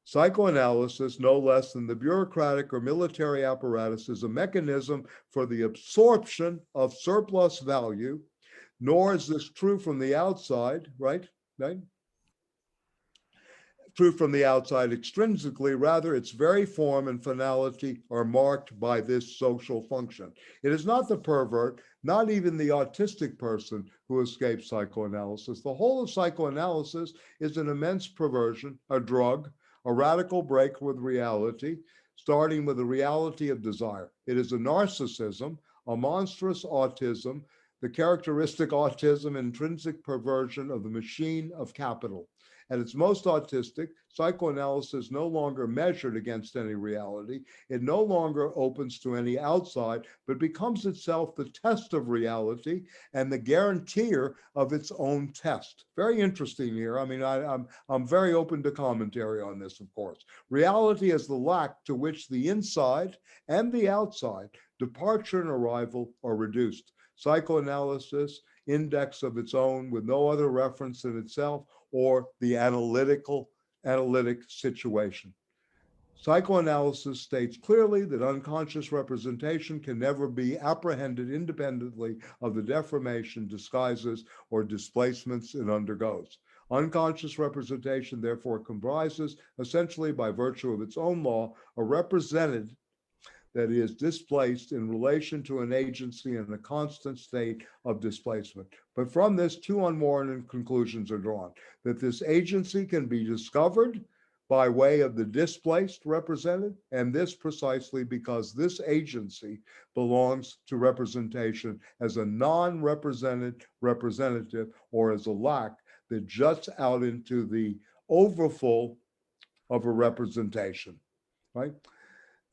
psychoanalysis, no less than the bureaucratic or military apparatus, is a mechanism for the absorption of surplus value, nor is this true from the outside, right? True from the outside extrinsically, rather its very form and finality are marked by this social function. It is not the pervert, not even the autistic person who escapes psychoanalysis. The whole of psychoanalysis is an immense perversion, a drug, a radical break with reality, starting with the reality of desire. It is a narcissism, a monstrous autism, the characteristic autism, intrinsic perversion of the machine of capital. At its most autistic, psychoanalysis no longer measured against any reality. It no longer opens to any outside, but becomes itself the test of reality and the guarantor of its own test. Very interesting here. I mean, I'm very open to commentary on this, of course. Reality is the lack to which the inside and the outside, departure and arrival, are reduced. Psychoanalysis, index of its own with no other reference in itself, or the analytic situation. Psychoanalysis states clearly that unconscious representation can never be apprehended independently of the deformation, disguises, or displacements it undergoes. Unconscious representation therefore comprises, essentially by virtue of its own law, a represented that is displaced in relation to an agency in a constant state of displacement. But from this, two unwarranted conclusions are drawn: that this agency can be discovered by way of the displaced represented, and this precisely because this agency belongs to representation as a non-represented representative, or as a lack that juts out into the overfull of a representation, right?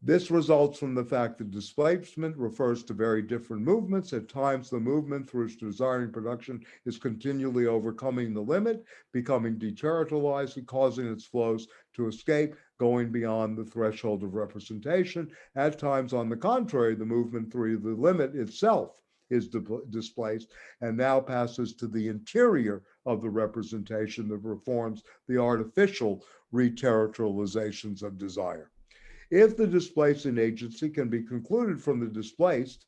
This results from the fact that displacement refers to very different movements. At times, the movement through its desiring production is continually overcoming the limit, becoming deterritorialized, causing its flows to escape, going beyond the threshold of representation. At times, on the contrary, the movement through the limit itself is displaced and now passes to the interior of the representation that reforms the artificial reterritorializations of desire. If the displacing agency can be concluded from the displaced,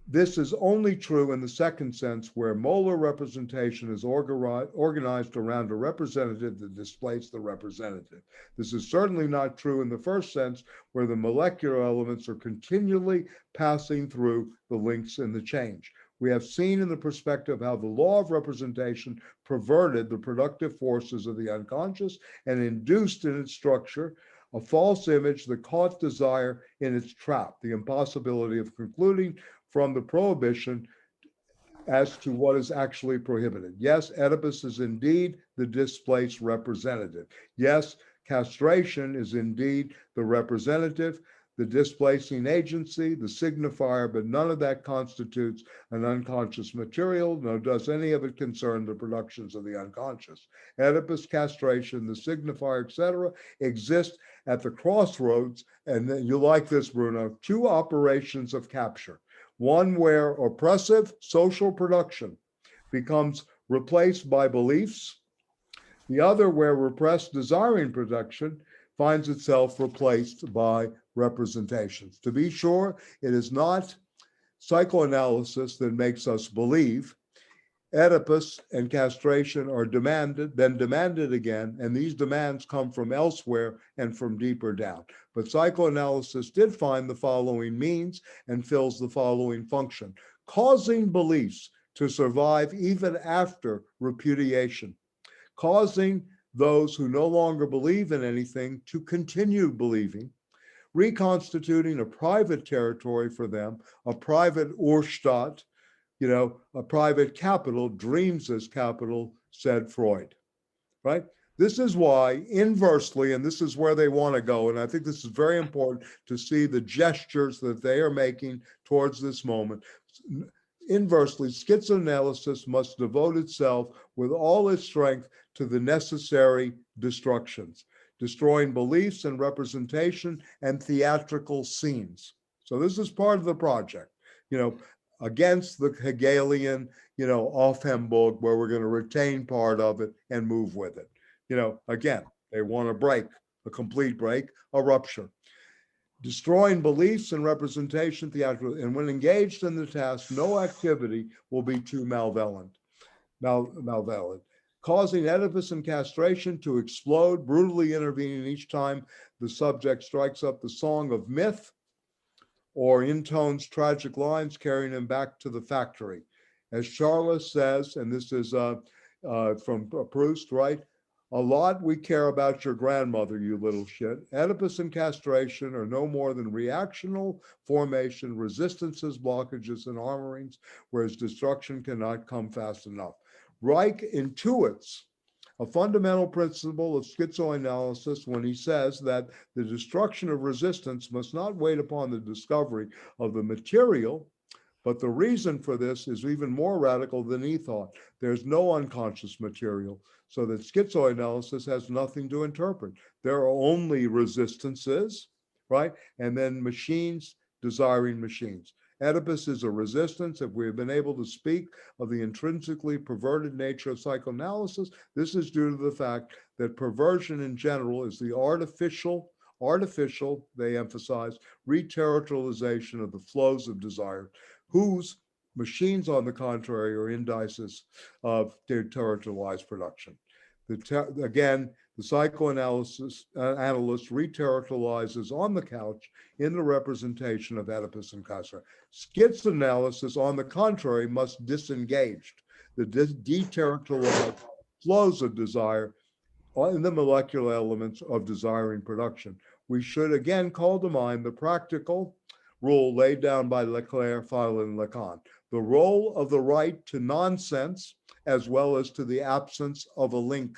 this is only true in the second sense, where molar representation is organized around a representative that displaced the representative. This is certainly not true in the first sense, where the molecular elements are continually passing through the links in the change. We have seen in the perspective how the law of representation perverted the productive forces of the unconscious and induced in its structure a false image that caught desire in its trap, the impossibility of concluding from the prohibition as to what is actually prohibited. Yes, Oedipus is indeed the displaced representative. Yes, castration is indeed the representative, the displacing agency, the signifier, but none of that constitutes an unconscious material, nor does any of it concern the productions of the unconscious. Oedipus, castration, the signifier, etc., exist at the crossroads, and then you like this, Bruno, two operations of capture. One where oppressive social production becomes replaced by beliefs, the other where repressed desiring production finds itself replaced by representations. To be sure, it is not psychoanalysis that makes us believe. Oedipus and castration are demanded, then demanded again, and these demands come from elsewhere and from deeper down. But psychoanalysis did find the following means and fills the following function: causing beliefs to survive even after repudiation, causing those who no longer believe in anything to continue believing, reconstituting a private territory for them, a private Urstadt, a private capital, dreams as capital, said Freud, right? This is why inversely, and this is where they want to go, and I think this is very important to see the gestures that they are making towards this moment. Inversely, schizoanalysis must devote itself with all its strength to the necessary destructions, destroying beliefs and representation and theatrical scenes. So this is part of the project, against the Hegelian, Aufhebung, where we're going to retain part of it and move with it. Again, they want a break, a complete break, a rupture. Destroying beliefs and representation theatrical, and when engaged in the task, no activity will be too malevolent, causing Oedipus and castration to explode, brutally intervening each time the subject strikes up the song of myth or intones tragic lines, carrying him back to the factory. As Charles says, and this is from Proust, right? A lot we care about your grandmother, you little shit. Oedipus and castration are no more than reactional formation, resistances, blockages, and armorings, whereas destruction cannot come fast enough. Reich intuits a fundamental principle of schizoanalysis when he says that the destruction of resistance must not wait upon the discovery of the material, but the reason for this is even more radical than he thought. There's no unconscious material, so that schizoanalysis has nothing to interpret. There are only resistances, right? And then machines desiring machines. Oedipus is a resistance. If we have been able to speak of the intrinsically perverted nature of psychoanalysis, this is due to the fact that perversion in general is the artificial, they emphasize, reterritorialization of the flows of desire, whose machines, on the contrary, are indices of territorialized production. Again, the psychoanalyst reterritorializes on the couch in the representation of Oedipus and castration. Schizoanalysis, on the contrary, must disengage the deterritorialized flows of desire in the molecular elements of desiring production. We should again call to mind the practical rule laid down by Leclerc, Feiler, and Lacan, the role of the right to nonsense as well as to the absence of a link.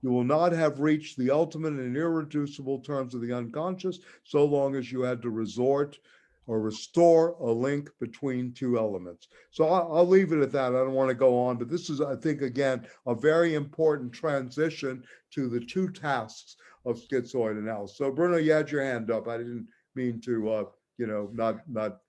You will not have reached the ultimate and irreducible terms of the unconscious so long as you had to resort or restore a link between two elements. So I'll leave it at that. I don't want to go on, but this is, I think, again, a very important transition to the two tasks of schizoid analysis. So Bruno, you had your hand up. I didn't mean to, not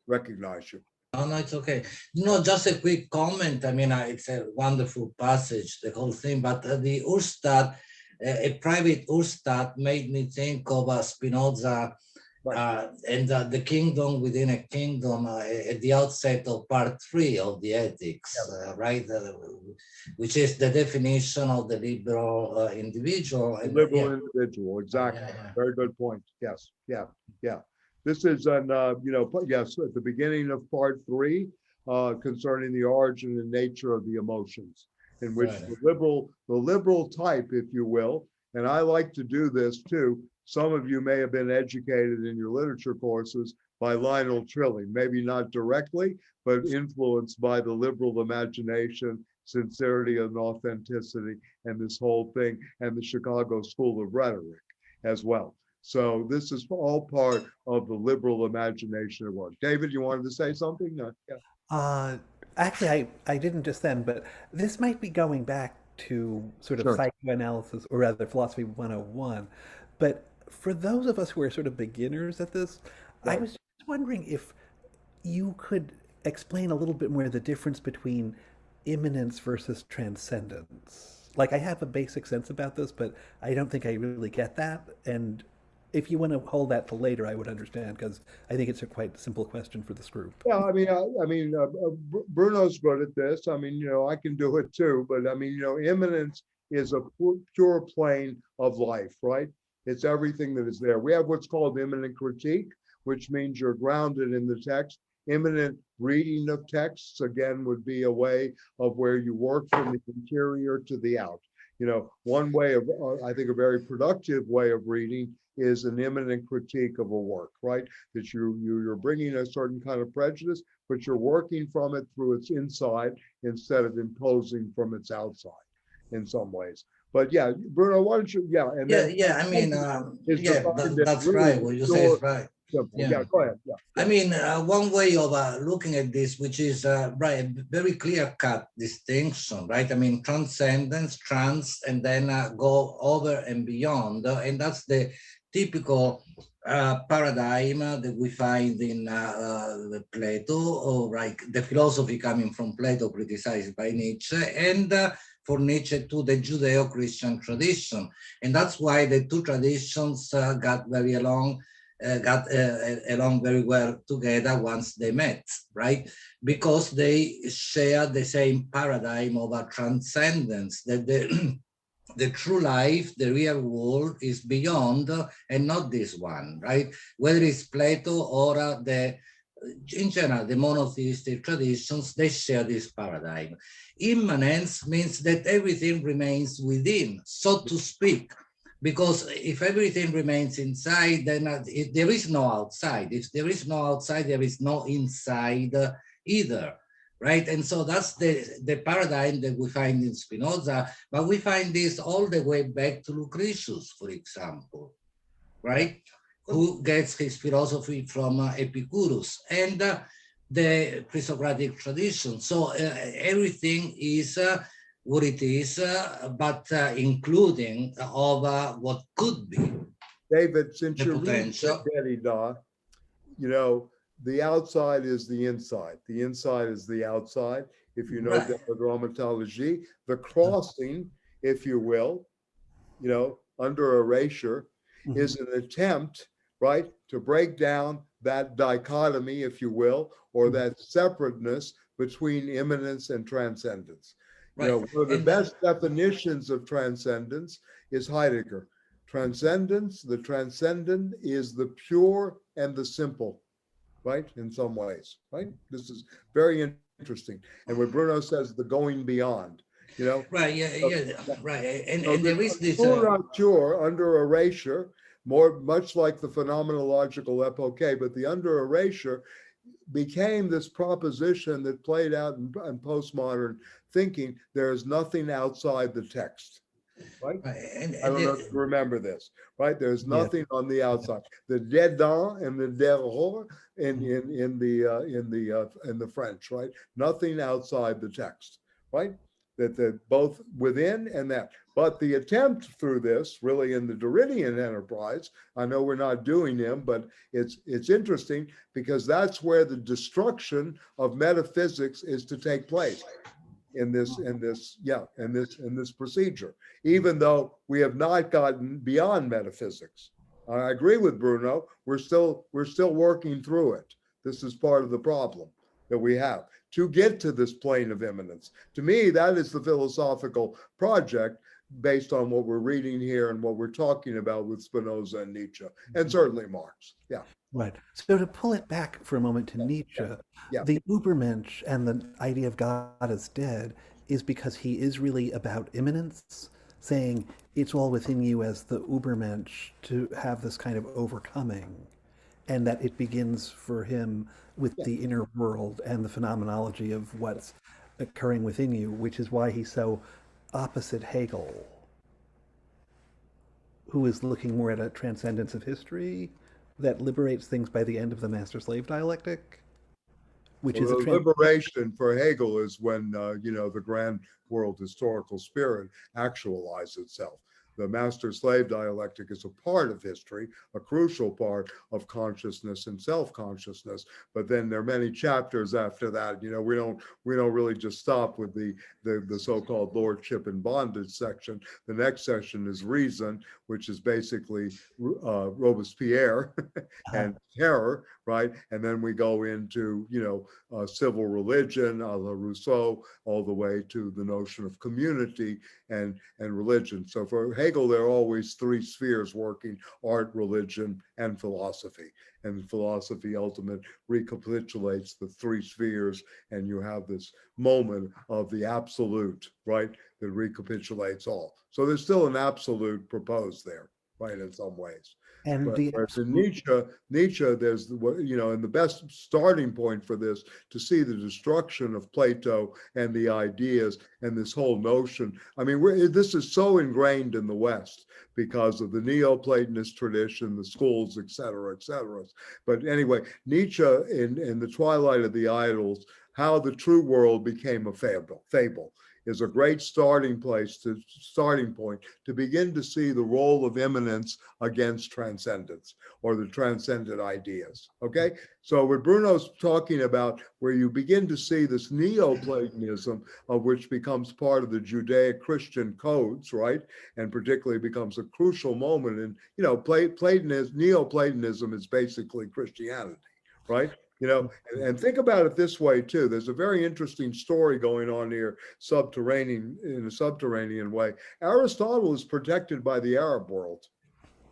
recognize you. No, it's okay. Just a quick comment. I mean, it's a wonderful passage, the whole thing, but the Urstadt, a private Urstadt made me think of Spinoza and the kingdom within a kingdom at the outset of part 3 of the Ethics, right? Which is the definition of the liberal individual. Liberal individual, exactly. Very good point. Yes, yeah. This is yes, at the beginning of part 3, concerning the origin and nature of the emotions, in which the liberal type, if you will, and I like to do this too. Some of you may have been educated in your literature courses by Lionel Trilling, maybe not directly, but influenced by the liberal imagination, sincerity and authenticity, and this whole thing, and the Chicago School of Rhetoric as well. So this is all part of the liberal imagination of work. David, you wanted to say something? Actually, I didn't just then, but this might be going back to sort of psychoanalysis, or rather philosophy 101. But for those of us who are sort of beginners at this, I was just wondering if you could explain a little bit more the difference between immanence versus transcendence. Like, I have a basic sense about this, but I don't think I really get that. And if you want to hold that till later, I would understand, because I think it's a quite simple question for this group. Yeah, I mean, Bruno's good at this. I mean, I can do it too. But I mean, immanence is a pure plane of life, right? It's everything that is there. We have what's called immanent critique, which means you're grounded in the text. Immanent reading of texts, again, would be a way of where you work from the interior to the out. One way of, I think, a very productive way of reading is an immanent critique of a work, right? That you're bringing a certain kind of prejudice, but you're working from it through its inside instead of imposing from its outside in some ways. But yeah, Bruno, why don't you, and then I mean, that's right. What you say is right. Simple. Yeah, go ahead. Yeah. I mean, one way of looking at this, which is right, a very clear-cut distinction, right? I mean, transcendence, trans, and then go over and beyond, and that's the typical paradigm that we find in Plato, or like the philosophy coming from Plato, criticized by Nietzsche, and for Nietzsche to the Judeo-Christian tradition, and that's why the two traditions got along very well together once they met, right? Because they share the same paradigm of a transcendence, that the true life, the real world, is beyond and not this one, right? Whether it's Plato or in general, the monotheistic traditions, they share this paradigm. Immanence means that everything remains within, so to speak. Because if everything remains inside, then there is no outside. If there is no outside, there is no inside either, right? And so that's the paradigm that we find in Spinoza, but we find this all the way back to Lucretius, for example, right? Who gets his philosophy from Epicurus and the pre-Socratic tradition. So everything is what it is, but including of what could be. David, since you're reading Derrida, the outside is the inside. The inside is the outside. If you know right. Grammatology, the crossing, if you will, under erasure, is an attempt, right, to break down that dichotomy, if you will, or that separateness between immanence and transcendence. Right. One of the best definitions of transcendence is Heidegger. Transcendence, the transcendent is the pure and the simple, right? In some ways, right? This is very interesting. And what Bruno says, the going beyond, Right, right. And there is this... pure under erasure, much like the phenomenological epoche, but the under erasure became this proposition that played out in postmodern thinking. There is nothing outside the text, right? I don't know if you remember this, right? There's nothing on the outside. The dedans and the dehors in the French, right? Nothing outside the text, right? That both within and that. But the attempt through this, really in the Derridian enterprise, I know we're not doing him, but it's interesting because that's where the destruction of metaphysics is to take place in this procedure, even though we have not gotten beyond metaphysics. I agree with Bruno. We're still working through it. This is part of the problem that we have to get to this plane of immanence. To me, that is the philosophical project based on what we're reading here and what we're talking about with Spinoza and Nietzsche, and certainly Marx. Yeah. Right. So to pull it back for a moment to Nietzsche, the Übermensch and the idea of God as dead is because he is really about immanence, saying it's all within you as the Übermensch to have this kind of overcoming, and that it begins for him with the inner world and the phenomenology of what's occurring within you, which is why he's so opposite Hegel, who is looking more at a transcendence of history that liberates things by the end of the master-slave dialectic, which is a liberation for Hegel is when the grand world historical spirit actualizes itself. The master-slave dialectic is a part of history, a crucial part of consciousness and self-consciousness. But then there are many chapters after that. We don't really just stop with the so-called lordship and bondage section. The next section is reason, which is basically Robespierre and terror, right? And then we go into, civil religion, a la Rousseau, all the way to the notion of community and religion. So for Hegel, there are always three spheres working: art, religion, and philosophy. And philosophy ultimately recapitulates the three spheres, and you have this moment of the absolute, right, that recapitulates all. So there's still an absolute proposed there, right, in some ways. And the Whereas in Nietzsche, there's and the best starting point for this to see the destruction of Plato and the ideas and this whole notion. I mean, this is so ingrained in the West because of the Neoplatonist tradition, the schools, et cetera, et cetera. But anyway, Nietzsche in the Twilight of the Idols, how the true world became a fable is a great starting point to begin to see the role of immanence against transcendence, or the transcendent ideas. Okay, so what Bruno's talking about, where you begin to see this Neoplatonism, of which becomes part of the Judeo-Christian codes, right, and particularly becomes a crucial moment in, Neoplatonism is basically Christianity, right? And think about it this way too. There's a very interesting story going on here, in a subterranean way. Aristotle is protected by the Arab world,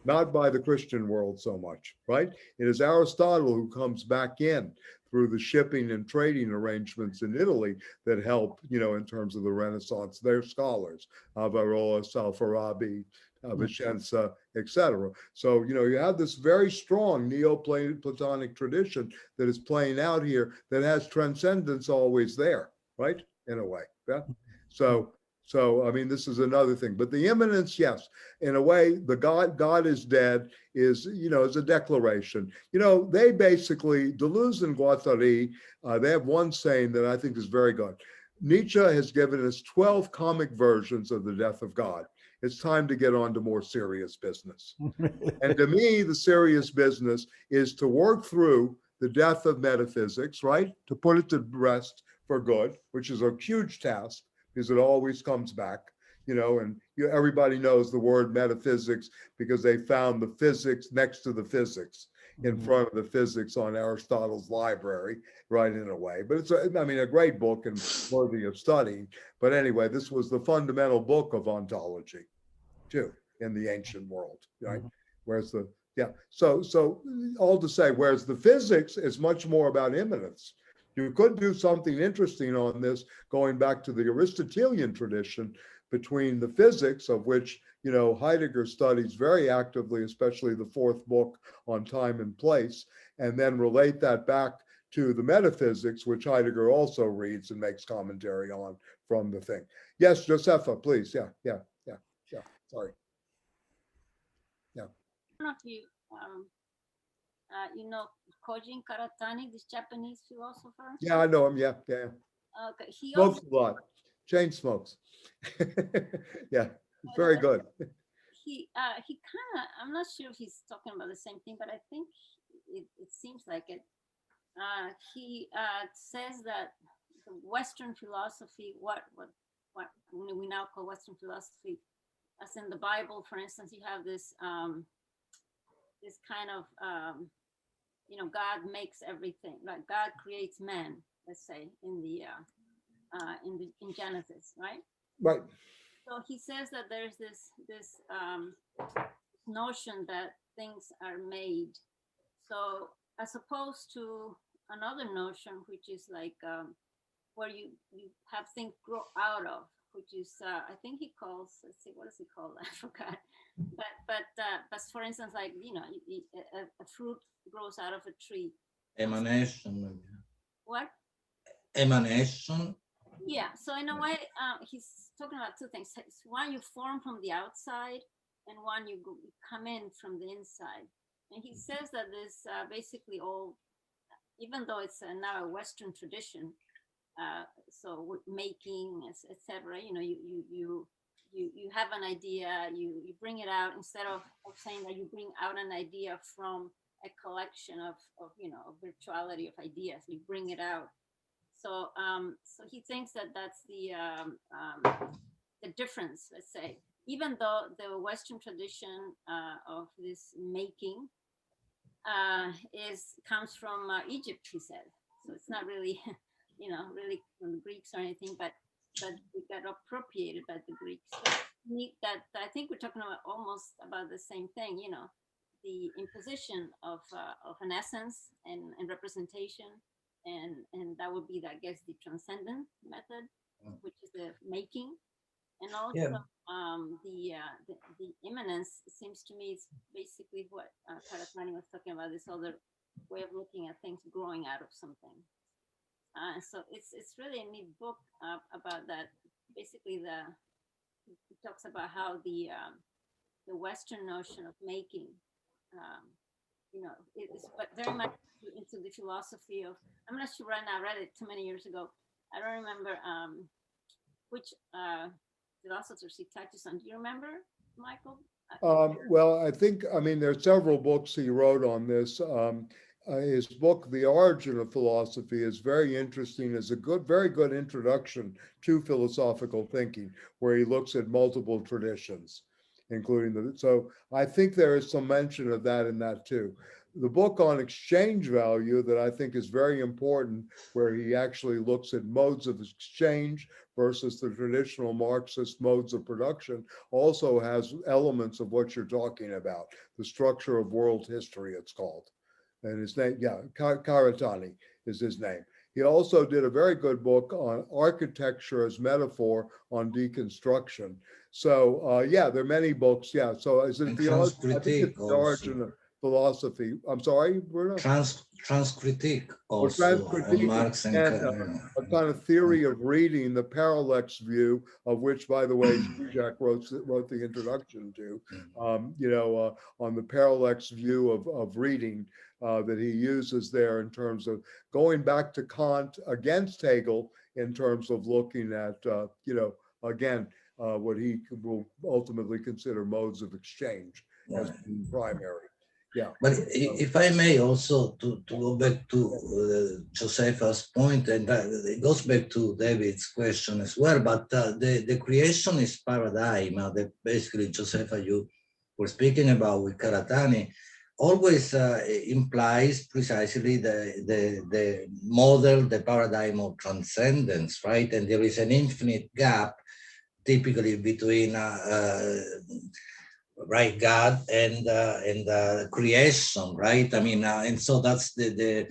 not by the Christian world so much, right? It is Aristotle who comes back in through the shipping and trading arrangements in Italy that help, in terms of the Renaissance, their scholars, Averroes, Alfarabi, Vicenza, etc. So, you have this very strong Neoplatonic tradition that is playing out here that has transcendence always there, right? In a way. Yeah. So I mean, this is another thing. But the immanence, yes, in a way, the God is dead is, is a declaration. They basically, Deleuze and Guattari, they have one saying that I think is very good. Nietzsche has given us 12 comic versions of the death of God. It's time to get on to more serious business. And to me, the serious business is to work through the death of metaphysics, right? To put it to rest for good, which is a huge task because it always comes back, and everybody knows the word metaphysics because they found the physics next to the physics in front of the physics on Aristotle's library, right, in a way. But it's, a great book and worthy of studying. But anyway, this was the fundamental book of ontology, too, in the ancient world, right? Whereas so all to say, whereas the physics is much more about immanence. You could do something interesting on this, going back to the Aristotelian tradition, between the physics, of which Heidegger studies very actively, especially the fourth book on time and place, and then relate that back to the metaphysics, which Heidegger also reads and makes commentary on from the thing. Yes, Josefa, please. Yeah. Sorry. Yeah. I don't know if you, Kojin Karatani, this Japanese philosopher. Yeah, I know him. Yeah. Okay, he Smokes also a lot. Chain smokes. Yeah, very good. He kind of, I'm not sure if he's talking about the same thing, but I think it seems like it. He says that the Western philosophy, what we now call Western philosophy, as in the Bible, for instance, you have this this kind of God makes everything, like God creates man, let's say, in Genesis, right? Right. So he says that there's this notion that things are made. So as opposed to another notion, which is like where you have things grow out of, which is I think he calls, let's see, what does he call? I forgot. But for instance, like a fruit grows out of a tree. Emanation. What? Emanation. Yeah. So in a way, he's talking about two things. One, you form from the outside, and one, you come in from the inside. And he says that this basically all, even though it's now a Western tradition, so with making, etc. You have an idea, you bring it out, instead of saying that you bring out an idea from a collection of virtuality of ideas, you bring it out. So so he thinks that that's the difference, let's say. Even though the Western tradition of this making comes from Egypt, he said. So it's not really, really from the Greeks or anything, but it got appropriated by the Greeks. So that I think we're talking about almost about the same thing, the imposition of an essence and representation, and that would be, I guess, the transcendent method, which is the making, and also the immanence seems to me is basically what Karatani was talking about, this other way of looking at things growing out of something. So it's really a neat book about that. Basically, it talks about how the Western notion of making, is but very much into the philosophy of. I'm not sure right now. I read it too many years ago. I don't remember which philosophers he touches on. Do you remember, Michael? Well, I mean, there are several books he wrote on this. His book, The Origin of Philosophy, is very interesting as a very good introduction to philosophical thinking, where he looks at multiple traditions, including so I think there is some mention of that in that too. The book on exchange value that I think is very important, where he actually looks at modes of exchange versus the traditional Marxist modes of production, also has elements of what you're talking about, the structure of world history, it's called. And his name, Karatani is his name. He also did a very good book on architecture as metaphor on deconstruction. So there are many books. Yeah. So is it the origin of philosophy? I'm sorry, Bruno. Transcritique also. Marx and a kind of theory of reading, the parallax view, of which, by the way, Zizek wrote the introduction to. On the parallax view of reading. That he uses there in terms of going back to Kant against Hegel in terms of looking at, again, what he will ultimately consider modes of exchange as being primary. Yeah. But if I may also to go back to Josefa's point, and it goes back to David's question as well, but the creationist paradigm that basically, Josefa, you were speaking about with Karatani, always implies precisely the model, the paradigm of transcendence, right? And there is an infinite gap typically between right God and creation, right? I mean, and so that's the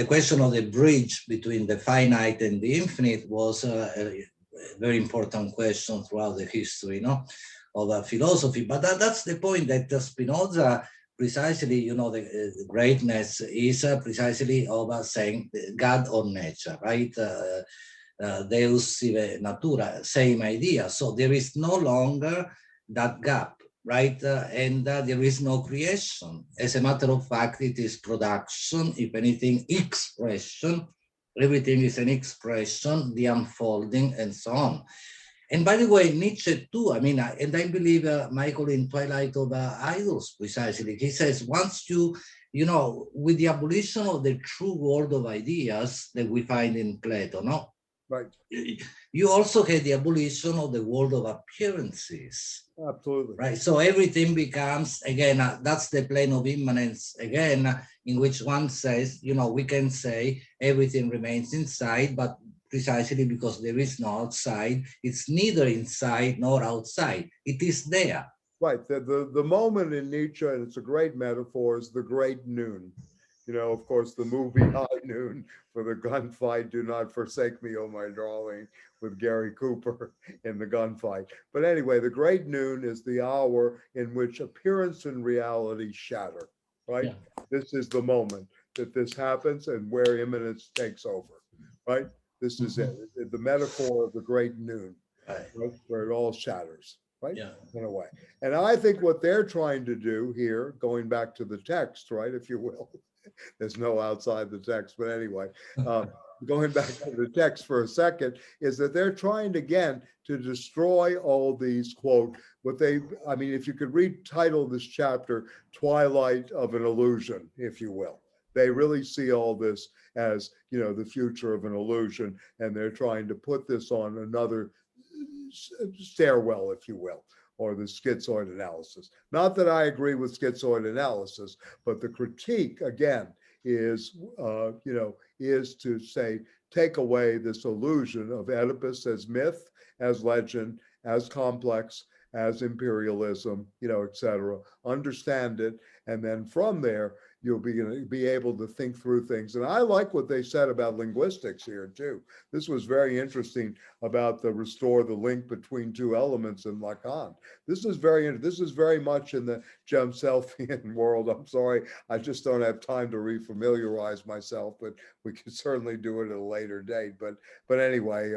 question of the bridge between the finite and the infinite was a very important question throughout the history, of philosophy. But that's the point that Spinoza precisely, the greatness is precisely of saying God or nature, right? Deus sive natura, same idea. So there is no longer that gap, right? And there is no creation. As a matter of fact, it is production, if anything, expression. Everything is an expression, the unfolding, and so on. And by the way, Nietzsche too, I mean, and I believe Michael in Twilight of Idols, precisely, he says, once with the abolition of the true world of ideas that we find in Plato, right, you also had the abolition of the world of appearances. Absolutely. Right, so everything becomes, again, that's the plane of immanence, again, in which one says, we can say everything remains inside, but precisely because there is no outside, it's neither inside nor outside. It is there. Right. The moment in Nietzsche, and it's a great metaphor, is the great noon. Of course, the movie High Noon for the gunfight, Do Not Forsake Me, Oh My Darling, with Gary Cooper in the gunfight. But anyway, the great noon is the hour in which appearance and reality shatter, right? Yeah. This is the moment that this happens and where immanence takes over, right? This is it, the metaphor of the great noon, right? Where it all shatters, right? Yeah. In a way. And I think what they're trying to do here, going back to the text, right, if you will, there's no outside the text, but anyway, going back to the text for a second, is that they're trying again to destroy all these, quote, if you could title this chapter, Twilight of an Illusion, if you will. They really see all this as, the future of an illusion, and they're trying to put this on another stairwell, if you will, or the schizoid analysis. Not that I agree with schizoid analysis, but the critique again is, is to say, take away this illusion of Oedipus as myth, as legend, as complex, as imperialism, et cetera. Understand it, and then from there, you'll be able to think through things. And I like what they said about linguistics here too. This was very interesting about the restore the link between two elements in Lacan. This is very much in the Gemselfian world. I'm sorry, I just don't have time to refamiliarize myself, but we can certainly do it at a later date. But anyway,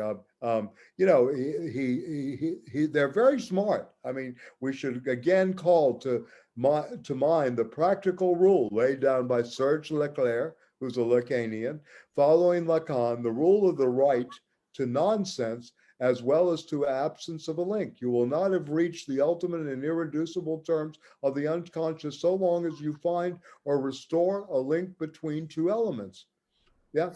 they're very smart. I mean, we should again call to mind the practical rule laid down by Serge Leclerc, who's a Lacanian, following Lacan, the rule of the right to nonsense as well as to absence of a link. You will not have reached the ultimate and irreducible terms of the unconscious so long as you find or restore a link between two elements. Yeah.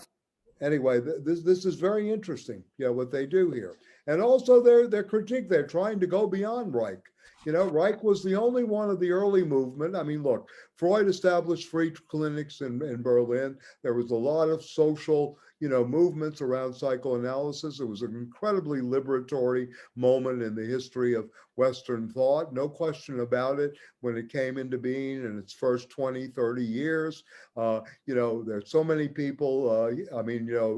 Anyway, this is very interesting, what they do here. And also their critique, they're trying to go beyond Reich. Reich was the only one of the early movement. I mean, look, Freud established free clinics in Berlin. There was a lot of social, movements around psychoanalysis. It was an incredibly liberatory moment in the history of Western thought, no question about it, when it came into being in its first 20, 30 years. There's so many people,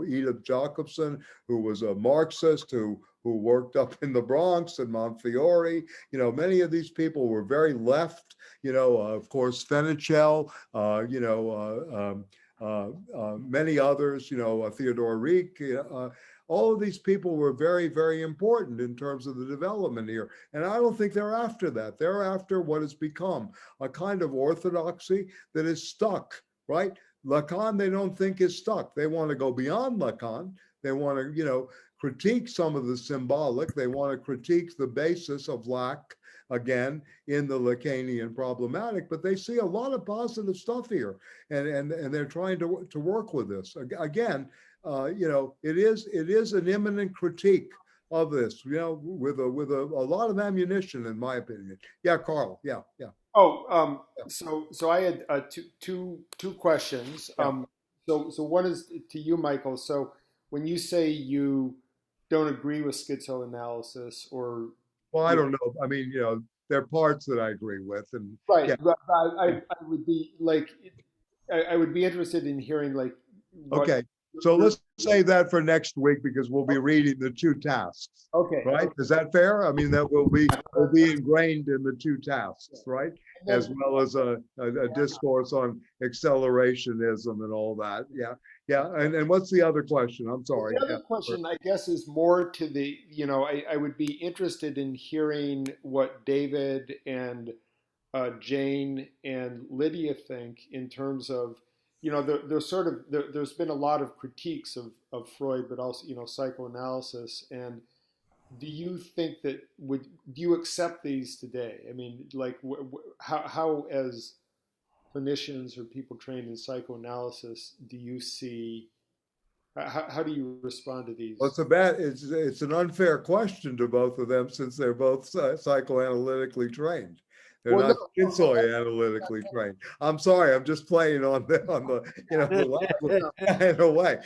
Edith Jacobson, who was a Marxist, who worked up in the Bronx and Montefiore. Many of these people were very left, of course, Fenichel, many others, Theodore Reik, all of these people were very, very important in terms of the development here. And I don't think they're after that. They're after what has become a kind of orthodoxy that is stuck, right? Lacan, they don't think is stuck. They want to go beyond Lacan. They want to, critique some of the symbolic. They want to critique the basis of lack, again, in the Lacanian problematic, but they see a lot of positive stuff here, and they're trying to work with this. Again, it is an imminent critique of this, with a lot of ammunition, in my opinion. Yeah, Carl. Yeah. Oh, so I had two questions. Yeah. So one is to you, Michael. So when you say you don't agree with schizoanalysis, or I don't know. I mean, there are parts that I agree with, and right, yeah. I would be like, I would be interested in hearing like. Okay, so let's save that for next week because we'll be reading the two tasks. Okay. Right? Is that fair? I mean, that will be ingrained in the two tasks, right? As well as a discourse on accelerationism and all that. Yeah. Yeah. And what's the other question? I'm sorry. The other question, I guess, is more to the, I would be interested in hearing what David and Jane and Lydia think in terms of, there's been a lot of critiques of Freud, but also, psychoanalysis. And do you think that do you accept these today? I mean, like, how as clinicians or people trained in psychoanalysis, do you see, how do you respond to these? Well, it's an unfair question to both of them since they're both psychoanalytically trained. They're not schizoid-analytically trained. I'm sorry, I'm just playing on the in a way,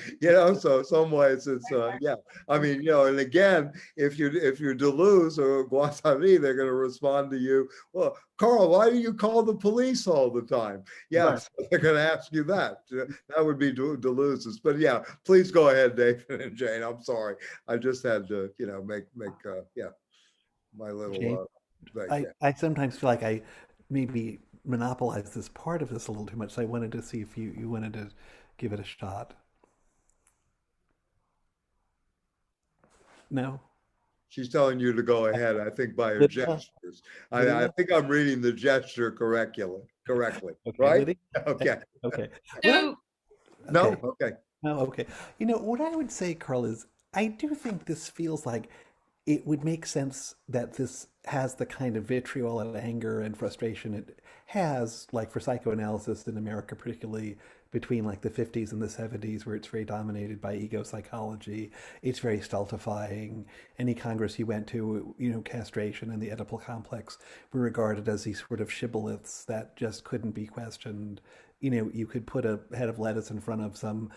so some ways it's yeah. I mean, and again, if you're Deleuze or Guattari, they're going to respond to you, well, Carl, why do you call the police all the time? Yeah, right. So they're going to ask you that. That would be Deleuze's. But yeah, please go ahead, David and Jane. I'm sorry, I just had to make my little. I sometimes feel like I maybe monopolized this part of this a little too much, so I wanted to see if you wanted to give it a shot. No? She's telling you to go ahead, I think, by her gestures. I think I'm reading the gesture correctly, okay, right? Lydia? Okay. Okay. No. No? Okay. No, okay. What I would say, Carl, is I do think this feels like it would make sense that this has the kind of vitriol and anger and frustration it has, like for psychoanalysis in America particularly, between like the 50s and the 70s, where it's very dominated by ego psychology. It's very stultifying. Any Congress you went to, castration and the Oedipal complex were regarded as these sort of shibboleths that just couldn't be questioned. You could put a head of lettuce in front of some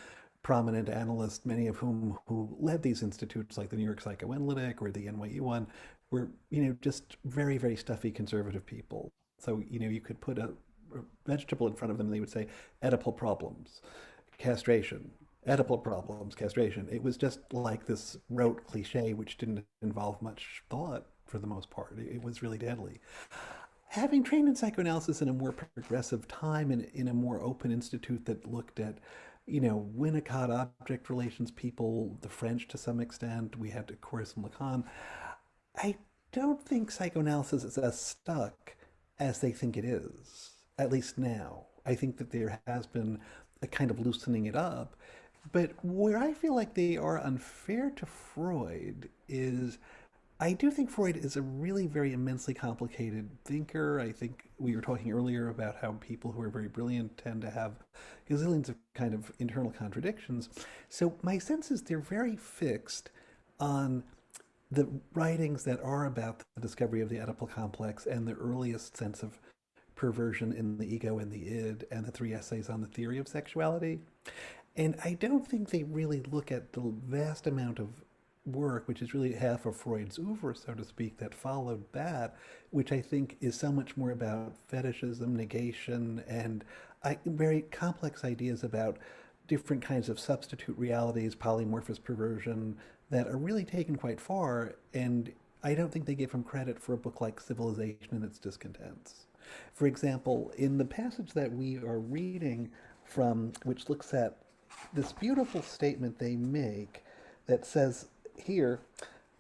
prominent analyst, many of whom who led these institutes like the New York Psychoanalytic or the NYU one, were, just very, very stuffy conservative people. So, you could put a vegetable in front of them and they would say, Oedipal problems, castration, Oedipal problems, castration. It was just like this rote cliche, which didn't involve much thought for the most part. It was really deadly. Having trained in psychoanalysis in a more progressive time and in a more open institute that looked at Winnicott object relations people, the French to some extent, we had, of course, Lacan. I don't think psychoanalysis is as stuck as they think it is, at least now. I think that there has been a kind of loosening it up. But where I feel like they are unfair to Freud is I do think Freud is a really very immensely complicated thinker. I think we were talking earlier about how people who are very brilliant tend to have gazillions of kind of internal contradictions. So my sense is they're very fixed on the writings that are about the discovery of the Oedipal complex and the earliest sense of perversion in the ego and the id and the 3 essays on the theory of sexuality. And I don't think they really look at the vast amount of work, which is really half of Freud's oeuvre, so to speak, that followed that, which I think is so much more about fetishism, negation, and very complex ideas about different kinds of substitute realities, polymorphous perversion, that are really taken quite far, and I don't think they give him credit for a book like Civilization and Its Discontents. For example, in the passage that we are reading from, which looks at this beautiful statement they make that says, here,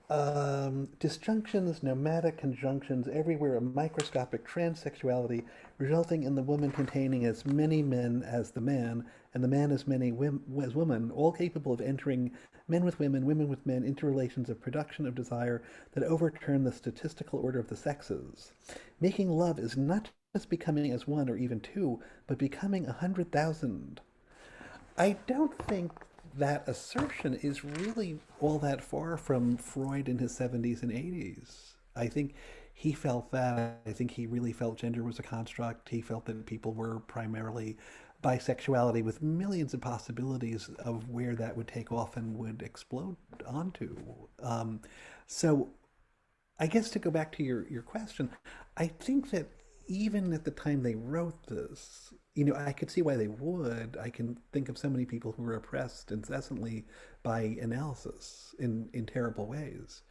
disjunctions, nomadic conjunctions, everywhere a microscopic transsexuality resulting in the woman containing as many men as the man, and the man as many as woman, all capable of entering men with women with men into relations of production of desire that overturn the statistical order of the sexes. Making love is not just becoming as one or even two, but becoming 100,000. I don't think that assertion is really all that far from Freud in his 70s and 80s. I think he felt that. I think he really felt gender was a construct. He felt that people were primarily bisexuality with millions of possibilities of where that would take off and would explode onto. So I guess to go back to your question, I think that even at the time they wrote this, I could see why they would. I can think of so many people who were oppressed incessantly by analysis in terrible ways.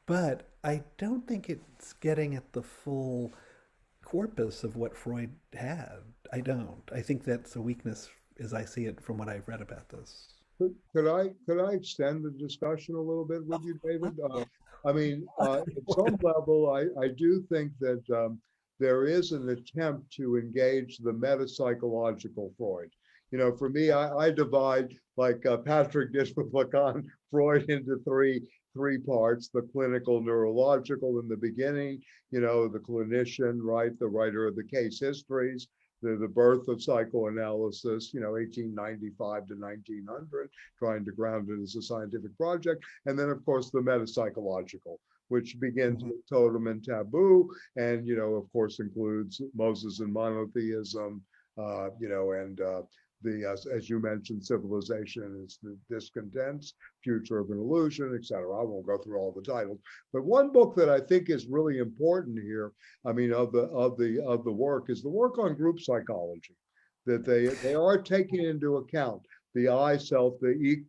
But I don't think it's getting at the full corpus of what Freud had. I don't. I think that's a weakness as I see it from what I've read about this. Could I extend the discussion a little bit with you, David? At some level, I do think that there is an attempt to engage the metapsychological Freud. For me, I divide, like Patrick did with Lacan, Freud into three parts: the clinical neurological in the beginning, the clinician, right, the writer of the case histories, the birth of psychoanalysis, 1895 to 1900, trying to ground it as a scientific project, and then of course the metapsychological, which begins with totem and taboo, and of course includes Moses and monotheism, and as you mentioned, Civilization, it's the Discontents, Future of an Illusion, etc. I won't go through all the titles, but one book that I think is really important here, of the work, is the work on group psychology, that they are taking into account the I self, the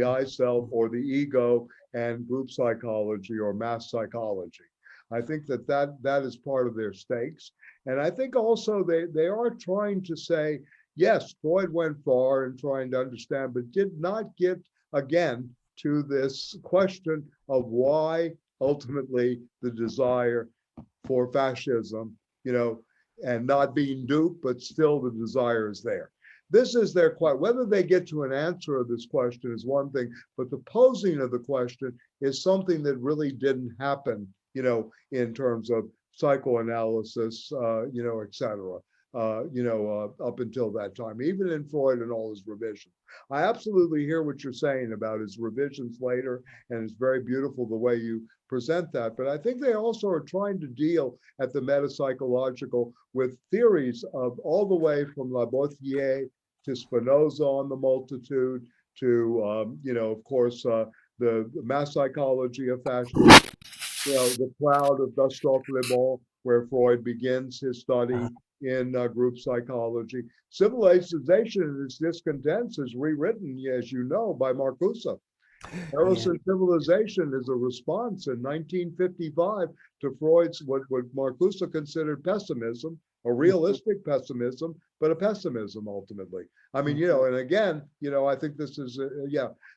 I self or the ego, and group psychology or mass psychology. I think that is part of their stakes. And I think also they are trying to say, yes, Freud went far in trying to understand, but did not get, again, to this question of why ultimately the desire for fascism, and not being duped, but still the desire is there. This is their question. Whether they get to an answer of this question is one thing, but the posing of the question is something that really didn't happen, in terms of psychoanalysis, et cetera. up until that time, even in Freud and all his revisions. I absolutely hear what you're saying about his revisions later, and it's very beautiful the way you present that. But I think they also are trying to deal at the metapsychological with theories of all the way from Lavoisier to Spinoza on the multitude to, of course, the mass psychology of fascism, the cloud of Gustave Le Bon, where Freud begins his study in group psychology. Civilization and its discontents is rewritten, as you know, by Marcuse. Eros and Civilization is a response in 1955 to Freud's, what Marcuse considered pessimism, a realistic pessimism, but a pessimism ultimately. I mean, and again, I think this is,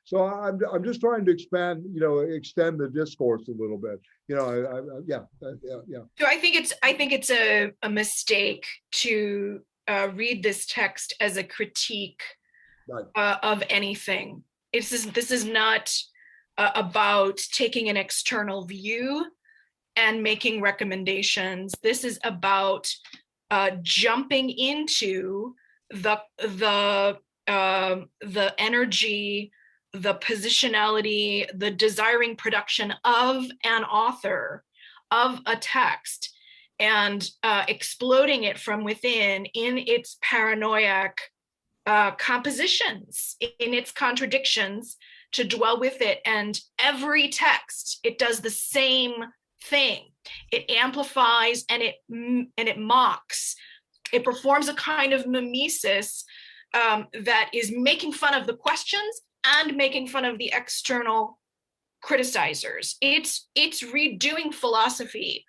So I'm just trying to extend the discourse a little bit. So I think it's a mistake to read this text as a critique of anything. This is not about taking an external view and making recommendations. This is about jumping into the energy, the positionality, the desiring production of an author, of a text, and exploding it from within in its paranoiac compositions, in its contradictions, to dwell with it. And every text, it does the same thing. It amplifies and it mocks. It performs a kind of mimesis that is making fun of the questions and making fun of the external criticizers. It's redoing philosophy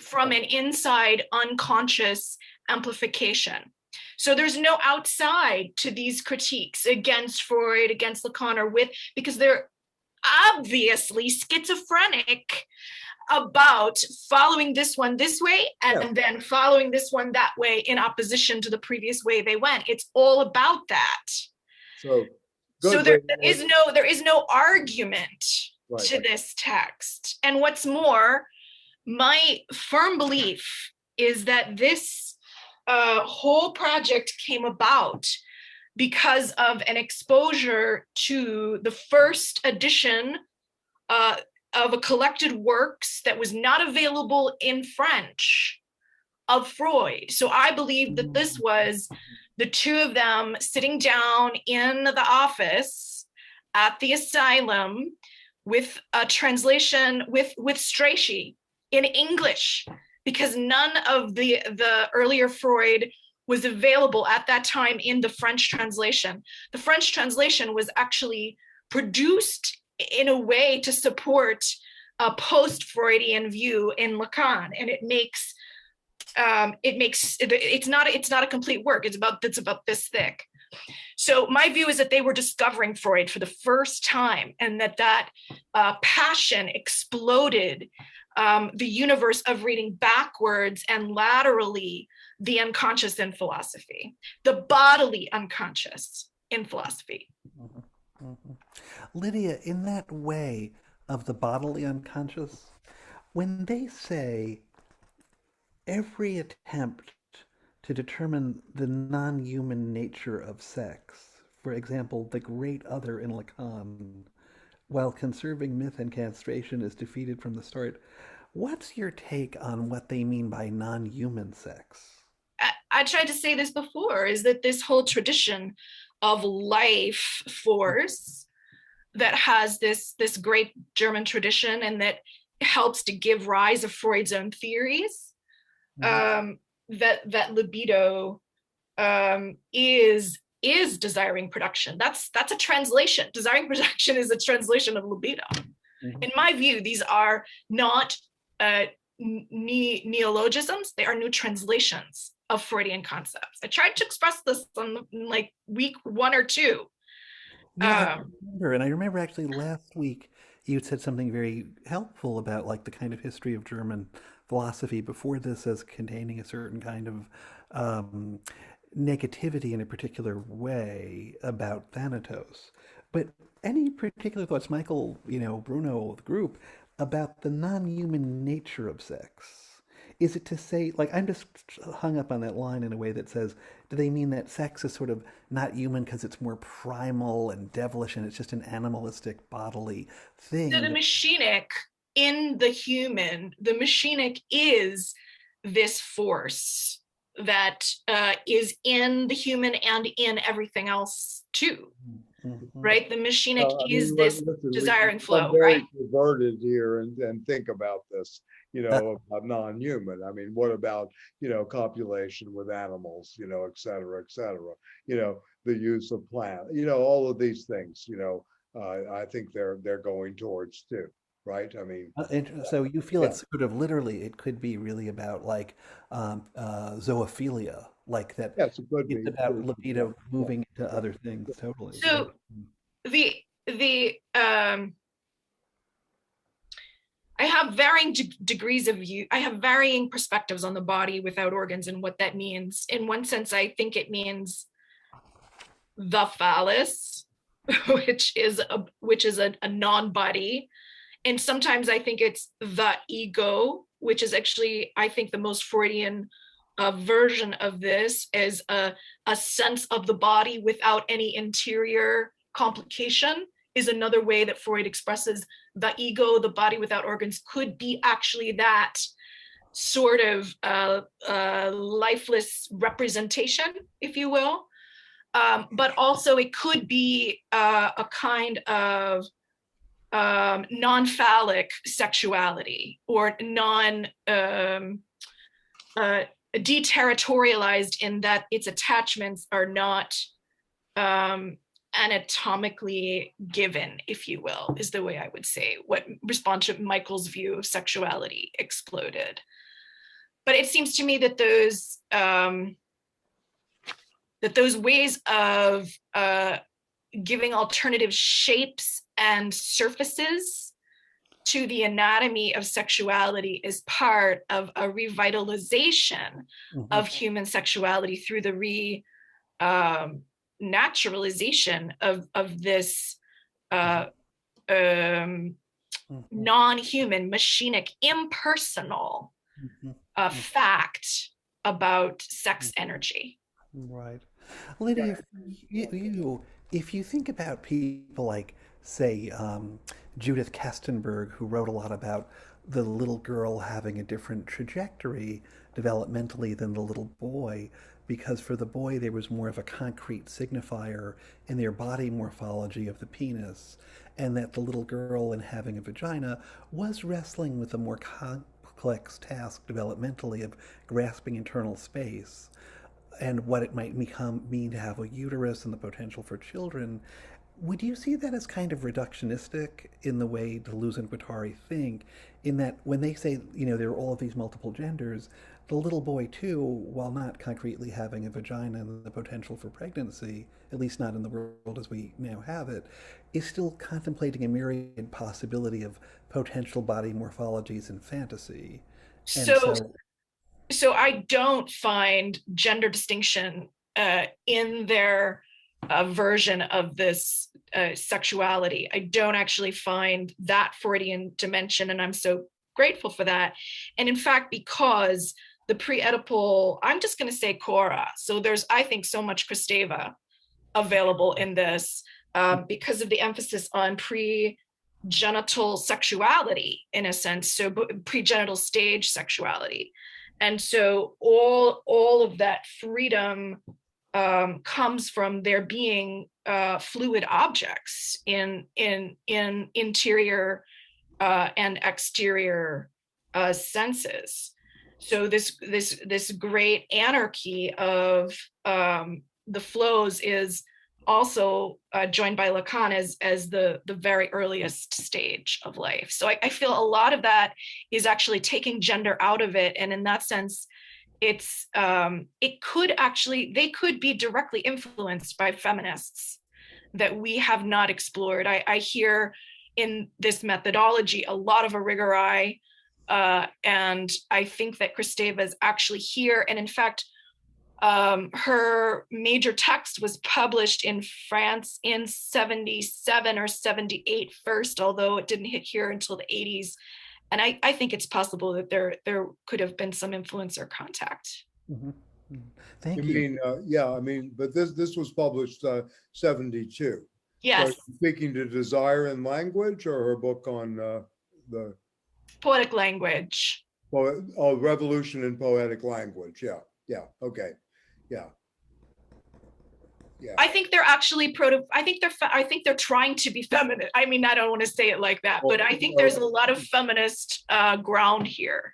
from an inside unconscious amplification. So there's no outside to these critiques against Freud, against Lacan, or because they're obviously schizophrenic about following this one this way and then following this one that way in opposition to the previous way they went. It's all about that. So there is no argument to this text. And what's more, my firm belief is that this whole project came about because of an exposure to the first edition of a collected works that was not available in French of Freud. So I believe that this was the two of them sitting down in the office at the asylum with a translation with Strachey in English, because none of the earlier Freud was available at that time in the French translation. The French translation was actually produced in a way to support a post-Freudian view in Lacan, and it's not a complete work. It's about this thick. So my view is that they were discovering Freud for the first time, and that passion exploded the universe of reading backwards and laterally the unconscious in philosophy, the bodily unconscious in philosophy. Lydia, in that way of the bodily unconscious, when they say every attempt to determine the non-human nature of sex, for example, the great other in Lacan, while conserving myth and castration is defeated from the start, what's your take on what they mean by non-human sex? I tried to say this before, is that this whole tradition of life force that has this great German tradition and that helps to give rise of Freud's own theories, that libido is desiring production. That's a translation. Desiring production is a translation of libido. In my view, these are not neologisms, they are new translations of Freudian concepts. I tried to express this on like week 1 or 2. Yeah, I remember actually last week you said something very helpful about like the kind of history of German philosophy before this as containing a certain kind of negativity in a particular way about Thanatos. But any particular thoughts, Michael, Bruno, the group, about the non-human nature of sex? is it to say, like, I'm just hung up on that line in a way that says, do they mean that sex is sort of not human because it's more primal and devilish and it's just an animalistic bodily thing? So the machinic in the human, the machinic is this force that is in the human and in everything else too, right? The machinic is this desiring flow, very right? perverted here and think about this, about non-human. I mean, what about, copulation with animals, et cetera, the use of plant, all of these things, I think they're going towards too. Right. I mean, so you feel it's sort of literally, it could be really about like zoophilia, like that. Yes, it could be. It's about libido moving into other things. Totally. So the I have varying degrees of view. I have varying perspectives on the body without organs and what that means. In one sense, I think it means the phallus, which is a non-body. And sometimes I think it's the ego, which is actually, I think, the most Freudian version of this, is a sense of the body without any interior complication, is another way that Freud expresses the ego. The body without organs could be actually that sort of lifeless representation, if you will. But also it could be a kind of non-phallic sexuality, or deterritorialized, in that its attachments are not anatomically given, if you will, is the way I would say, what respond to Michael's view of sexuality exploded. But it seems to me that those ways of giving alternative shapes and surfaces to the anatomy of sexuality is part of a revitalization of human sexuality through the naturalization of this non-human, machinic, impersonal fact about sex energy. Right. Lydia, if you think about people like, say, Judith Kastenberg, who wrote a lot about the little girl having a different trajectory developmentally than the little boy, because for the boy there was more of a concrete signifier in their body morphology of the penis, and that the little girl, in having a vagina, was wrestling with a more complex task developmentally of grasping internal space and what it might mean to have a uterus and the potential for children. Would you see that as kind of reductionistic in the way Deleuze and Guattari think, in that when they say, there are all of these multiple genders, the little boy too, while not concretely having a vagina and the potential for pregnancy, at least not in the world as we now have it, is still contemplating a myriad possibility of potential body morphologies and fantasy. So I don't find gender distinction in their version of this sexuality. I don't actually find that Freudian dimension, and I'm so grateful for that. And in fact, because the pre-Oedipal, I'm just going to say Cora. So there's, I think, so much Kristeva available in this because of the emphasis on pre-genital sexuality, in a sense, so pre-genital stage sexuality. And so all of that freedom comes from there being fluid objects in interior and exterior senses. So this great anarchy of the flows is also joined by Lacan as the very earliest stage of life. So I feel a lot of that is actually taking gender out of it, and in that sense, they could be directly influenced by feminists that we have not explored. I hear in this methodology a lot of a rigori, and I think that Kristeva is actually here. And in fact, her major text was published in France in 77 or 78 first, although it didn't hit here until the 80s. And I think it's possible that there could have been some influence or contact. Mm-hmm. Thank You you. mean, yeah, I mean, but this was published 72. Yes. So speaking to Desire and Language, or her book on the Poetic language. Revolution in Poetic Language. Yeah, yeah, okay, yeah. Yeah. I think they're actually I think they're trying to be feminist. I mean, I don't want to say it like that, but I think there's a lot of feminist ground here.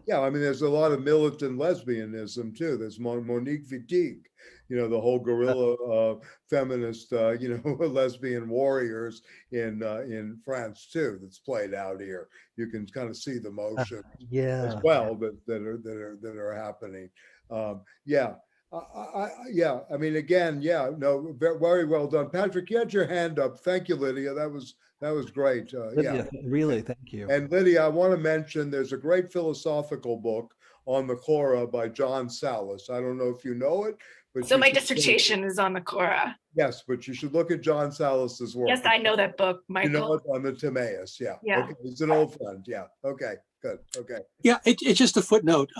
Yeah, I mean, there's a lot of militant lesbianism too. There's Monique Wittig, the whole guerrilla feminist, lesbian warriors in France too. That's played out here. You can kind of see the motion as well that are happening. Yeah. I mean, again, yeah, no, very well done. Patrick, you had your hand up. Thank you, Lydia. That was great. Lydia, really, thank you. And Lydia, I want to mention there's a great philosophical book on the Cora by John Sallis. I don't know if you know it, but so my dissertation is on the Cora. Yes, but you should look at John Sallis's work. Yes, I know that book, Michael. You know it, on the Timaeus. Yeah. Okay. He's an old friend. Yeah. Okay. Good. Okay. Yeah. It's just a footnote.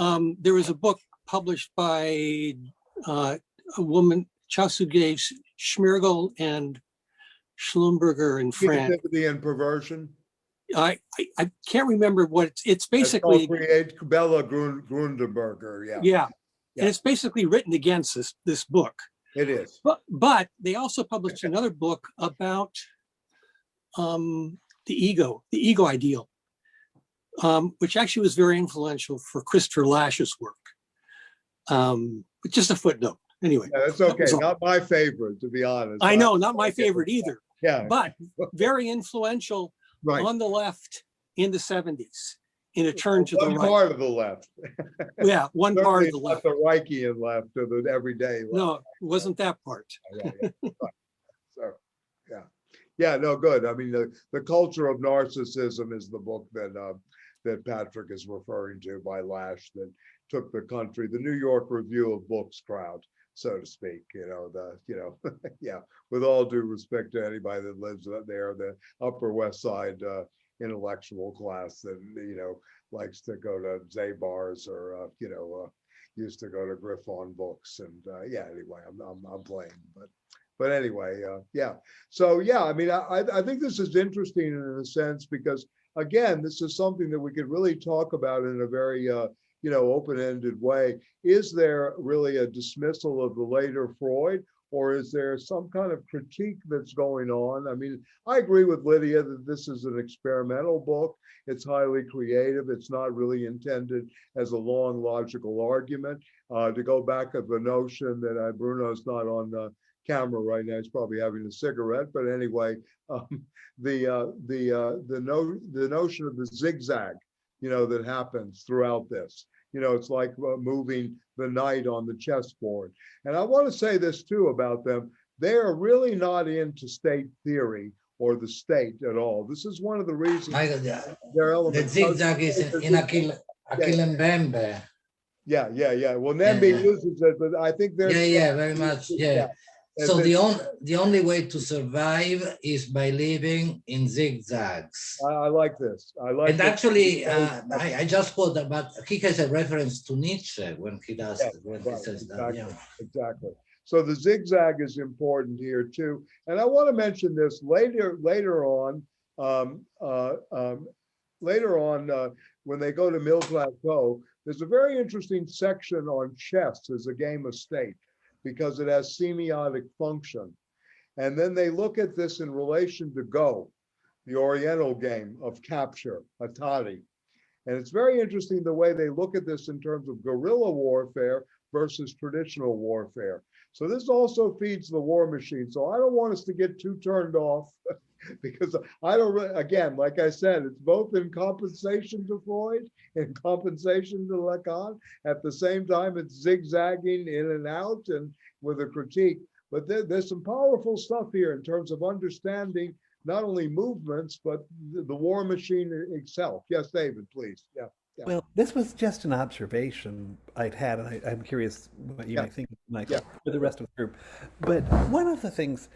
There was a book published by a woman, Chasuge Schmirgel and Schlumberger in France. Creativity and Perversion. I can't remember what it's basically. Bella Grundenberger. Yeah. Yeah. And it's basically written against this book. It is. But they also published another book about the ego ideal, which actually was very influential for Christopher Lasch's work. But just a footnote. Anyway. Yeah, that's okay. Not my favorite, to be honest. I know, not my favorite either. Yeah. But very influential on the left in the 70s. In a turn to the right. One part of the left. Yeah, one part of the left. Not the Reichian left or the everyday left. No, it wasn't that part. So, yeah. Yeah, no, good. I mean, the Culture of Narcissism is the book that Patrick is referring to by Lasch that took the country, the New York Review of Books crowd, so to speak, yeah, with all due respect to anybody that lives there, the Upper West Side intellectual class that likes to go to Zabars or used to go to Griffon Books, and yeah, anyway, I'm playing, but anyway, yeah. So yeah, I mean, I think this is interesting in a sense because again, this is something that we could really talk about in a very open-ended way. Is there really a dismissal of the later Freud? Or is there some kind of critique that's going on? I mean, I agree with Lydia that this is an experimental book. It's highly creative. It's not really intended as a long logical argument. To go back of the notion that Bruno's not on the camera right now, he's probably having a cigarette. But anyway, the notion of the zigzag, that happens throughout this. It's like moving the knight on the chessboard. And I want to say this too about them. They are really not into state theory or the state at all. This is one of the reasons. The zigzag is in Achille Mbembe. Yeah. Well, Nembe uses it, but I think there's. Yeah, very much. Yeah. So the only way to survive is by living in zigzags. I like this. And actually, I just quote that, but he has a reference to Nietzsche when he does he says that. Yeah. Exactly. So the zigzag is important here too. And I want to mention this later on. When they go to Mill Plateau, there's a very interesting section on chess as a game of state, because it has semiotic function. And then they look at this in relation to Go, the Oriental game of capture, Atari. And it's very interesting the way they look at this in terms of guerrilla warfare versus traditional warfare. So this also feeds the war machine. So I don't want us to get too turned off because I don't really, again, like I said, it's both in compensation to Freud and compensation to Lacan. At the same time, it's zigzagging in and out and with a critique. But there's some powerful stuff here in terms of understanding not only movements, but the war machine itself. Yes, David, please. Yeah. Well, this was just an observation I'd had, and I'm curious what you might think, Michael, for the rest of the group. But one of the things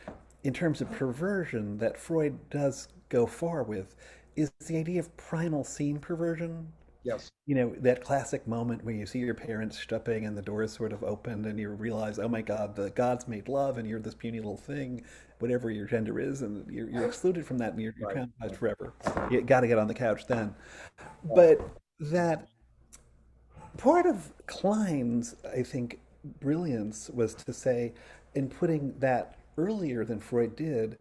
in terms of perversion that Freud does go far with is the idea of primal scene perversion. Yes. You know, that classic moment where you see your parents stepping and the door is sort of opened and you realize, oh my God, the gods made love and you're this puny little thing, whatever your gender is, and you're excluded from that and you're traumatized forever. You got to get on the couch then. But that part of Klein's, I think, brilliance was to say, in putting that earlier than Freud did,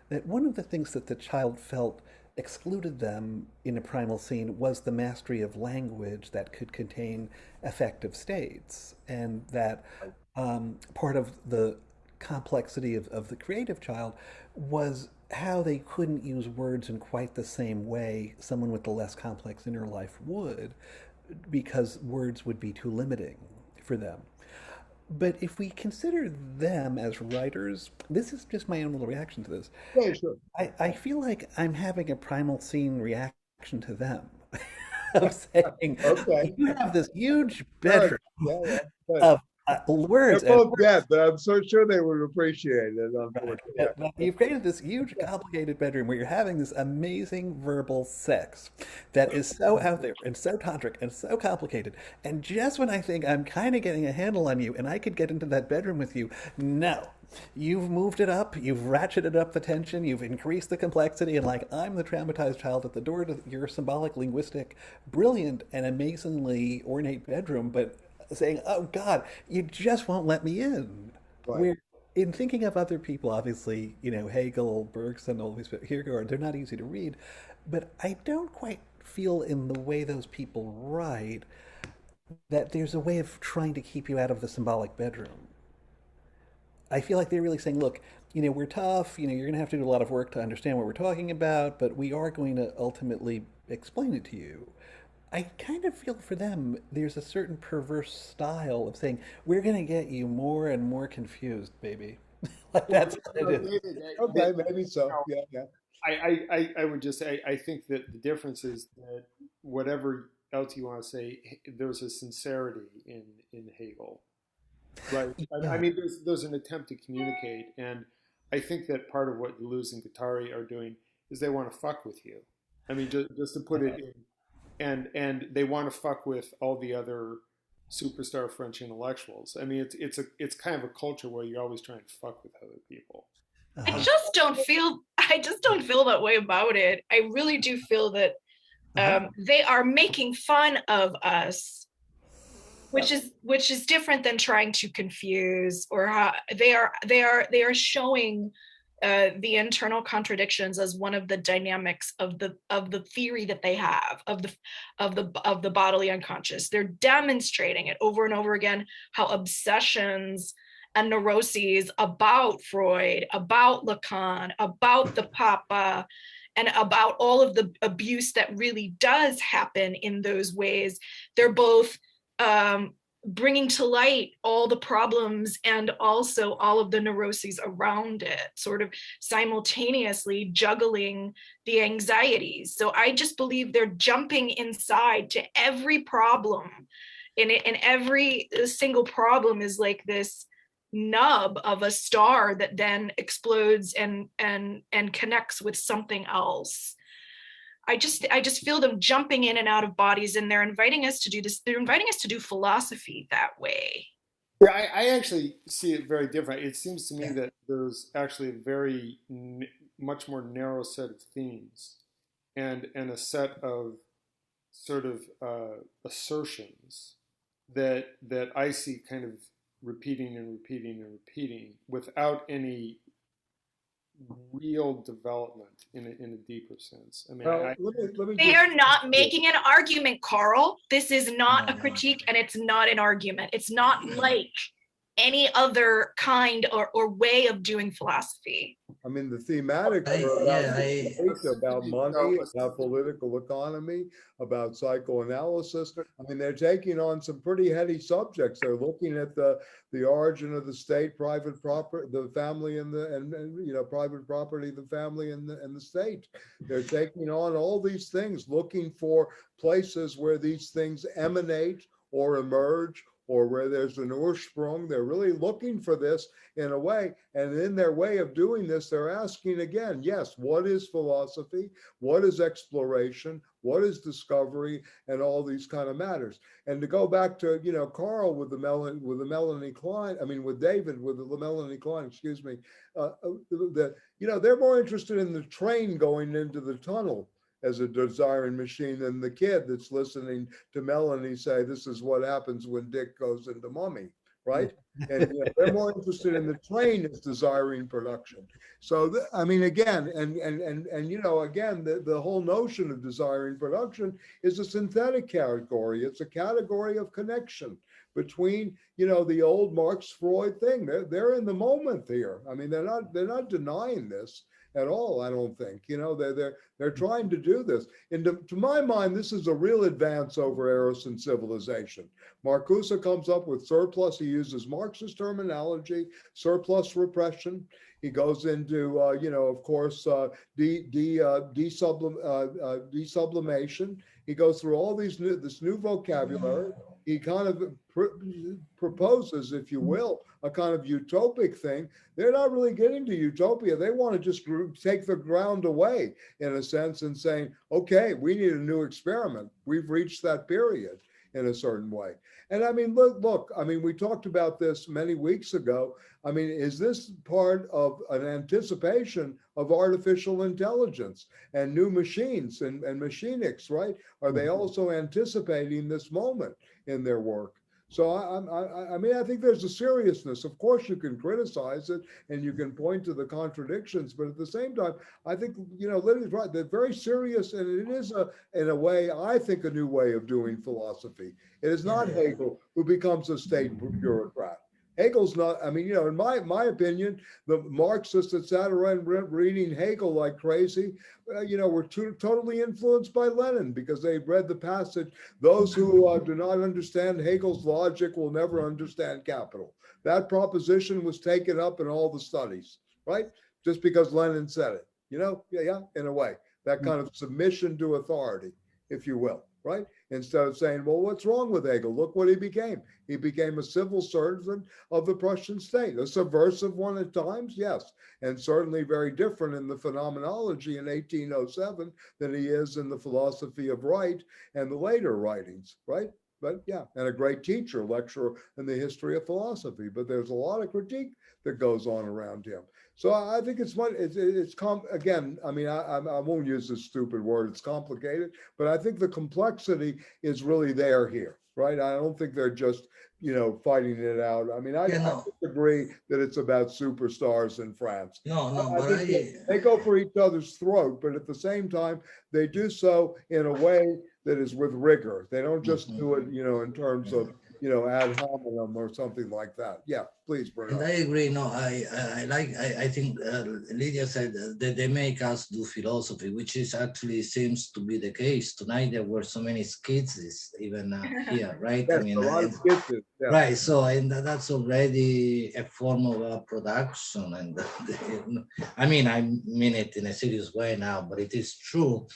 that one of the things that the child felt excluded them in a primal scene was the mastery of language that could contain affective states, and that part of the complexity of the creative child was how they couldn't use words in quite the same way someone with the less complex inner life would, because words would be too limiting for them. But if we consider them as writers, this is just my own little reaction to this. Yeah, sure. I feel like I'm having a primal scene reaction to them. Of saying, Okay. You have this huge bedroom Yeah. of words. They're both dead, but I'm so sure they would appreciate it. Unfortunately. You've created this huge, complicated bedroom where you're having this amazing verbal sex that is so out there and so tantric and so complicated. And just when I think I'm kind of getting a handle on you and I could get into that bedroom with you, no. You've moved it up, you've ratcheted up the tension, you've increased the complexity, and like I'm the traumatized child at the door to your symbolic, linguistic, brilliant, and amazingly ornate bedroom, but saying, oh God, you just won't let me in. Right. We're in thinking of other people, obviously, you know, Hegel, Bergson, all these Kierkegaard, they're not easy to read, but I don't quite feel in the way those people write that there's a way of trying to keep you out of the symbolic bedroom. I feel like they're really saying, look, you know, we're tough, you know, you're going to have to do a lot of work to understand what we're talking about, but we are going to ultimately explain it to you. I kind of feel for them, there's a certain perverse style of saying, we're going to get you more and more confused, baby. Like that's what it is. Okay, maybe so. Yeah. I would just say, I think that the difference is that whatever else you want to say, there's a sincerity in Hegel. Right. Yeah. I mean, there's an attempt to communicate, and I think that part of what Deleuze and Guattari are doing is they want to fuck with you. I mean, just to put it in, and they want to fuck with all the other superstar French intellectuals. I mean, it's kind of a culture where you're always trying to fuck with other people. I just don't feel that way about it. I really do feel that they are making fun of us, which is different than trying to confuse, or how they are showing the internal contradictions as one of the dynamics of the theory that they have of the bodily unconscious. They're demonstrating it over and over again, how obsessions and neuroses about Freud, about Lacan, about the Papa, and about all of the abuse that really does happen in those ways, they're both bringing to light all the problems and also all of the neuroses around it, sort of simultaneously juggling the anxieties. So I just believe they're jumping inside to every problem, and every single problem is like this nub of a star that then explodes and connects with something else. I just feel them jumping in and out of bodies, and they're inviting us to do this. They're inviting us to do philosophy that way. Yeah, I actually see it very different. It seems to me that there's actually a very much more narrow set of themes, and a set of sort of assertions that I see kind of repeating and repeating and repeating without any real development in a deeper sense. I mean, let me they are not making an argument, Carl. This is not a critique, and it's not an argument. It's not like any other kind or way of doing philosophy. I mean, the thematic about money, about political economy, about psychoanalysis. I mean, they're taking on some pretty heady subjects. They're looking at the origin of the state, private property, the family, and private property, the family, and the state. They're taking on all these things, looking for places where these things emanate or emerge or where there's an Ursprung. They're really looking for this in a way. And in their way of doing this, they're asking again, yes, what is philosophy? What is exploration? What is discovery? And all these kind of matters. And to go back to, Carl with the Melanie Klein, with David with the Melanie Klein, excuse me, they're more interested in the train going into the tunnel as a desiring machine than the kid that's listening to Melanie say, this is what happens when Dick goes into Mummy, right? And they're more interested in the train as desiring production. So, again, again, the whole notion of desiring production is a synthetic category. It's a category of connection between, the old Marx Freud thing. They're in the moment here. They're not denying this at all, I don't think. They're trying to do this. And to my mind, this is a real advance over Eros and civilization. Marcuse comes up with surplus. He uses Marxist terminology, surplus repression. He goes into, of course, desublimation. He goes through all this new vocabulary. He kind of proposes, if you will, a kind of utopic thing. They're not really getting to utopia. They want to just take the ground away, in a sense, and saying, okay, we need a new experiment. We've reached that period in a certain way. And look, we talked about this many weeks ago. Is this part of an anticipation of artificial intelligence and new machines and machinics, right? Are they also anticipating this moment in their work? So I think there's a seriousness. Of course, you can criticize it and you can point to the contradictions, but at the same time, I think Lydia's right. They're very serious, and it is in a way, I think, a new way of doing philosophy. It is not Hegel who becomes a state bureaucrat. Hegel's not. In my opinion, the Marxists that sat around reading Hegel like crazy, were totally influenced by Lenin because they read the passage, those who do not understand Hegel's logic will never understand capital. That proposition was taken up in all the studies, right? Just because Lenin said it, in a way, that kind of submission to authority, if you will, right? Instead of saying, well, what's wrong with Hegel? Look what he became. He became a civil servant of the Prussian state, a subversive one at times, yes, and certainly very different in the phenomenology in 1807 than he is in the philosophy of right and the later writings, right? But yeah, and a great teacher, lecturer in the history of philosophy. But there's a lot of critique that goes on around him. So I think again, I won't use this stupid word, it's complicated, but I think the complexity is really there here, right? I don't think they're just, fighting it out. I agree that it's about superstars in France. They go for each other's throat, but at the same time, they do so in a way that is with rigor. They don't just do it, in terms of, ad hominem or something like that. Yeah, please, Bruno. And I agree. No, I think Lydia said that they make us do philosophy, which is actually seems to be the case. Tonight there were so many schizists even here, right? Yes, a lot of schizists, yeah. Right. So, and that's already a form of production. And I mean it in a serious way now, but it is true.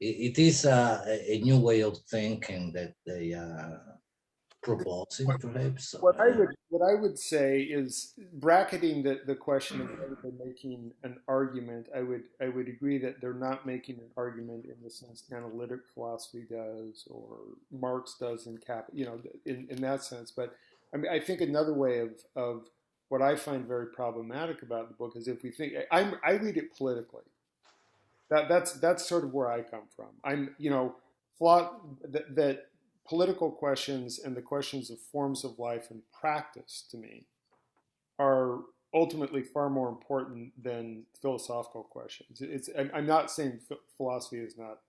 It is a new way of thinking that they proposing, perhaps. What I would say is, bracketing the question of whether they're making an argument, I would agree that they're not making an argument in the sense analytic philosophy does or Marx does in in that sense. But I think another way of what I find very problematic about the book is if we think I read it politically. That's sort of where I come from. That political questions and the questions of forms of life and practice to me are ultimately far more important than philosophical questions. I'm not saying philosophy is not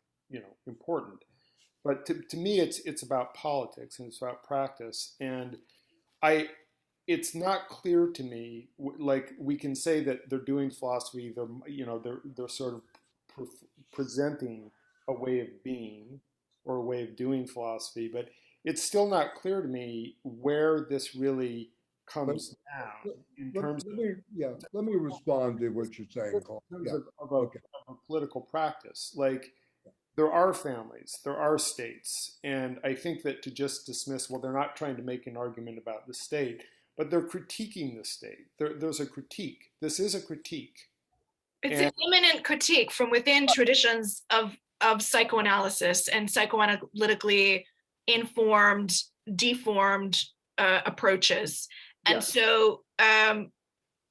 important, but to me it's about politics and it's about practice. And it's not clear to me, like we can say that they're doing philosophy, they're sort of presenting a way of being or a way of doing philosophy, but it's still not clear to me where this really comes down in terms let me respond to what you're saying, Carl. of a political practice. Like there are families, there are states. And I think that to just dismiss, well, they're not trying to make an argument about the state, but they're critiquing the state. There's a critique. This is a critique. It's an imminent critique from within traditions of psychoanalysis and psychoanalytically informed, deformed approaches. And Yes. so,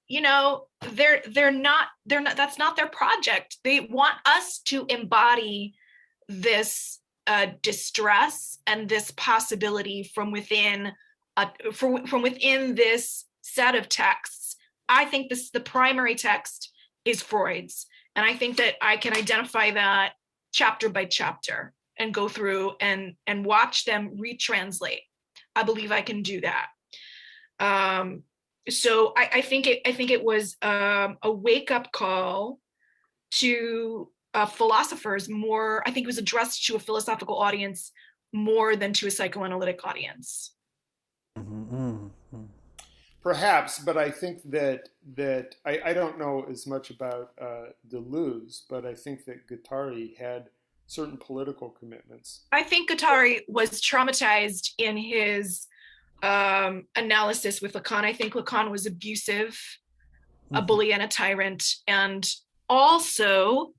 you know, they're not, that's not their project. They want us to embody this distress and this possibility from within, from within this set of texts. I think the primary text is Freud's. And I think that I can identify that chapter by chapter and go through and watch them retranslate. I believe I can do that. So I think it was a wake-up call to philosophers more. I think it was addressed to a philosophical audience more than to a psychoanalytic audience. Perhaps, but I think that I don't know as much about Deleuze, but I think that Guattari had certain political commitments. I think Guattari was traumatized in his analysis with Lacan. I think Lacan was abusive, a bully and a tyrant, and also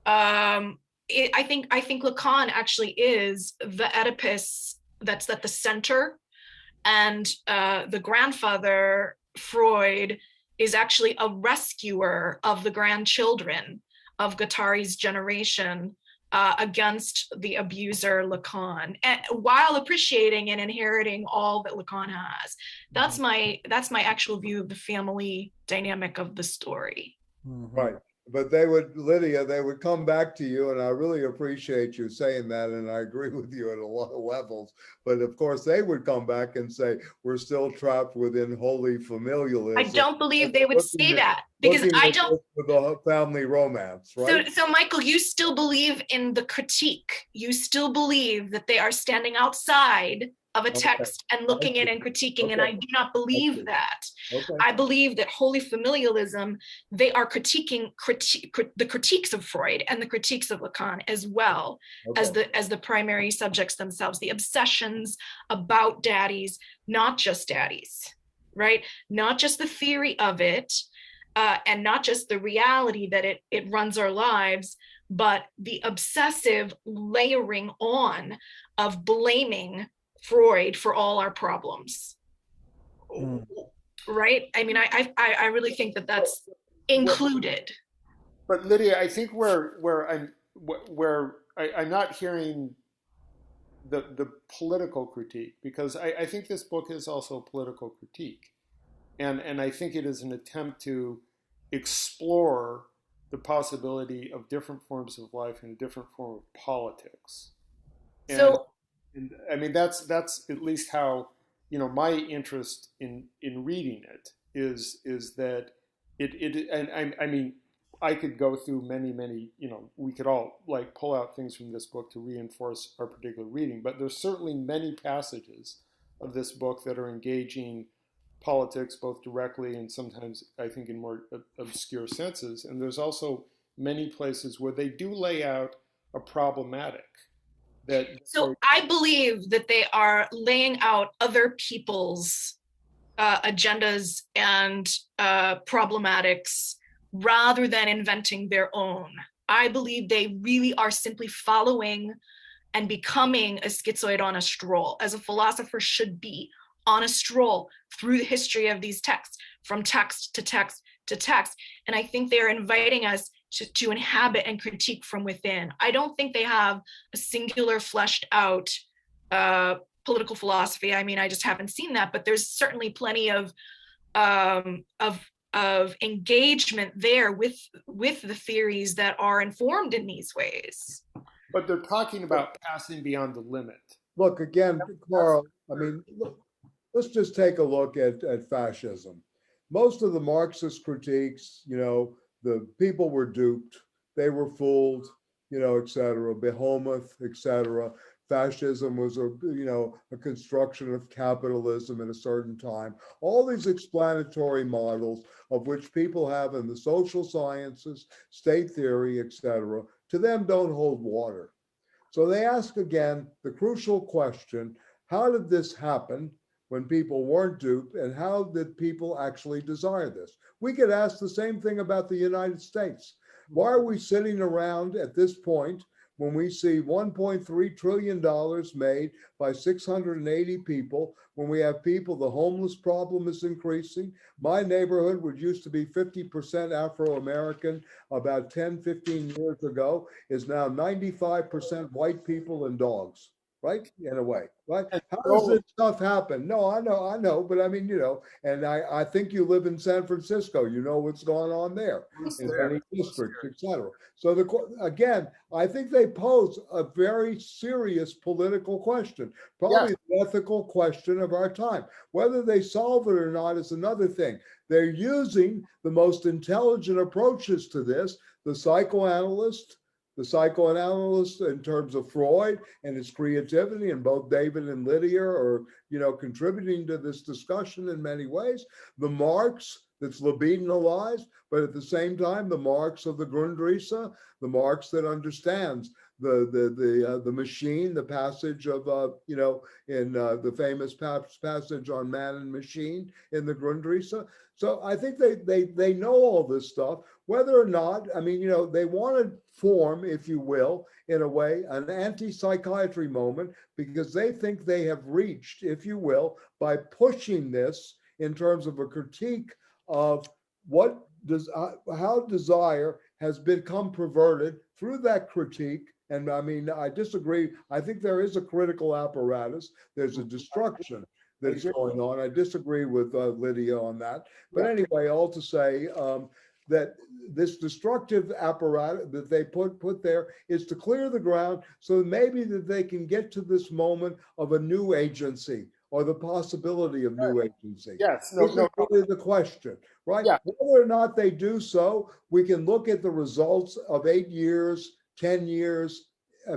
I think Lacan actually is the Oedipus that's at the center. And the grandfather, Freud, is actually a rescuer of the grandchildren of Guattari's generation against the abuser Lacan, and while appreciating and inheriting all that Lacan has. That's my actual view of the family dynamic of the story. Right. But they would, Lydia, they would come back to you, and I really appreciate you saying that, and I agree with you at a lot of levels. But of course, they would come back and say, we're still trapped within holy familialism. I don't believe they would say that, because I don't. With the family romance, right? So Michael, you still believe in the critique. You still believe that they are standing outside of a text and looking in and critiquing, and I do not believe that. I believe that holy familialism, they are critiquing the critiques of Freud and the critiques of Lacan, as well as the primary subjects themselves, the obsessions about daddies, not just daddies, right? Not just the theory of it, and not just the reality that it runs our lives, but the obsessive layering on of blaming Freud for all our problems, right? I mean, I really think that that's included. But Lydia, I think where I'm not hearing the political critique, because I think this book is also a political critique, and I think it is an attempt to explore the possibility of different forms of life and a different form of politics. And I mean, that's at least how, you know, my interest in reading it is that and I mean, I could go through many, you know, we could all like pull out things from this book to reinforce our particular reading, but there's certainly many passages of this book that are engaging politics, both directly and sometimes I think in more obscure senses. And there's also many places where they do lay out a problematic. So I believe that they are laying out other people's agendas and problematics rather than inventing their own. I believe they really are simply following and becoming a schizoid on a stroll, as a philosopher should be, on a stroll through the history of these texts, from text to text to text. And I think they're inviting us to inhabit and critique from within. I don't think they have a singular fleshed out political philosophy. I mean, I just haven't seen that, but there's certainly plenty of engagement there with the theories that are informed in these ways. But they're talking about passing beyond the limit. Look, again, Carl, I mean, look, let's just take a look at fascism. Most of the Marxist critiques, you know, the people were duped, they were fooled, you know, et cetera, behemoth, et cetera. Fascism was a construction of capitalism at a certain time. All these explanatory models of which people have in the social sciences, state theory, et cetera, to them don't hold water. So they ask again the crucial question, how did this happen when people weren't duped, and how did people actually desire this? We could ask the same thing about the United States. Why are we sitting around at this point when we see $1.3 trillion made by 680 people, when we have people, the homeless problem is increasing. My neighborhood, which used to be 50% Afro-American about 10, 15 years ago, is now 95% white people and dogs, right? In a way, right? How does this stuff happen? No, I know, but I mean, and I think you live in San Francisco, you know what's going on there in many districts, etc. So again, I think they pose a very serious political question, probably the ethical question of our time. Whether they solve it or not is another thing. They're using the most intelligent approaches to this, the psychoanalyst in terms of Freud and his creativity, and both David and Lydia are, contributing to this discussion in many ways. The Marx that's libidinalized, but at the same time, the Marx of the Grundrisse, the Marx that understands the machine, the passage of, in the famous passage on man and machine in the Grundrisse. So I think they know all this stuff, whether or not, I mean, they want to form, if you will, in a way, an anti-psychiatry moment, because they think they have reached, if you will, by pushing this in terms of a critique of how desire has become perverted through that critique. And I mean, I disagree. I think there is a critical apparatus. There's a destruction that's going on. I disagree with Lydia on that. But anyway, all to say that this destructive apparatus that they put there is to clear the ground, so maybe that they can get to this moment of a new agency, or the possibility of new agency. Yes, this is really the question, right? Yeah. Whether or not they do so, we can look at the results of 8 years, 10 years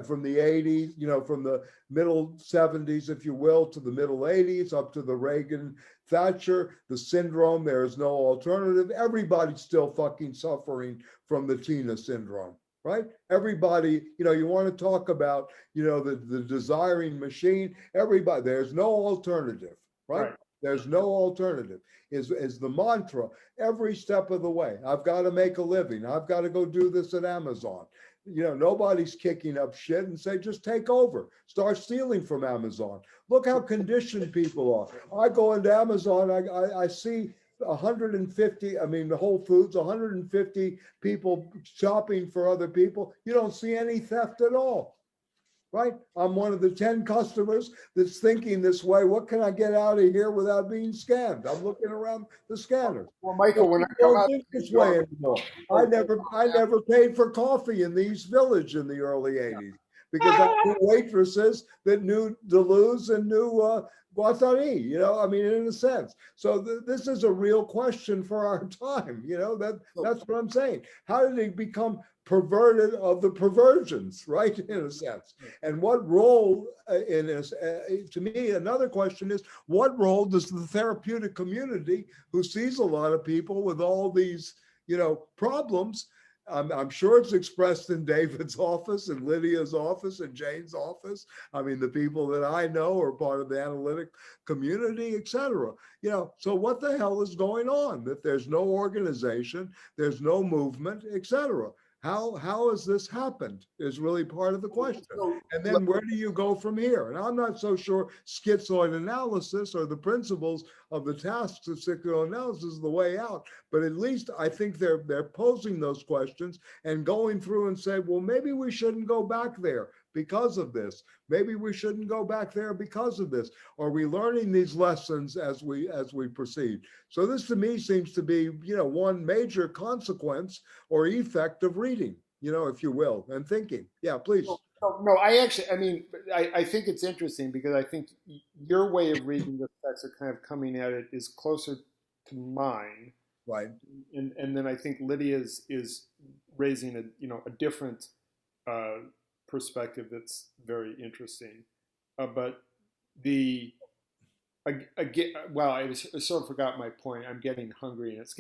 from the 80s, from the middle 70s, if you will, to the middle 80s, up to the Reagan, Thatcher, the syndrome, there is no alternative. Everybody's still fucking suffering from the Tina syndrome. Right? Everybody, you want to talk about, the desiring machine, everybody, there's no alternative, right? There's no alternative is the mantra every step of the way. I've got to make a living. I've got to go do this at Amazon. Nobody's kicking up shit and say, just take over, start stealing from Amazon. Look how conditioned people are. I go into Amazon, I see 150, I mean, the Whole Foods, 150 people shopping for other people. You don't see any theft at all, right? I'm one of the 10 customers that's thinking this way. What can I get out of here without being scanned? I'm looking around the scanner. Well, Michael, when I don't think this way anymore. I never paid for coffee in the East Village in the early 80s because I knew waitresses that knew Deleuze and knew Guattari, I mean, in a sense. So this is a real question for our time, that's what I'm saying. How did it become perverted of the perversions, right, in a sense? And what role in this, to me, another question is, what role does the therapeutic community, who sees a lot of people with all these, problems, I'm sure it's expressed in David's office and Lydia's office and Jane's office. I mean, the people that I know are part of the analytic community, et cetera. So what the hell is going on? That there's no organization, there's no movement, et cetera. How has this happened is really part of the question. And then where do you go from here? And I'm not so sure schizoid-analysis or the principles of the tasks of psychoanalysis is the way out, but at least I think they're posing those questions and going through and say, well, maybe we shouldn't go back there because of this. Maybe we shouldn't go back there because of this. Are we learning these lessons as we proceed? So this to me seems to be, one major consequence or effect of reading, if you will, and thinking. Yeah, please. No, I think it's interesting because I think your way of reading the text or kind of coming at it is closer to mine. Right. And then I think Lydia's is raising a different perspective that's very interesting. But the again, well, I sort of forgot my point. I'm getting hungry, and it's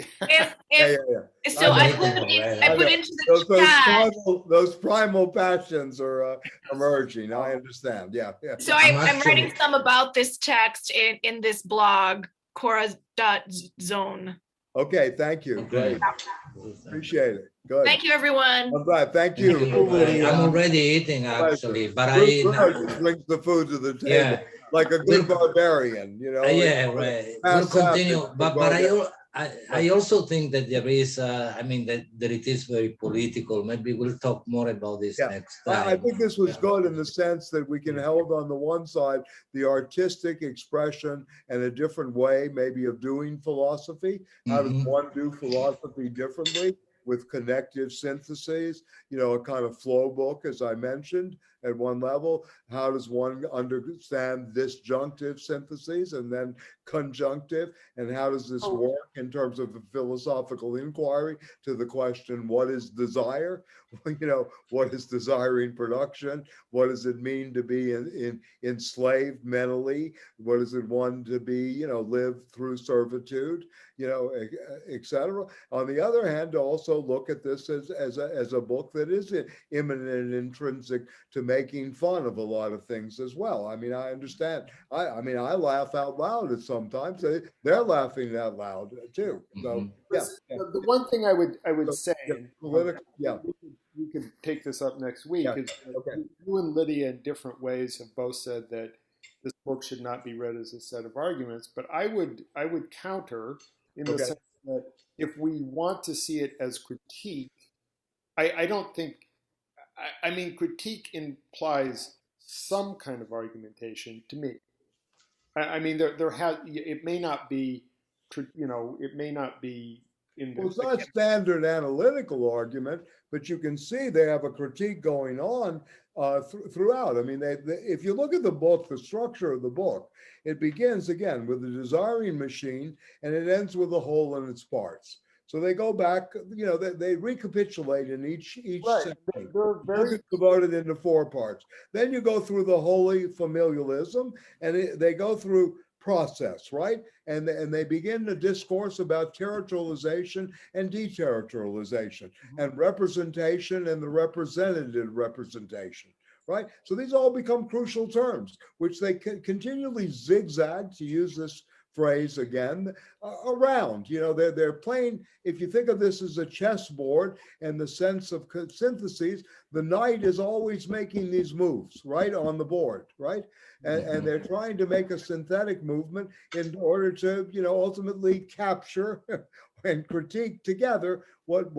So I put into the chat. Those primal passions are emerging. I understand. Yeah. So I'm writing some about this text in this blog, Cora.zone. Okay, thank you. Great. Appreciate it. Good. Thank you, everyone. I'm glad. Thank you. I'm already eating, actually, but I brings the food to the table like a good barbarian, you know. Right. We'll continue, but I also think that there is, that it is very political. Maybe we'll talk more about this next time. I think this was good in the sense that we can hold on the one side the artistic expression and a different way, maybe of doing philosophy. How does one do philosophy differently? With connective syntheses, a kind of flow book, as I mentioned, at one level. How does one understand disjunctive syntheses and then conjunctive? And how does this work in terms of the philosophical inquiry to the question, what is desire? What is desiring production? What does it mean to be enslaved mentally? What does it want to be, live through servitude, etc. On the other hand, also look at this as a book that is immanent and intrinsic to making fun of a lot of things as well. I understand. I laugh out loud at sometimes. They're laughing out loud too. So the one thing I would say, we could take this up next week, is you and Lydia in different ways have both said that this book should not be read as a set of arguments, but I would counter in the sense that if we want to see it as critique, I don't think, critique implies some kind of argumentation to me. It may not be, it may not be in the. Well, it's not standard analytical argument, but you can see they have a critique going on throughout. If you look at the book, the structure of the book, it begins again with the desiring machine, and it ends with a whole in its parts. So they go back, they recapitulate in each section. They're very divided into 4 parts. Then you go through the holy familialism, and they go through process, right? And they begin to discourse about territorialization and deterritorialization, and representation and the representative representation, right? So these all become crucial terms, which they continually zigzag, to use this phrase again, around. They're playing, if you think of this as a chessboard and the sense of syntheses, the knight is always making these moves, right, on the board, right? And they're trying to make a synthetic movement in order to, ultimately capture and critique together what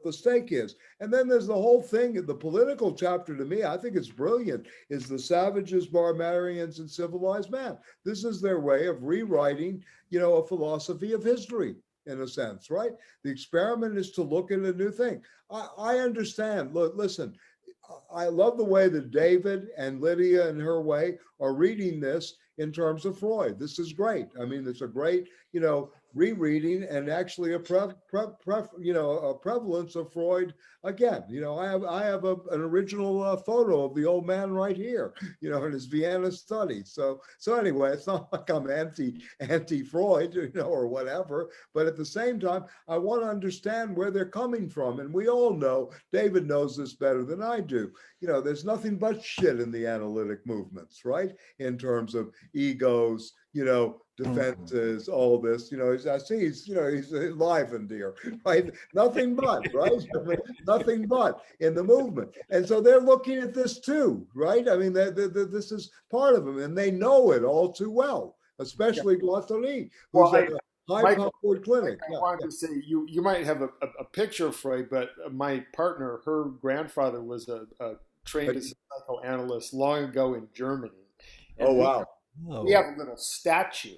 the stake is. And then there's the whole thing, the political chapter, to me, I think it's brilliant, is the savages, barbarians, and civilized man. This is their way of rewriting, a philosophy of history, in a sense, right? The experiment is to look at a new thing. I understand. Listen, I love the way that David and Lydia, in her way, are reading this in terms of Freud. This is great. It's a great, rereading, and actually a prevalence of Freud again. I have an original photo of the old man right here, in his Vienna studies. So anyway, it's not like I'm anti-Freud, or whatever, but at the same time, I want to understand where they're coming from. And we all know, David knows this better than I do, there's nothing but shit in the analytic movements, right? In terms of egos, defenses, all this, I see he's enlivened here, right? Nothing but, right? Nothing but in the movement. And so they're looking at this too, right? This is part of them, and they know it all too well, especially Guattari, who's at a high-powered clinic. I wanted to say, you might have a picture of Freud, but my partner, her grandfather was a trained as a psychoanalyst long ago in Germany. And we have a little statue.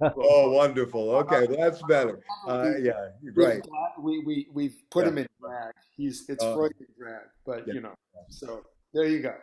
Oh, wonderful. Okay, that's better. Yeah, great. We've put him in drag. It's Freud in drag, but so There you go.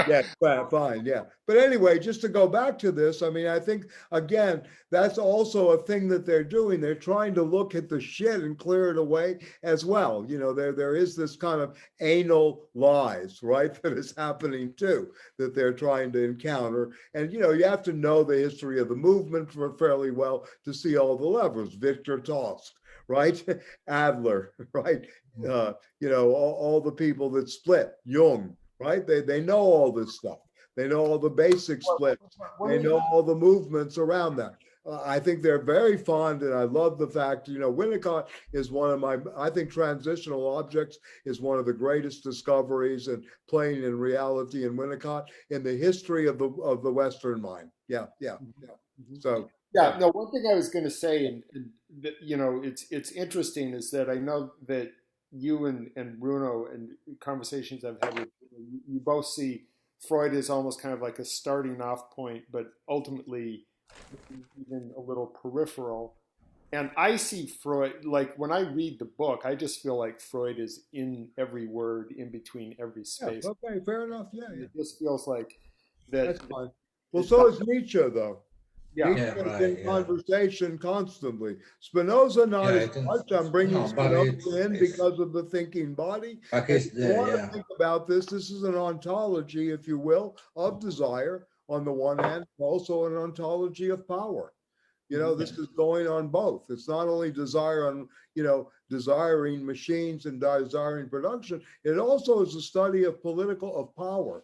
Yeah, fine, yeah. But anyway, just to go back to this, I mean, I think, again, that's also a thing that they're doing. They're trying to look at the shit and clear it away as well. You know, there is this kind of anal lies, right, that is happening too, that they're trying to encounter. And, you know, you have to know the history of the movement fairly well to see all the levers. Victor Tosk, right? Adler, right? You know, all the people that split, Jung, right? They know all this stuff. They know all the basic splits. They know all the movements around that. I think they're very fond, and I love the fact, you know, Winnicott is one of my, I think transitional objects is one of the greatest discoveries and playing in reality in Winnicott in the history of the Western mind. Yeah. So. Yeah, no, one thing I was going to say, and you know, it's interesting is that I know that you and Bruno and conversations I've had with you both see Freud as almost kind of like a starting off point, but ultimately even a little peripheral. And I see Freud, like when I read the book, I just feel like Freud is in every word, in between every space. Yeah, okay, fair enough. Yeah. It just feels like that. That's fine. Well, so is Nietzsche, though. Yeah, Nietzsche is in conversation constantly. Spinoza not as much. I'm bringing Spinoza in because of the thinking body. If you want to think about this, this is an ontology, if you will, of desire on the one hand, also an ontology of power. You know, this is going on both. It's not only desire on, you know, desiring machines and desiring production. It also is a study of power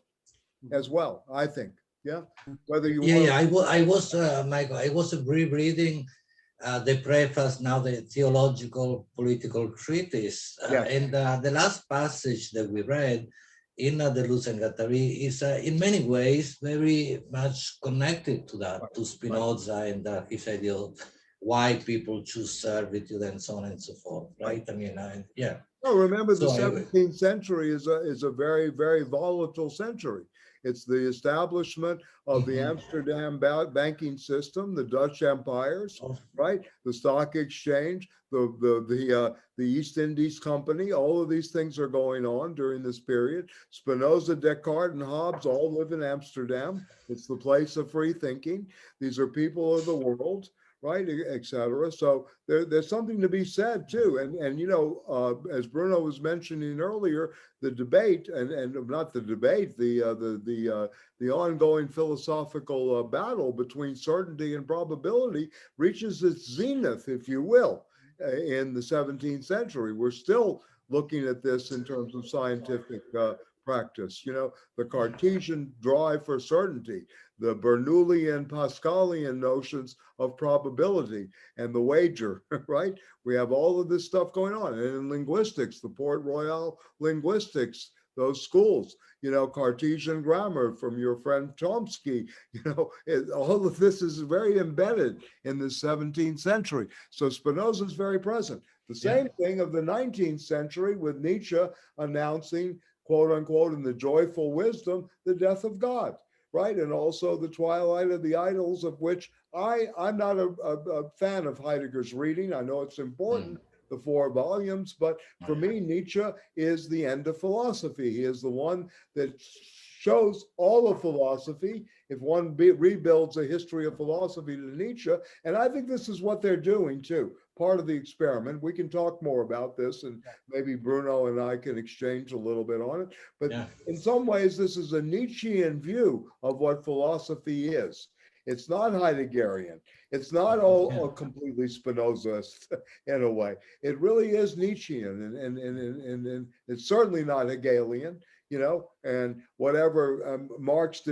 as well, I think. Yeah. Whether you I was Michael, I was rereading the preface, now the theological political treatise, and the last passage that we read in Deleuze and Guattari is in many ways very much connected to that, to Spinoza and his idea of why people choose servitude and so on and so forth, right? I mean, yeah. No, remember the 17th century is a very, very volatile century. It's the establishment of the Amsterdam banking system, the Dutch empires, right? The stock exchange, the East Indies Company. All of these things are going on during this period. Spinoza, Descartes, and Hobbes all live in Amsterdam. It's the place of free thinking. These are people of the world, right, etc. So there's something to be said too. And you know, as Bruno was mentioning earlier, the debate and not the debate, the ongoing philosophical battle between certainty and probability reaches its zenith, if you will, in the 17th century. We're still looking at this in terms of scientific practice. You know, the Cartesian drive for certainty, the Bernoullian, Pascalian notions of probability and the wager, right? We have all of this stuff going on. And in linguistics, the Port Royal linguistics, those schools, you know, Cartesian grammar from your friend Chomsky, you know, all of this is very embedded in the 17th century. So Spinoza is very present. The same thing of the 19th century with Nietzsche announcing, quote unquote, in the joyful wisdom, the death of God, right? And also the twilight of the idols, of which I'm not a fan of Heidegger's reading. I know it's important, the 4 volumes, but for me, Nietzsche is the end of philosophy. He is the one that shows all of philosophy. If one rebuilds a history of philosophy to Nietzsche, and I think this is what they're doing too, part of the experiment. We can talk more about this, and maybe Bruno and I can exchange a little bit on it. But in some ways, this is a Nietzschean view of what philosophy is. It's not Heideggerian. It's not all completely Spinozist in a way. It really is Nietzschean, and it's certainly not Hegelian, you know, and whatever Marx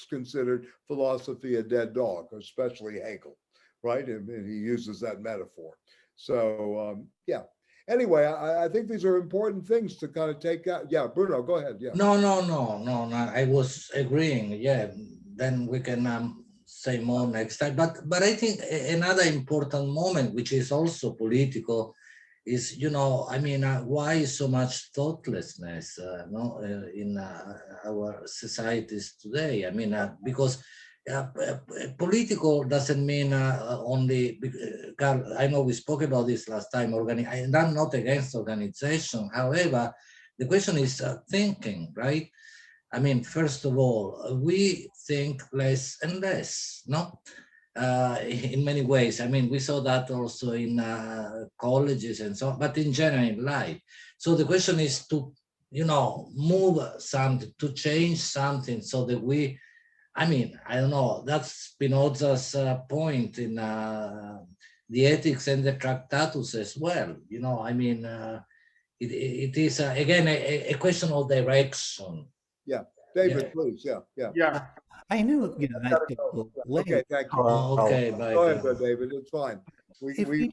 considered philosophy a dead dog, especially Hegel, right? And he uses that metaphor. So, Anyway, I think these are important things to kind of take out. Yeah, Bruno, go ahead. Yeah. No. I was agreeing. Yeah, then we can say more next time. But I think another important moment, which is also political, is, you know, I mean, why so much thoughtlessness in our societies today? I mean, because political doesn't mean only, Carl, I know we spoke about this last time, and I'm not against organization. However, The question is thinking, right? I mean, first of all, we think less and less, no? In many ways. I mean, we saw that also in colleges and so on, but in general in life. So the question is to, move something, to change something so that we, I mean, I don't know, that's Spinoza's point in the Ethics and the Tractatus as well. I mean, it is, again, a question of direction. Yeah. David, please. Yeah. I know, that Okay, thank you. Okay, bye. Go ahead, David. It's fine. If we